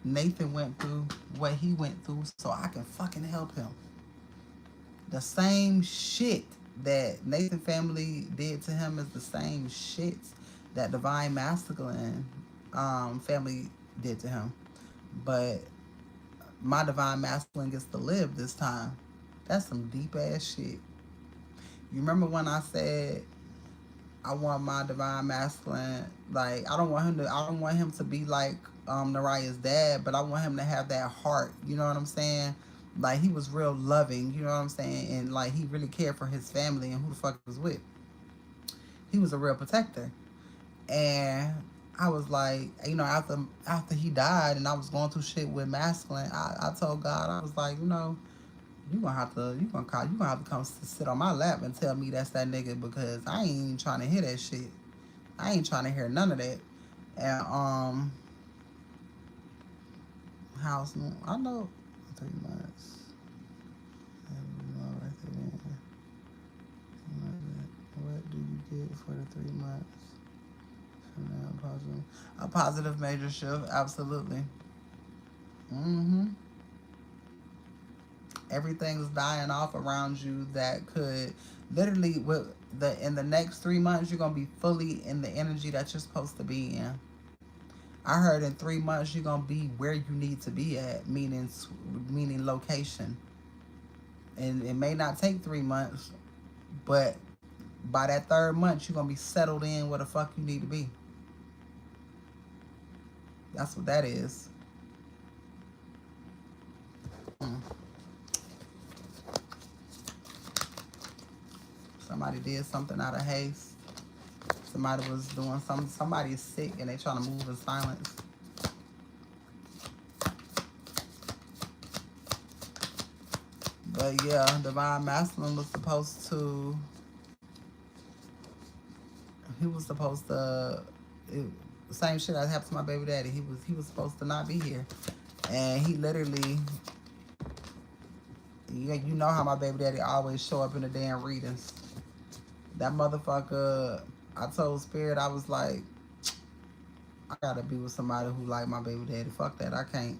Nathan went through what he went through so I can fucking help him. The same shit that Nathan family did to him is the same shit that Divine Masculine family did to him. But my Divine Masculine gets to live this time. That's some deep ass shit. You remember when I said I want my Divine Masculine, like I don't want him to be like Naraya's dad, but I want him to have that heart. You know what I'm saying? Like he was real loving, you know what I'm saying? And like he really cared for his family and who the fuck he was with. He was a real protector. And I was like, you know, after he died and I was going through shit with masculine, I told God, I was like, you know, you gonna have to come sit on my lap and tell me that's that nigga because I ain't even trying to hear that shit. I ain't trying to hear none of that. And house, I know 3 months. What do you get for the 3 months? A positive major shift, absolutely. Mm-hmm. Everything's dying off around you that could literally with the in the next 3 months you're gonna be fully in the energy that you're supposed to be in. I heard in 3 months you're gonna be where you need to be at, meaning location. And it may not take 3 months, but by that third month you're gonna be settled in where the fuck you need to be. That's what that is. Mm. Somebody did something out of haste. Somebody was doing something. Somebody is sick and they trying to move in silence. But yeah, Divine Masculine was supposed to. He was supposed to. Same shit that happened to my baby daddy. He was supposed to not be here, and he literally. You know how my baby daddy always show up in the damn readings. That motherfucker. I told Spirit I was like, I gotta be with somebody who like my baby daddy. Fuck that, I can't.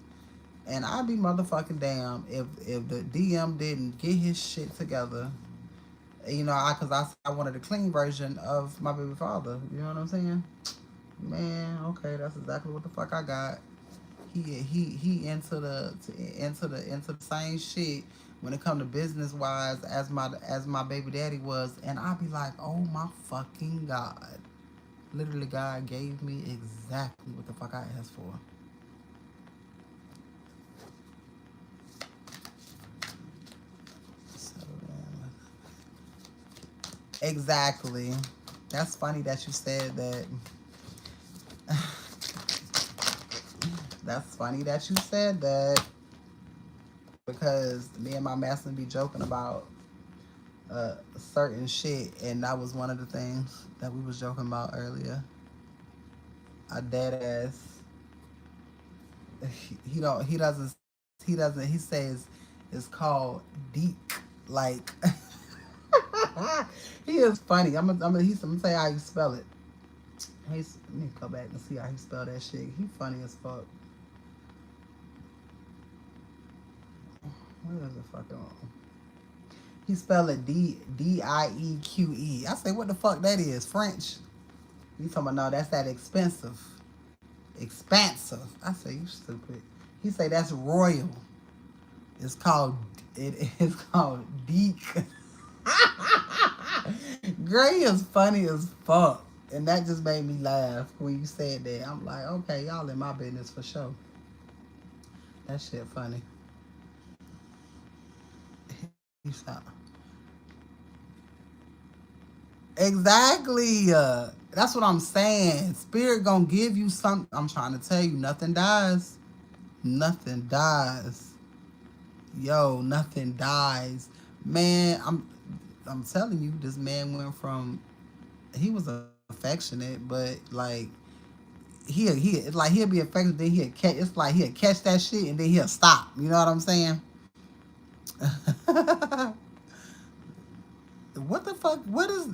And I'd be motherfucking damn if the DM didn't get his shit together. You know, I wanted a clean version of my baby father. You know what I'm saying? Man, okay, that's exactly what the fuck I got. He into the same shit when it come to business wise as my baby daddy was, and I'd be like, oh my fucking god. Literally, God gave me exactly what the fuck I asked for. Exactly. That's funny that you said that. That's funny that you said that because me and my master be joking about certain shit, and that was one of the things that we was joking about earlier. A dead ass. He says it's called deep. Like he is funny. I'm gonna tell you how you spell it. Let me go back and see how he spelled that shit. He funny as fuck. Where is it fucking on? He spelled it Dieque. I say, what the fuck that is? French? You talking about, no, that's that expensive. Expansive. I say, you stupid. He say, that's royal. It is called Deek. Gray is funny as fuck. And that just made me laugh when you said that. I'm like, okay, y'all in my business for sure. That shit funny. He's not. Exactly. That's what I'm saying. Spirit gonna give you something. I'm trying to tell you, nothing dies. Nothing dies. Yo, nothing dies. Man, I'm telling you, this man went from, he was affectionate, but like he'll be affectionate, then he'll catch, it's like he'll catch that shit and then he'll stop. You know what I'm saying? What the fuck? What is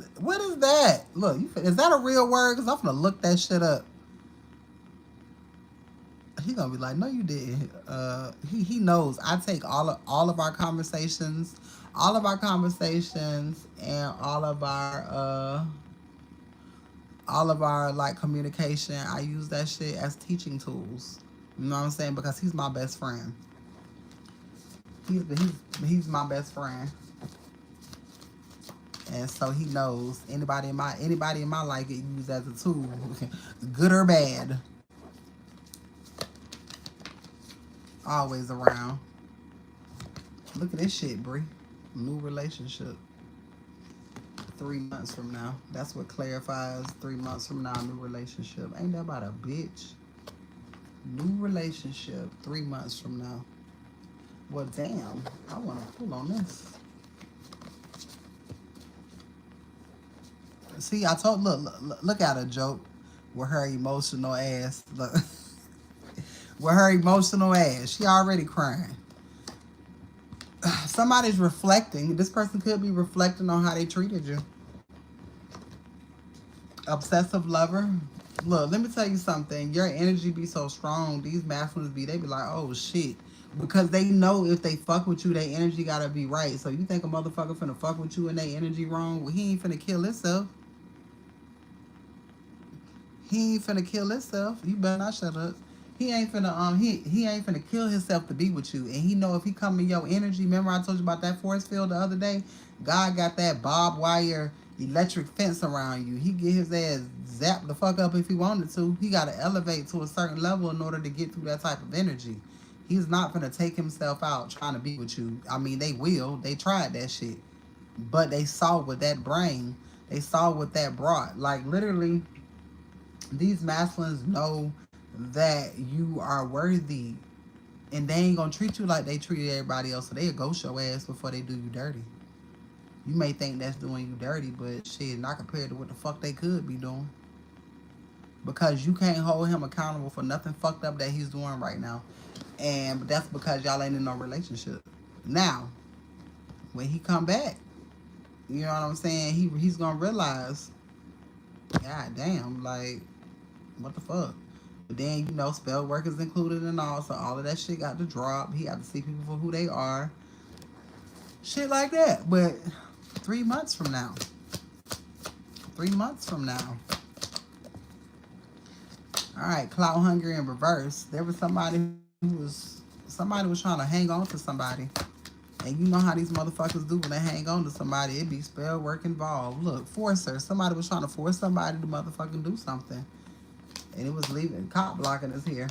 that? Look, is that a real word? Cause I'm gonna look that shit up. He gonna be like, no, you didn't. He knows. I take all of our conversations, and all of our like communication. I use that shit as teaching tools. You know what I'm saying? Because he's my best friend. He's my best friend. And so he knows anybody in my life get used as a tool, good or bad, always around. Look at this shit, Bree. New relationship. 3 months from now. That's what clarifies 3 months from now. New relationship. Ain't that about a bitch? New relationship 3 months from now. Well, damn. I want to pull on this. See, I told, look at her joke with her emotional ass. Look, with her emotional ass, she already crying. Somebody's reflecting. This person could be reflecting on how they treated you. Obsessive lover. Look, let me tell you something. Your energy be so strong. These masculines they be like, oh shit. Because they know if they fuck with you, their energy gotta be right. So you think a motherfucker finna fuck with you and their energy wrong? Well, he ain't finna kill himself. He ain't finna kill himself. You better not shut up. He ain't finna he ain't finna kill himself to be with you. And he know if he come in your energy, remember I told you about that force field the other day? God got that barbed wire electric fence around you. He get his ass zapped the fuck up if he wanted to. He gotta elevate to a certain level in order to get through that type of energy. He's not gonna take himself out trying to be with you. I mean, they will. They tried that shit. But they saw what that brain, they saw what that brought. Like literally, these masculines know that you are worthy, and they ain't gonna treat you like they treated everybody else. So they'll ghost your ass before they do you dirty. You may think that's doing you dirty, but shit, not compared to what the fuck they could be doing. Because you can't hold him accountable for nothing fucked up that he's doing right now. And that's because y'all ain't in no relationship. Now, when he come back, you know what I'm saying? He's gonna realize, God damn, like, what the fuck? But then, you know, spell work is included and all, so all of that shit got to drop. He got to see people for who they are. Shit like that. But 3 months from now. 3 months from now. Alright, clout hungry in reverse. There was somebody was trying to hang on to somebody. And you know how these motherfuckers do when they hang on to somebody. It be spell work involved. Look, forcer. Somebody was trying to force somebody to motherfucking do something. And it was leaving, cop blocking us here.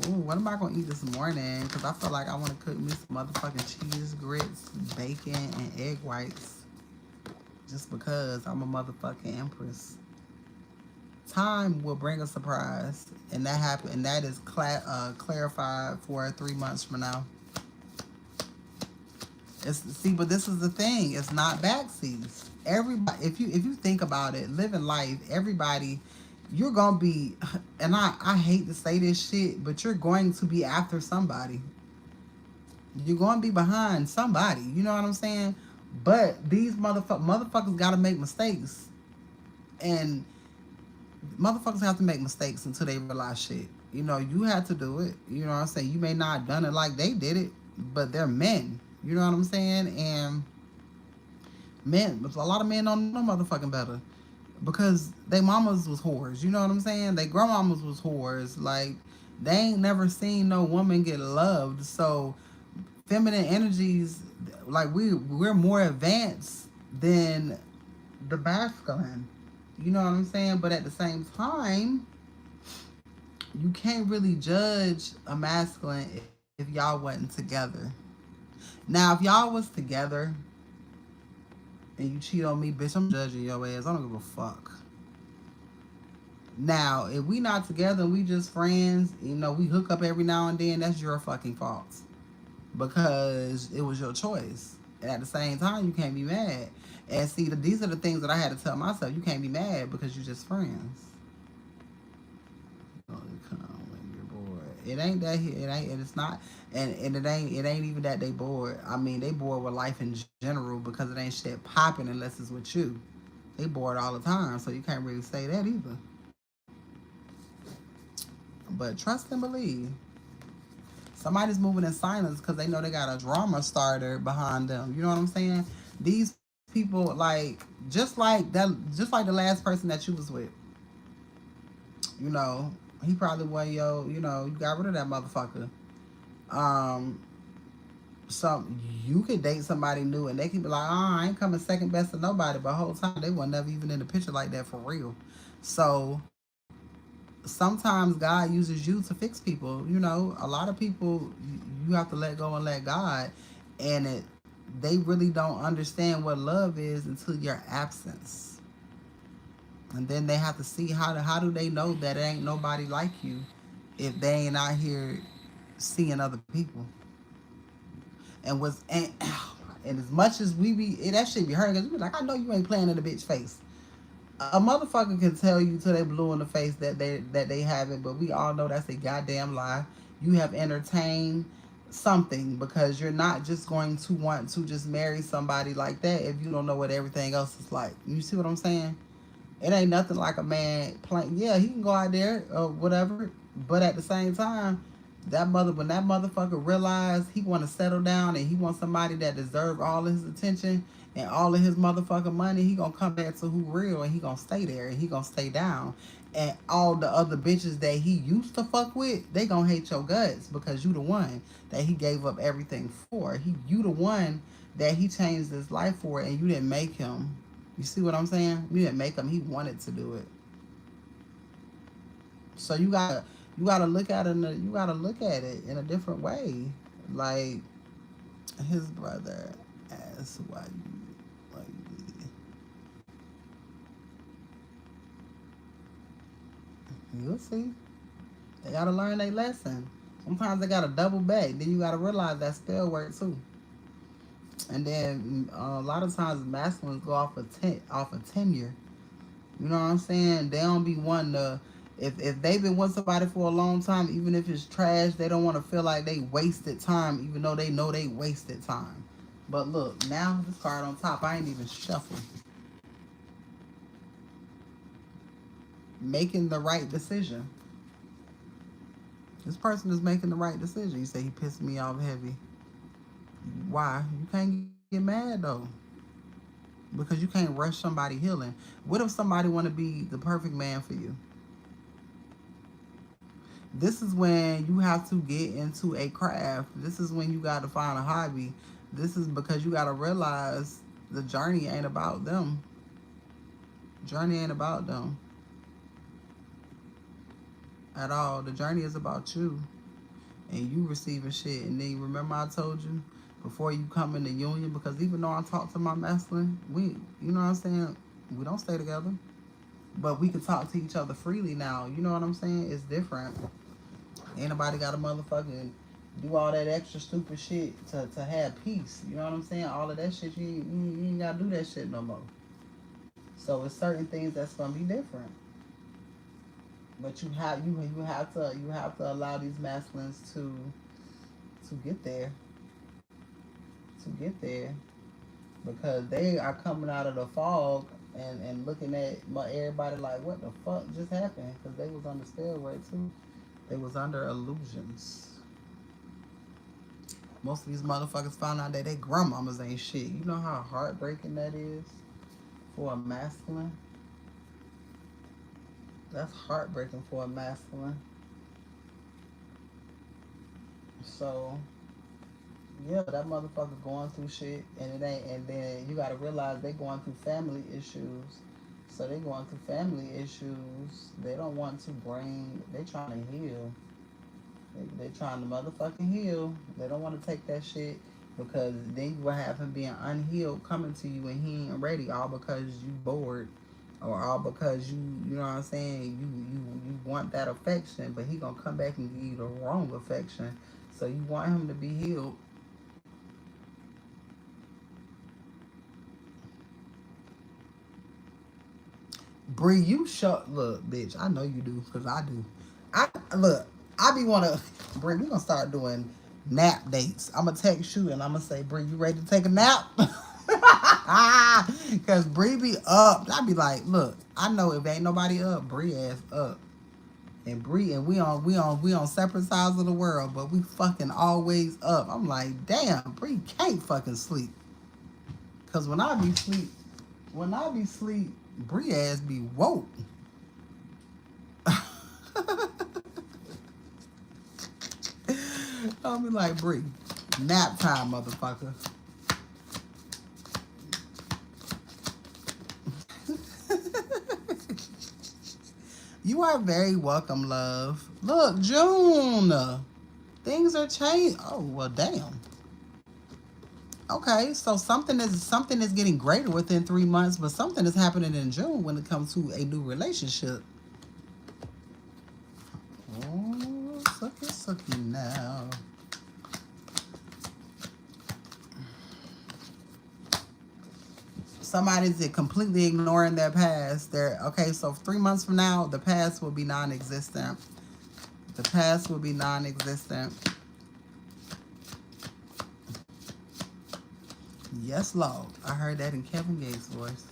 Ooh, what am I going to eat this morning? Because I feel like I want to cook me some motherfucking cheese, grits, bacon, and egg whites. Just because I'm a motherfucking empress. Time will bring a surprise. And that happened. And that is clarified for 3 months from now. But this is the thing. It's not backseas. Everybody, if you think about it, living life, everybody, you're gonna be, and I hate to say this shit, but you're going to be after somebody. You're going to be behind somebody. You know what I'm saying? But these motherfuckers gotta make mistakes, and motherfuckers have to make mistakes until they realize shit. You know, you had to do it. You know what I'm saying? You may not have done it like they did it, but they're men. You know what I'm saying? And Men, a lot of men don't know motherfucking better because they mamas was whores. You know what I'm saying? They grandmamas was whores. Like they ain't never seen no woman get loved. So feminine energies, like we're more advanced than the masculine. You know what I'm saying? But at the same time, you can't really judge a masculine if y'all wasn't together. Now, if y'all was together and you cheat on me, bitch, I'm judging your ass. I don't give a fuck. Now, if we not together and we just friends, you know, we hook up every now and then, that's your fucking fault. Because it was your choice. And at the same time, you can't be mad. And see, these are the things that I had to tell myself. You can't be mad because you're just friends. Oh, come when you're bored. It ain't that. It ain't. And it's not. And it ain't. It ain't even that they bored. I mean, they bored with life in general because it ain't shit popping unless it's with you. They bored all the time, so you can't really say that either. But trust and believe. Somebody's moving in silence because they know they got a drama starter behind them. You know what I'm saying? These people, like, just like the last person that you was with. You know, he probably wasn't yo. You know, you got rid of that motherfucker. Um, some you could date somebody new and they can be like, oh, I ain't coming second best to nobody, but the whole time they were never even in the picture like that for real. So sometimes God uses you to fix people. You know, a lot of people you have to let go and let God, and they really don't understand what love is until your absence, and then they have to see how do they know that it ain't nobody like you if they ain't out here seeing other people. And was and as much as we be that shit be hurting, cause we be like, I know you ain't playing in the bitch face. A motherfucker can tell you till they blue in the face that they haven't, but we all know that's a goddamn lie. You have entertained something because you're not just going to want to just marry somebody like that if you don't know what everything else is like. You see what I'm saying? It ain't nothing like a man playing. Yeah, he can go out there or whatever, but at the same time, when that motherfucker realize he want to settle down and he wants somebody that deserve all of his attention and all of his motherfucking money, he gonna come back to who real and he gonna stay there and he gonna stay down. And all the other bitches that he used to fuck with, they gonna hate your guts because you the one that he gave up everything for. You the one that he changed his life for, and you didn't make him. You see what I'm saying? You didn't make him. He wanted to do it. So you gotta look at it. You gotta look at it in a different way. Like his brother asked why you you'll see. They gotta learn their lesson. Sometimes they gotta double back. Then you gotta realize that spell work too. And then a lot of times masculines go off of tenure. You know what I'm saying? They don't be wanting to. If they've been with somebody for a long time, even if it's trash, they don't want to feel like they wasted time, even though they know they wasted time. But look, now this card on top, I ain't even shuffle. Making the right decision. This person is making the right decision. You say he pissed me off heavy. Why? You can't get mad though, because you can't rush somebody healing. What if somebody want to be the perfect man for you? This is when you have to get into a craft. This is when you got to find a hobby. This is because you got to realize the journey ain't about them. Journey ain't about them at all. The journey is about you and you receiving shit. And then remember I told you before you come in the union, because even though I talk to my masculine, you know what I'm saying, we don't stay together, but we can talk to each other freely now. You know what I'm saying? It's different. Ain't nobody got to motherfucking do all that extra stupid shit to have peace. You know what I'm saying? All of that shit, you ain't got to do that shit no more. So it's certain things that's gonna be different. But you have to allow these masculines to get there, to get there, because they are coming out of the fog and looking at everybody like, what the fuck just happened? Because they was under spell work too. They was under illusions. Most of these motherfuckers found out that their grandmamas ain't shit. You know how heartbreaking that is for a masculine? That's heartbreaking for a masculine. So yeah, that motherfucker going through shit, and it ain't. And then you gotta realize they going through family issues. So they going through family issues. They don't want to bring. They trying to heal. They trying to motherfucking heal. They don't want to take that shit because then you will have him being unhealed coming to you and he ain't ready, all because you bored, or all because you know what I'm saying, you want that affection, but he gonna come back and give you the wrong affection. So you want him to be healed. Bree, you shut. Look, bitch, I know you do, because I do. I look, I be wanna. Bree, we gonna start doing nap dates. I'm gonna text you and I'm gonna say, Bree, you ready to take a nap? Cause Bree be up. I be like, look, I know if ain't nobody up, Bree ass up. And Bree and we on separate sides of the world, but we fucking always up. I'm like, damn, Bree can't fucking sleep. Cause when I be sleep, Bree ass be woke. I'll be like, Bree, nap time, motherfucker. You are very welcome, love. Look, June. Things are changing. Oh, well, damn. Okay, so something is getting greater within 3 months, but something is happening in June when it comes to a new relationship. Oh, sucky now. Somebody's completely ignoring their past. They're okay. So 3 months from now, the past will be non-existent. The past will be non-existent. Yes, Lord. I heard that in Kevin Gates' voice.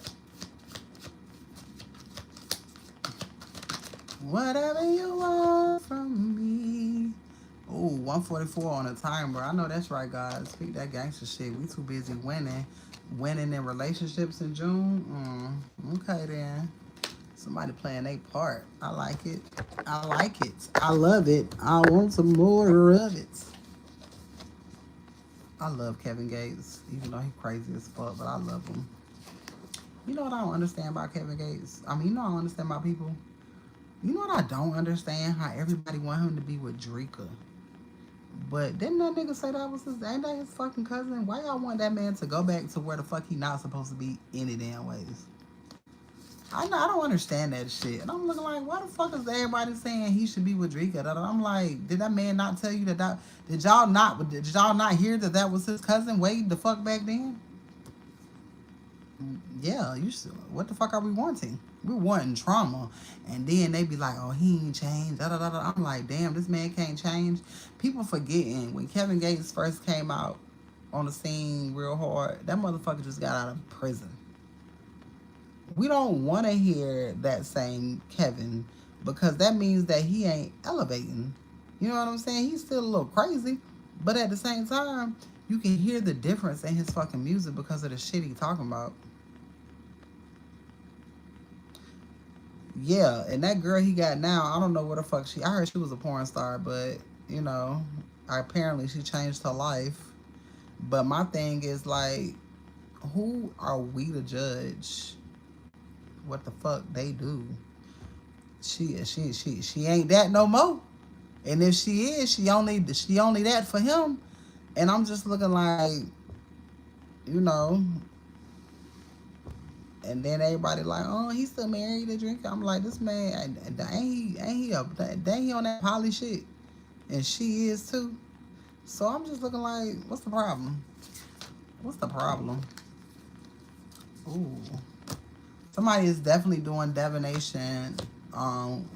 Whatever you want from me. Oh, 144 on a timer. I know that's right, guys. Speak that gangster shit. We too busy winning. Winning in relationships in June. Okay, then. Somebody playing their part. I like it. I like it. I love it. I want some more of it. I love Kevin Gates, even though he crazy as fuck, but I love him. You know what I don't understand about Kevin Gates? I mean, you know I don't understand about people. You know what I don't understand? How everybody want him to be with Drika. But didn't that nigga say that was his, ain't that his fucking cousin? Why y'all want that man to go back to where the fuck he not supposed to be any damn ways? I know I don't understand that shit. And I'm looking like, why the fuck is everybody saying he should be with Drika? I'm like, did that man not tell you that? Did y'all not hear that that was his cousin way the fuck back then? Yeah, you should. What the fuck are we wanting? We're wanting trauma, and then they be like, "Oh, he ain't changed." Da, da, da, da. I'm like, damn, this man can't change. People forgetting when Kevin Gates first came out on the scene real hard. That motherfucker just got out of prison. We don't want to hear that same Kevin because that means that he ain't elevating. You know what I'm saying? He's still a little crazy, but at the same time, you can hear the difference in his fucking music because of the shit he talking about. Yeah, and that girl he got now, I don't know what the fuck she. I heard she was a porn star, but you know, apparently she changed her life. But my thing is like, who are we to judge what the fuck they do? She ain't that no more. And if she is, she only that for him. And I'm just looking like, you know. And then everybody like, oh, he's still married to drink. I'm like, this man, ain't he on that poly shit? And she is too. So I'm just looking like, what's the problem? What's the problem? Ooh. Somebody is definitely doing divination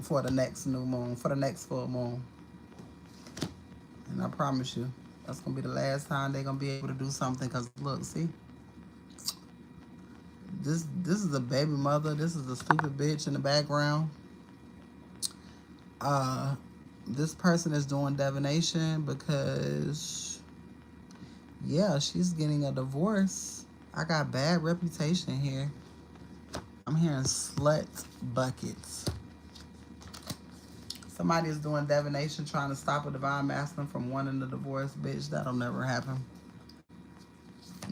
for the next new moon, for the next full moon. And I promise you, that's gonna be the last time they're gonna be able to do something. Cause look, see, this is a baby mother. This is a stupid bitch in the background. Uh, this person is doing divination because Yeah, she's getting a divorce. I got bad reputation here. I'm hearing slut buckets. Somebody is doing divination trying to stop a divine masculine from wanting the divorce. Bitch, that'll never happen.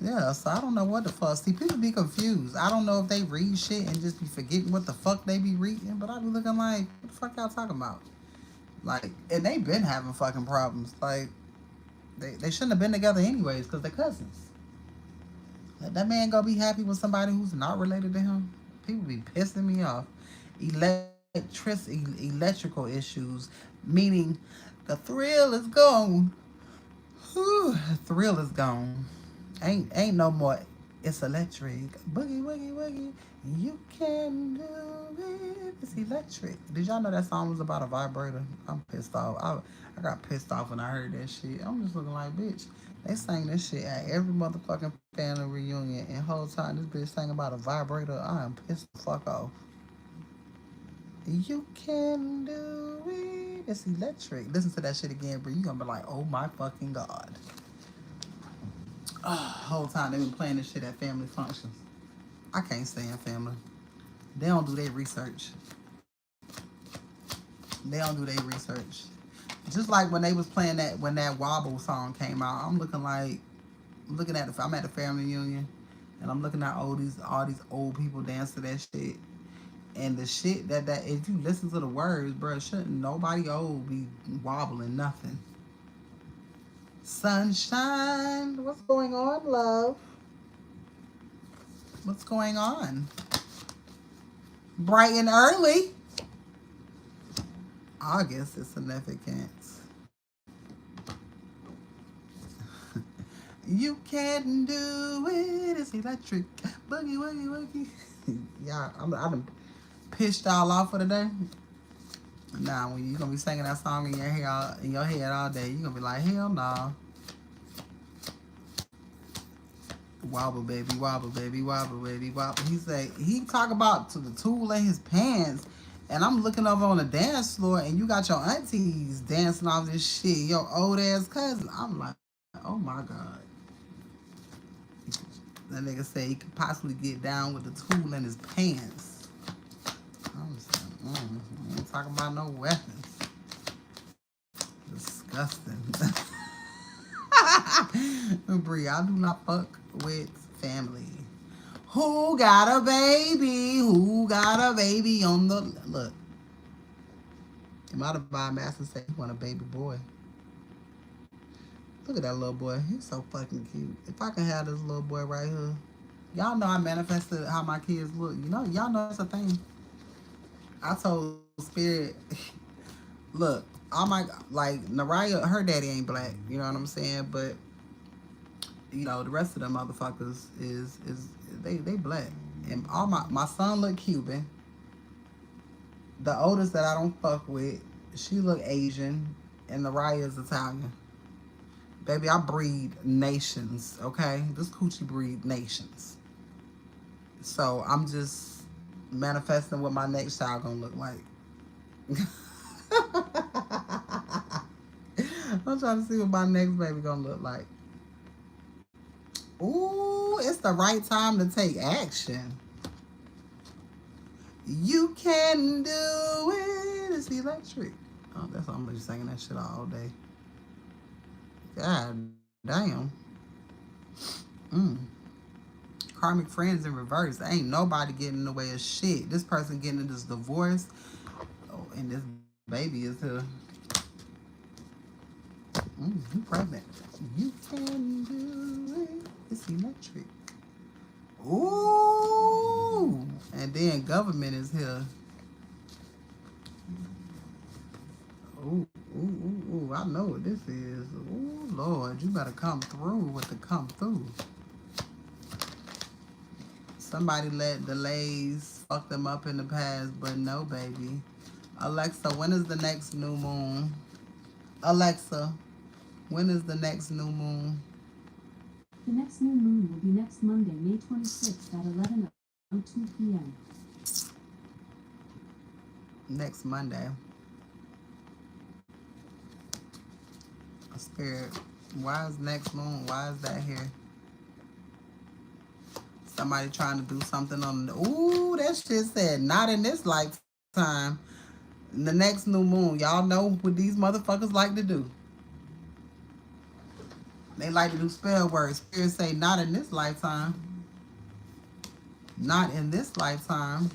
Yeah, so I don't know what the fuck. See, people be confused. I don't know if they read shit and just be forgetting what the fuck they be reading, but I be looking like, what the fuck y'all talking about? Like, and they been having fucking problems. Like, they shouldn't have been together anyways because they're cousins. Let that man go be happy with somebody who's not related to him. People be pissing me off. Electrical issues, meaning the thrill is gone. Whew, the thrill is gone. Ain't no more. It's electric. Boogie woogie woogie. You can do it. It's electric. Did y'all know that song was about a vibrator? I'm pissed off. I got pissed off when I heard that shit. I'm just looking like, bitch. They sang this shit at every motherfucking family reunion, and whole time this bitch sang about a vibrator. I am pissed the fuck off. You can do it. It's electric. Listen to that shit again, bro. You gonna be like, oh my fucking god. Whole time they been playing this shit at family functions. I can't stand family. They don't do their research. They don't do their research. Just like when they was playing that when that Wobble song came out, I'm looking like looking at I'm at the family reunion and I'm looking at all these old people dance to that shit. And the shit that if you listen to the words, bro, shouldn't nobody old be wobbling nothing. Sunshine, what's going on, love? What's going on? Bright and early. August is significance. You can do it. It's electric. Boogie, woogie, woogie. Yeah, I've been pissed all off for the day. Nah, when you gonna be singing that song in your head all day, you gonna be like, hell no. Wobble baby, wobble baby, wobble baby, wobble. He talk about to the tool in his pants, and I'm looking over on the dance floor, and you got your aunties dancing off this shit, your old ass cousin. I'm like, oh my god. That nigga said he could possibly get down with the tool in his pants. I'm just like, I ain't talking about no weapons. Disgusting. Bree, I do not fuck with family. Who got a baby? Who got a baby on the look? My divine master said he want a baby boy. Look at that little boy. He's so fucking cute. If I can have this little boy right here. Y'all know I manifested how my kids look. You know, y'all know that's a thing. I told Spirit, look, all my like Naraya, her daddy ain't black. You know what I'm saying? But you know, the rest of them motherfuckers is they black. And all my son look Cuban. The oldest that I don't fuck with, she look Asian, and Naraya is Italian. Baby, I breed nations, okay? This coochie breed nations. So I'm just manifesting what my next child gonna look like. I'm trying to see what my next baby gonna look like. Ooh, it's the right time to take action. You can do it. It's electric. Oh, that's I'm just singing that shit all day. God damn. Karmic friends in reverse. Ain't nobody getting in the way of shit. This person getting this divorce. Oh, and this baby is here. You pregnant. You can do it. It's electric. Ooh. And then government is here. Ooh, ooh, ooh, ooh. I know what this is. Ooh, Lord, you better come through with the come through. Somebody let delays fuck them up in the past, but no, baby. Alexa, when is the next new moon? Alexa, when is the next new moon? The next new moon will be next Monday, May 26th at 11:02 p.m. Next Monday. Spirit, Why is next moon? Why is that here? Somebody trying to do something on the... Ooh, that shit said not in this lifetime. The next new moon. Y'all know what these motherfuckers like to do. They like to do spell words. Spirits say not in this lifetime. Not in this lifetime.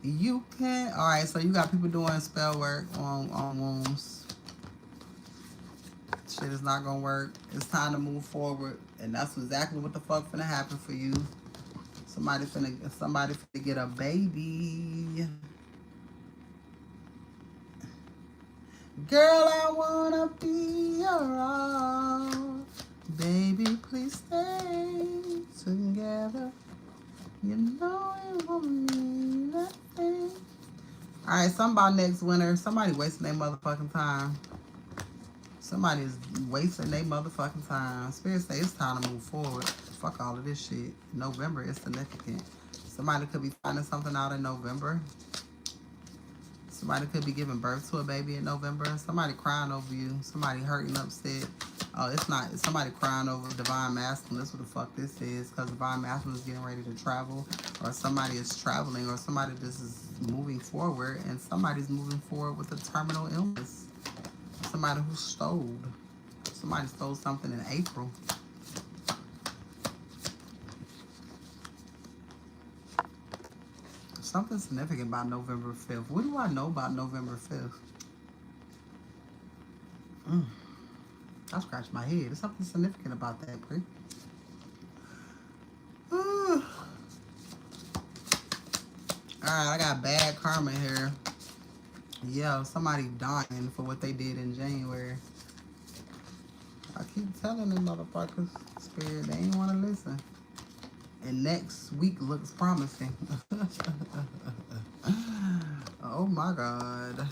You can... Alright, so you got people doing spell work on wombs. Shit is not gonna work. It's time to move forward. And that's exactly what the fuck finna happen for you. Somebody finna get a baby. Girl, I wanna be your all. Baby, please stay together. You know it won't mean nothing. Alright, something about next winter. Somebody wasting their motherfucking time. Somebody is wasting their motherfucking time. Spirit say it's time to move forward. Fuck all of this shit. November is significant. Somebody could be finding something out in November. Somebody could be giving birth to a baby in November. Somebody crying over you. Somebody hurting, upset. Oh, it's not. It's somebody crying over divine masculine. That's what the fuck this is. Because divine masculine is getting ready to travel. Or somebody is traveling. Or somebody just is moving forward. And somebody's moving forward with a terminal illness. Somebody who stole. Somebody stole something in April. Something significant about November 5th. What do I know about November 5th? I scratched my head. There's something significant about that, Brie. Alright, I got bad karma here. Yeah, somebody dying for what they did in January. I keep telling them motherfuckers, Spirit, they ain't want to listen. And next week looks promising. Oh my God.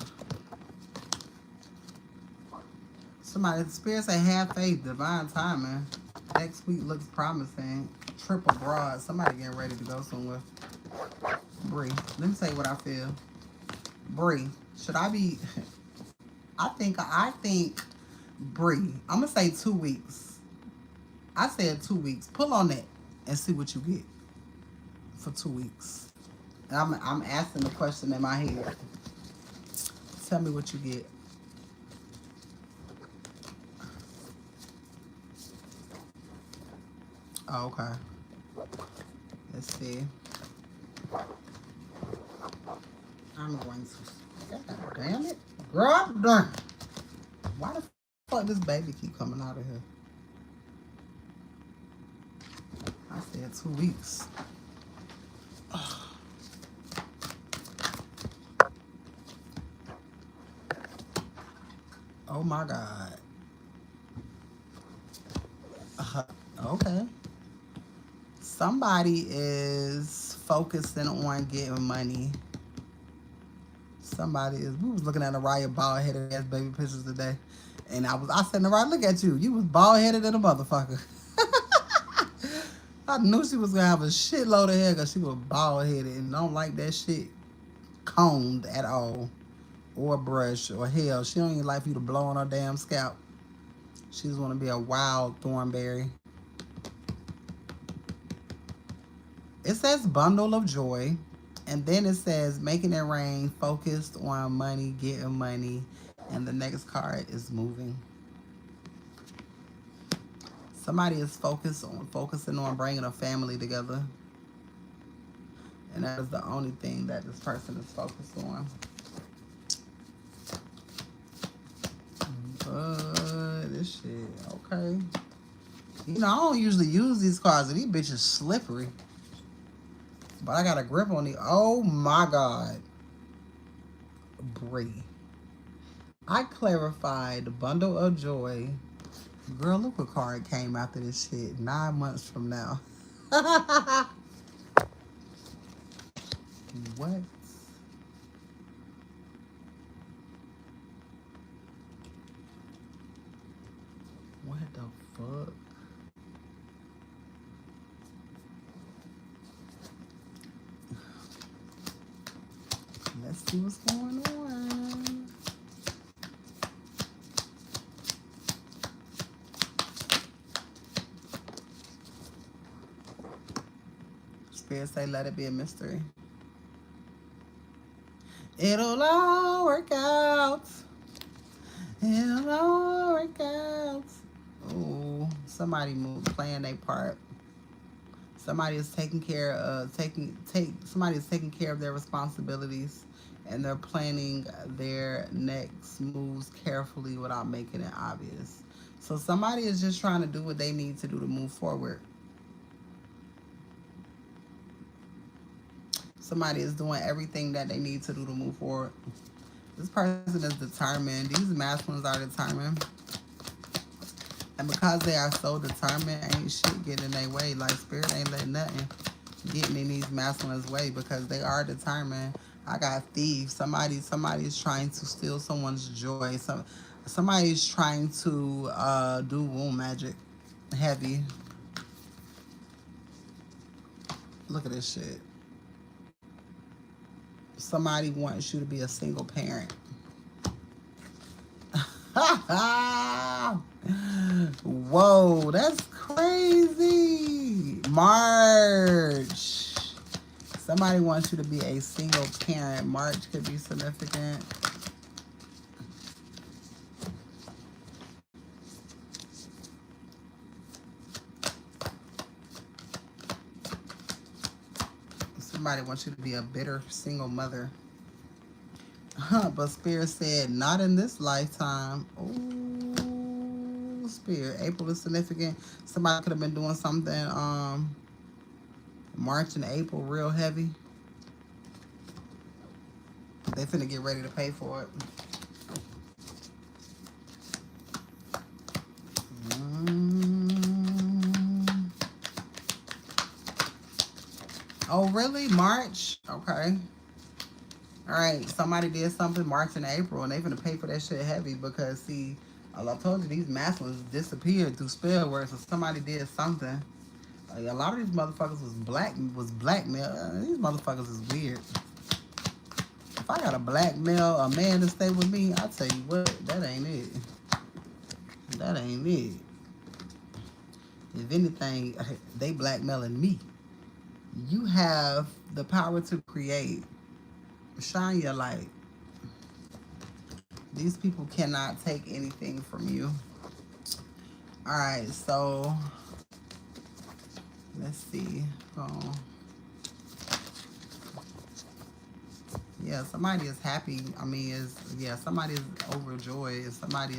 Somebody, Spirit say have faith, divine timing. Next week looks promising. Triple broad. Somebody getting ready to go somewhere. Bree, let me tell you what I feel. Bree, should I be... I think, Bree, I'm going to say 2 weeks. I said 2 weeks. Pull on that and see what you get for 2 weeks. And I'm asking the question in my head. Tell me what you get. Oh, okay. Let's see. I'm going to... God damn it. God damn. Why the fuck this baby keep coming out of here? I said 2 weeks. Oh my God. Okay. Somebody is focusing on getting money. Somebody is... We was looking at Naraya bald-headed ass baby pictures today. And I said, Naraya, look at you. You was bald-headed than a motherfucker. I knew she was going to have a shitload of hair because she was bald-headed and don't like that shit combed at all. Or brush. Or hell, she don't even like for you to blow on her damn scalp. She just want to be a wild thornberry. It says bundle of joy. And then it says making it rain, focused on money, getting money. And the next card is moving. Somebody is focusing on bringing a family together. And that is the only thing that this person is focused on. But this shit, okay. You know, I don't usually use these cards, and these bitches slippery. But I got a grip on the... Oh my God. Bree. I clarified the bundle of joy. Girl, look what card came after this shit 9 months from now. What? What the fuck? Let's see what's going on. Spirit say, let it be a mystery. It'll all work out. It'll all work out. Ooh, somebody playing their part. Somebody is somebody is taking care of their responsibilities, and they're planning their next moves carefully without making it obvious. So somebody is just trying to do what they need to do to move forward. Somebody is doing everything that they need to do to move forward. This person is determined. These masculines are determined. And because they are so determined, ain't shit getting in their way. Like, Spirit ain't letting nothing getting in these masculines' way because they are determined. I got thieves. Somebody's trying to steal someone's joy. Somebody's trying to do womb magic. Heavy. Look at this shit. Somebody wants you to be a single parent. Whoa, that's crazy. March. Somebody wants you to be a single parent. March could be significant. Somebody wants you to be a bitter single mother. But Spirit said, not in this lifetime. Ooh, Spirit. April is significant. Somebody could have been doing something March and April real heavy. They finna get ready to pay for it. Oh, really? March? Okay. All right. Somebody did something March and April, and they finna pay for that shit heavy because, see, I told you these masculines disappeared through spell work, so somebody did something. Like, a lot of these motherfuckers was blackmail. These motherfuckers is weird. If I got a blackmail a man to stay with me, I tell you what, that ain't it. That ain't it. If anything, they blackmailing me. You have the power to create. Shine your light. These people cannot take anything from you. All right, so let's see. Oh. Yeah, somebody is happy. I mean, somebody is overjoyed. Somebody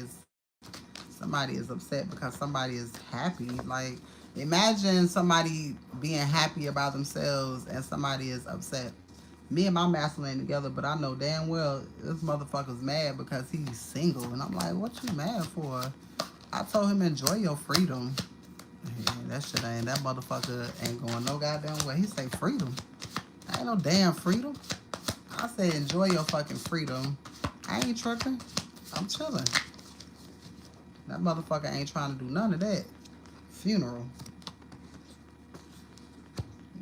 is upset because somebody is happy. Like, imagine somebody being happy about themselves and somebody is upset. Me and my masculine together, but I know damn well this motherfucker's mad because he's single. And I'm like, what you mad for? I told him enjoy your freedom. Yeah, that motherfucker ain't going no goddamn way. He say freedom. Ain't no damn freedom. I say enjoy your fucking freedom. I ain't tripping. I'm chilling. That motherfucker ain't trying to do none of that. Funeral.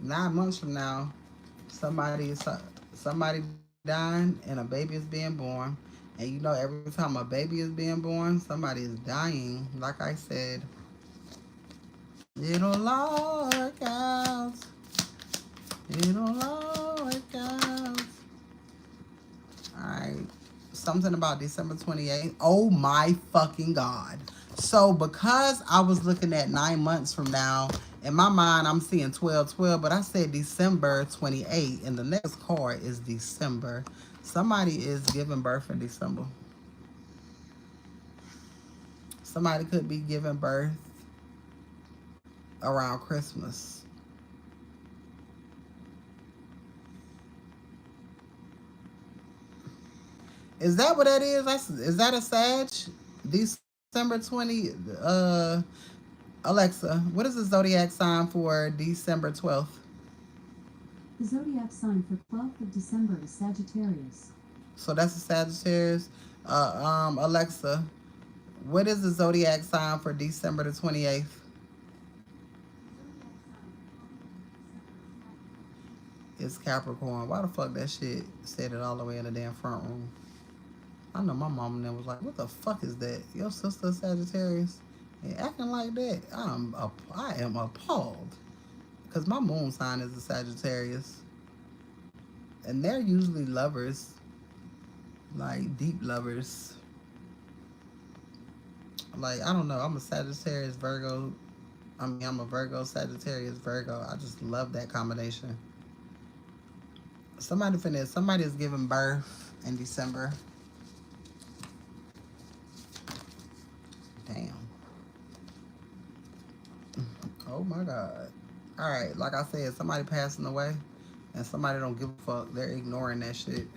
9 months from now, somebody dying and a baby is being born. And you know, every time a baby is being born, somebody is dying. Like I said, it'll all work out. It'll all work out. Alright. Something about December 28th. Oh my fucking God. So because I was looking at 9 months from now, in my mind I'm seeing 12/12, but I said December 28th, and the next card is December. Somebody is giving birth in December. Somebody could be giving birth around Christmas. Is that what that is? Is that a Sag? December 20. Alexa, what is the zodiac sign for December 12th? The zodiac sign for 12th of December is Sagittarius. So that's a Sagittarius. Alexa, what is the zodiac sign for December the 28th? It's Capricorn. Why the fuck that shit said it all the way in the damn front room? I know my mom and them was like, what the fuck is that? Your sister Sagittarius? And acting like that, I am appalled. Because my moon sign is a Sagittarius. And they're usually lovers. Like, deep lovers. Like, I don't know. I'm a Sagittarius, Virgo. I mean, I'm a Virgo, Sagittarius, Virgo. I just love that combination. Somebody is giving birth in December. Damn. Oh my God. All right, like I said, somebody passing away and somebody don't give a fuck. They're ignoring that shit.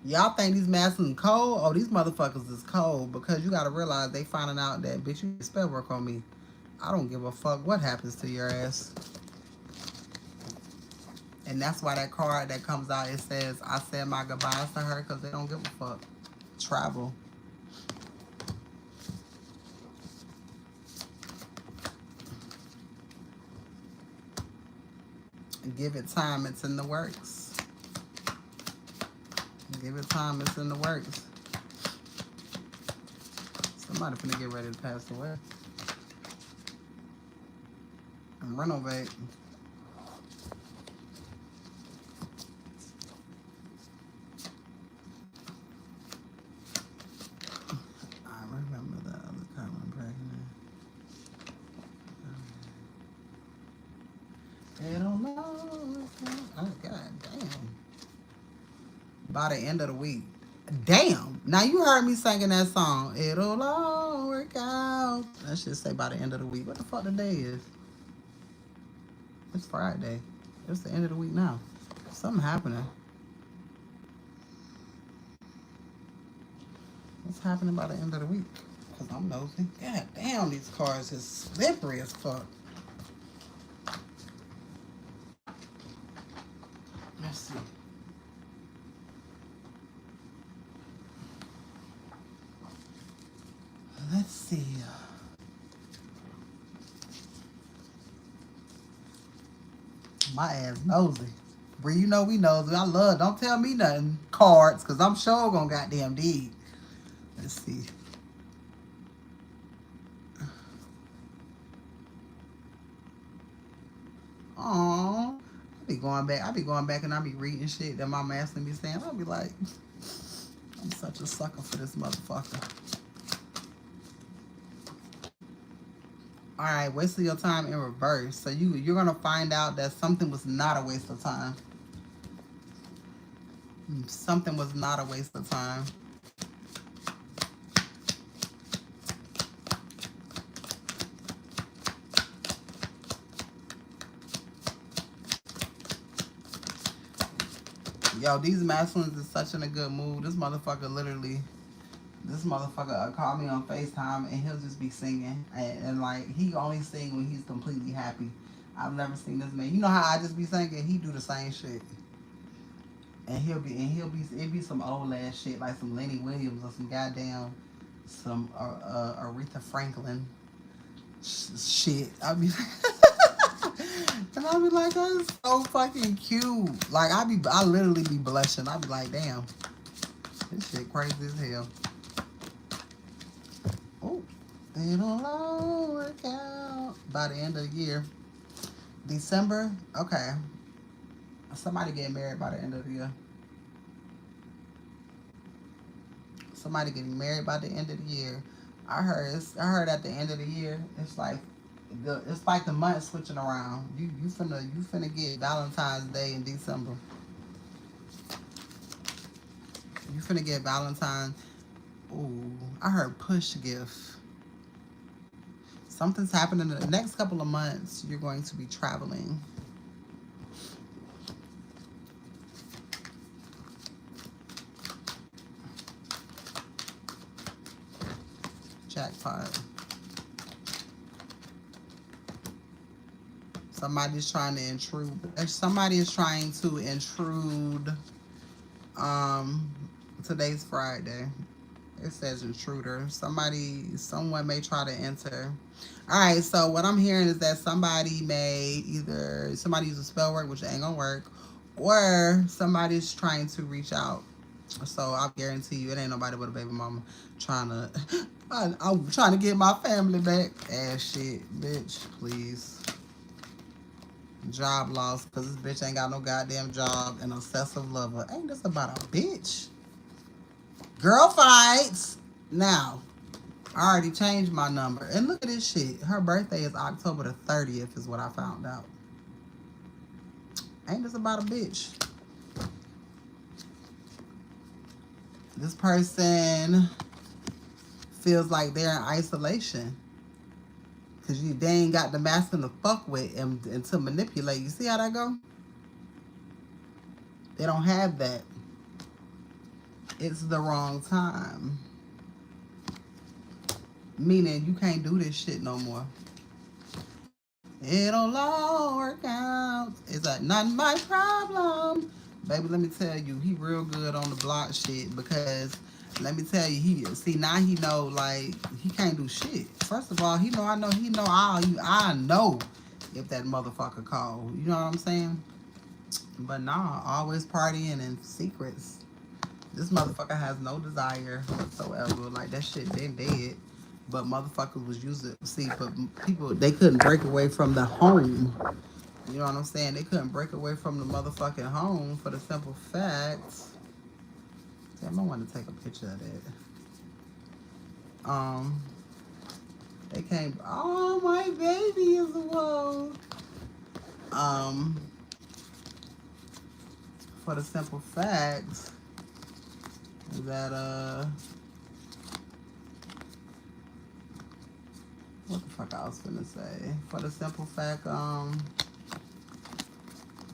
Y'all think these masculine cold? Oh, these motherfuckers is cold because you gotta realize they finding out that bitch you spell work on me. I don't give a fuck what happens to your ass. And that's why that card that comes out, it says, I said my goodbyes to her because they don't give a fuck. Travel. Give it time, it's in the works. Give it time, it's in the works. Somebody finna get ready to pass away. And renovate. I remember the other time I'm pregnant. They don't know. Oh, God damn. By the end of the week. Damn. Now you heard me singing that song. It'll all work out. That should say by the end of the week. What the fuck the day is? It's Friday. It's the end of the week now. Something happening. What's happening by the end of the week? Because I'm nosy. God damn, these cars is slippery as fuck. Let's see. Let's see. My ass nosy. Bree, you know we nosy. I love, don't tell me nothing. Cards, because I'm sure gonna goddamn deed. Let's see. Aww. I be going back and I be reading shit that my master be saying. I'll be like, I'm such a sucker for this motherfucker. All right, wasting your time in reverse. So you're gonna find out that something was not a waste of time. Something was not a waste of time. Yo, these masculines is such in a good mood. This motherfucker call me on FaceTime and he'll just be singing. And like, he only sing when he's completely happy. I've never seen this man. You know how I just be singing? He do the same shit. And it be some old ass shit like some Lenny Williams or some Aretha Franklin shit. And I be like, that's so fucking cute. Like I literally be blushing. I be like, damn, this shit crazy as hell. Oh, it'll all work out by the end of the year. December, okay. Somebody getting married by the end of the year. Somebody getting married by the end of the year. I heard at the end of the year, it's like the month switching around. You finna get Valentine's Day in December. You finna get Valentine's. Ooh, I heard push gift. Something's happening in the next couple of months. You're going to be traveling. Jackpot. Somebody's trying to intrude. Somebody is trying to intrude. Today's Friday. It says intruder. Someone may try to enter. All right, so what I'm hearing is that somebody use a spell word, which ain't gonna work, or somebody's trying to reach out So I guarantee you, it ain't nobody but a baby mama trying to. I'm trying to get my family back. Ass shit, bitch. Please. Job loss because this bitch ain't got no goddamn job and obsessive lover. Ain't this about a bitch? Girl fights. Now, I already changed my number. And look at this shit. Her birthday is October the 30th, is what I found out. Ain't this about a bitch? This person feels like they're in isolation. Because they ain't got the masculine to fuck with and to manipulate. You see how that go? They don't have that. It's the wrong time. Meaning you can't do this shit no more. It'll all work out. It's like, not my problem. Baby, let me tell you, he real good on the block shit because let me tell you, now he know like he can't do shit. First of all, he know I know if that motherfucker call. You know what I'm saying? But nah, always partying in secrets. This motherfucker has no desire whatsoever. Like that shit been dead. But motherfuckers was using but people they couldn't break away from the home. You know what I'm saying? They couldn't break away from the motherfucking home for the simple fact. Damn, I want to take a picture of that. They came. Oh, my baby is whoa. Um, for the simple fact that what the fuck I was gonna say? For the simple fact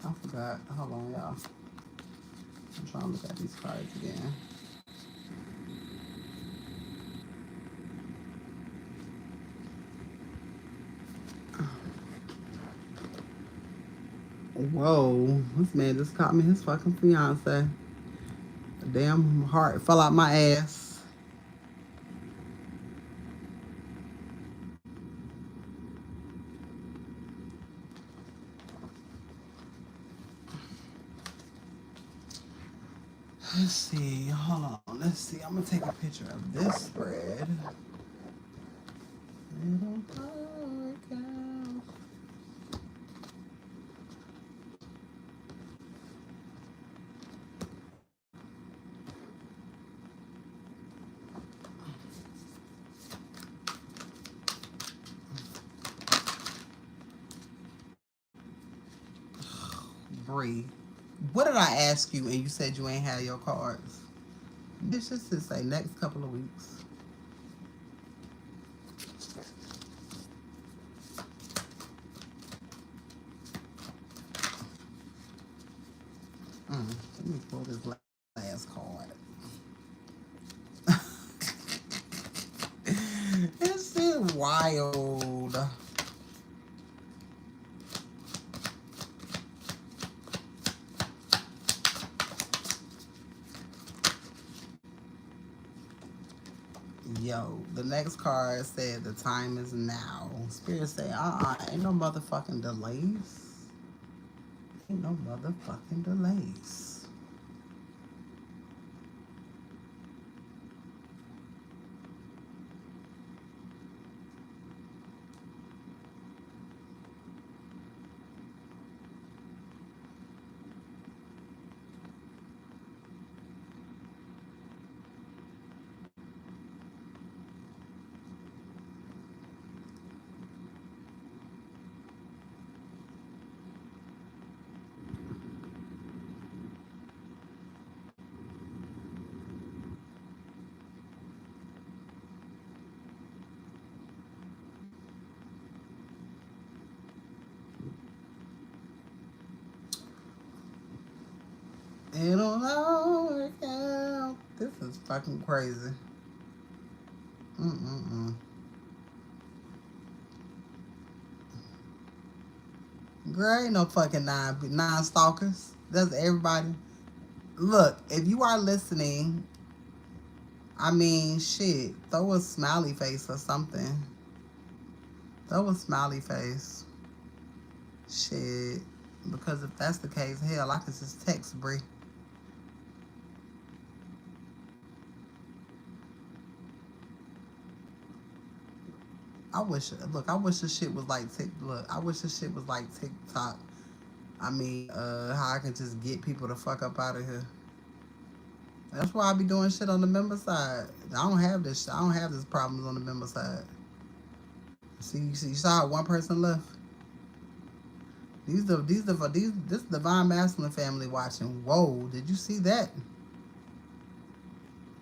I forgot. Hold on, y'all. I'm trying to look at these cards again. Whoa, this man just caught me his fucking fiance. A damn heart fell out my ass. Let's see. Hold on. Let's see. I'm gonna take a picture of this spread. It'll work out. Bree, what did I ask you and you said you ain't had your cards? This just to say next couple of weeks. Let me pull this last card. This is wild. Yo, the next card said the time is now. Spirit say, ain't no motherfucking delays. Ain't no motherfucking delays. It'll all work out. This is fucking crazy. Girl, ain't no fucking nine stalkers. That's everybody. Look, if you are listening, I mean, shit, throw a smiley face or something. Throw a smiley face. Shit. Because if that's the case, hell, I could just text Bree. I wish, look, I wish this shit was like look, I wish this shit was like TikTok. I mean, how I can just get people to fuck up out of here. That's why I be doing shit on the member side. I don't have this. I don't have this problems on the member side. See, you saw how one person left. This Divine Masculine family watching. Whoa, did you see that?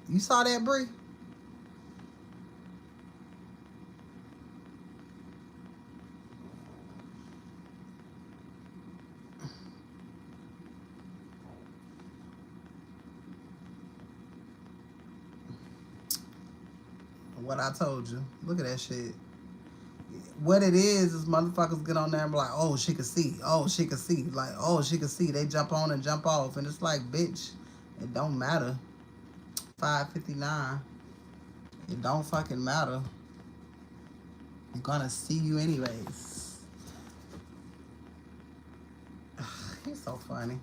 You saw that, Bree? What I told you. Look at that shit. What it is motherfuckers get on there and be like, oh, she could see. Oh, she could see. Like, oh, she could see. They jump on and jump off. And it's like, bitch, it don't matter. 5:59. It don't fucking matter. I'm gonna see you anyways. He's so funny.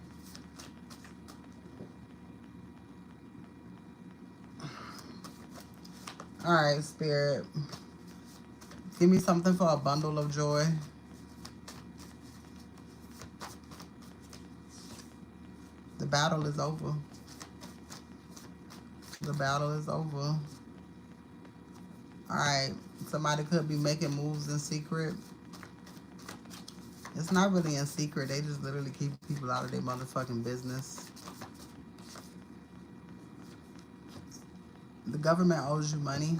Alright, Spirit. Give me something for a bundle of joy. The battle is over. The battle is over. Alright. Somebody could be making moves in secret. It's not really in secret. They just literally keep people out of their motherfucking business. The government owes you money.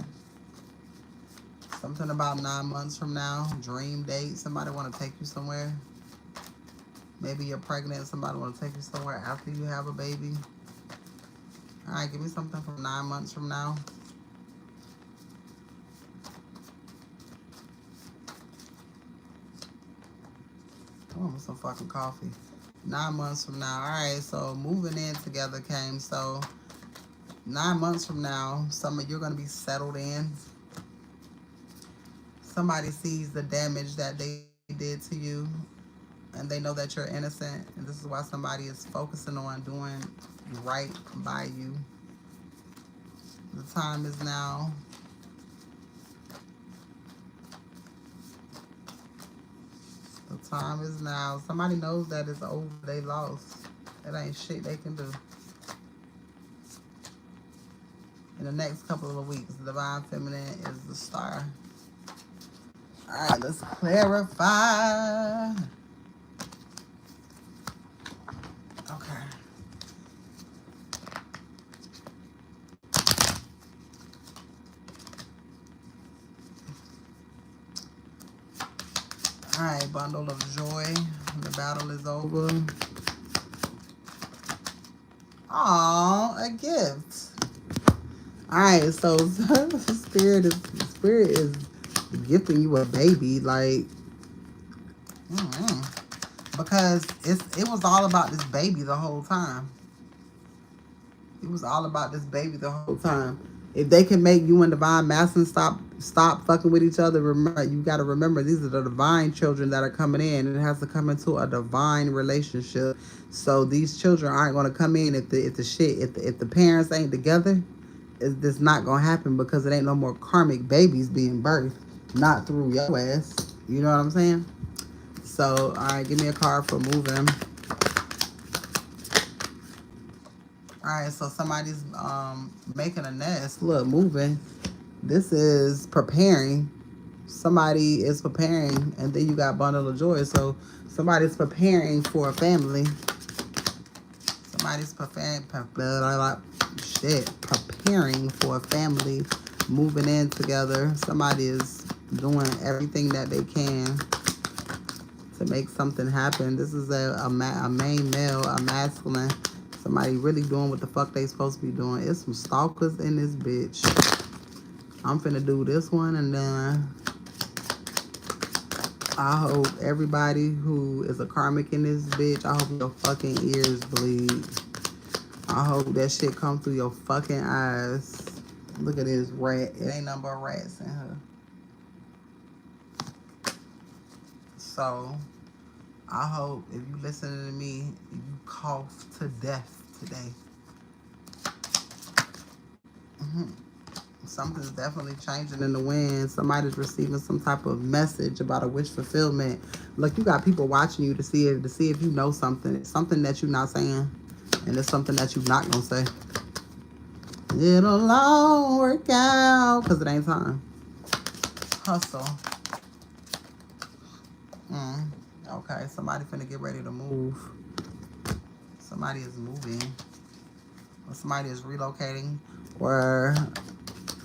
Something about 9 months from now. Dream date. Somebody want to take you somewhere. Maybe you're pregnant. Somebody want to take you somewhere after you have a baby. Alright, give me something from 9 months from now. I want some fucking coffee. 9 months from now. Alright, so moving in together came. So 9 months from now, you're going to be settled in. Somebody sees the damage that they did to you, and they know that you're innocent, and this is why somebody is focusing on doing right by you. The time is now. The time is now. Somebody knows that it's over. They lost. It ain't shit they can do. In the next couple of weeks, the Divine Feminine is the star. All right, let's clarify. Okay. All right, bundle of joy. The battle is over. Aw, a gift. All right, so spirit is gifting you a baby, like, because it was all about this baby the whole time. It was all about this baby the whole time. If they can make you and Divine Masculine stop fucking with each other, remember, you got to remember these are the divine children that are coming in, and it has to come into a divine relationship. So these children aren't going to come in if the parents ain't together. It's not gonna happen because it ain't no more karmic babies being birthed, not through your ass. You know what I'm saying? So, all right, give me a card for moving. All right, so somebody's making a nest. Look, moving. This is preparing. Somebody is preparing, and then you got bundle of joy. So somebody's preparing for a family. Somebody's preparing for a family, moving in together. Somebody is doing everything that they can to make something happen. This is a main male, a masculine. Somebody really doing what the fuck they supposed to be doing. It's some stalkers in this bitch. I'm finna do this one, and then I hope everybody who is a karmic in this bitch, I hope your fucking ears bleed. I hope that shit come through your fucking eyes. Look at this rat. It ain't nothing but rats in her. So, I hope if you listening to me, you cough to death today. Something's definitely changing in the wind. Somebody's receiving some type of message about a wish fulfillment. Look, you got people watching you to see if you know something. It's something that you're not saying, and it's something that you're not gonna say. It'll all work out because it ain't time. Hustle. Okay, somebody finna get ready to move. Somebody is moving. Or somebody is relocating. Or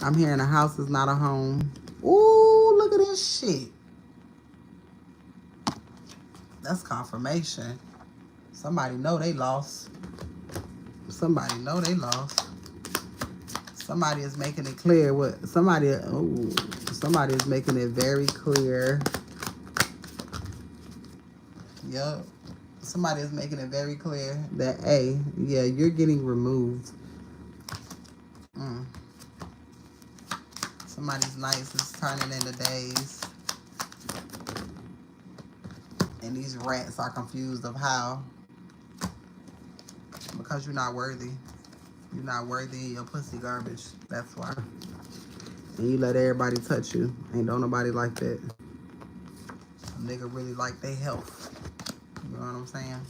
I'm hearing a house is not a home. Ooh, look at this shit. That's confirmation. Somebody know they lost. Somebody know they lost. Somebody is making it clear what somebody is making it very clear. Yup. Somebody is making it very clear that hey, yeah, you're getting removed. Somebody's nights is turning into days. And these rats are confused of how. Because you're not worthy. You're not worthy of your pussy garbage. That's why. And you let everybody touch you. Ain't don't nobody like that. A nigga really like their health. You know what I'm saying?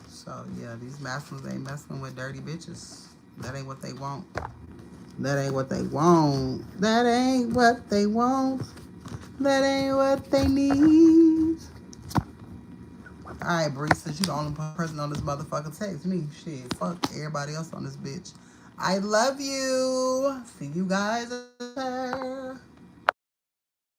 So yeah, these masculines ain't messing with dirty bitches. That ain't what they want. That ain't what they want. That ain't what they want. That ain't what they need. Alright, Bree, since you the only person on this motherfucker, text me. Shit, fuck everybody else on this bitch. I love you. See you guys later.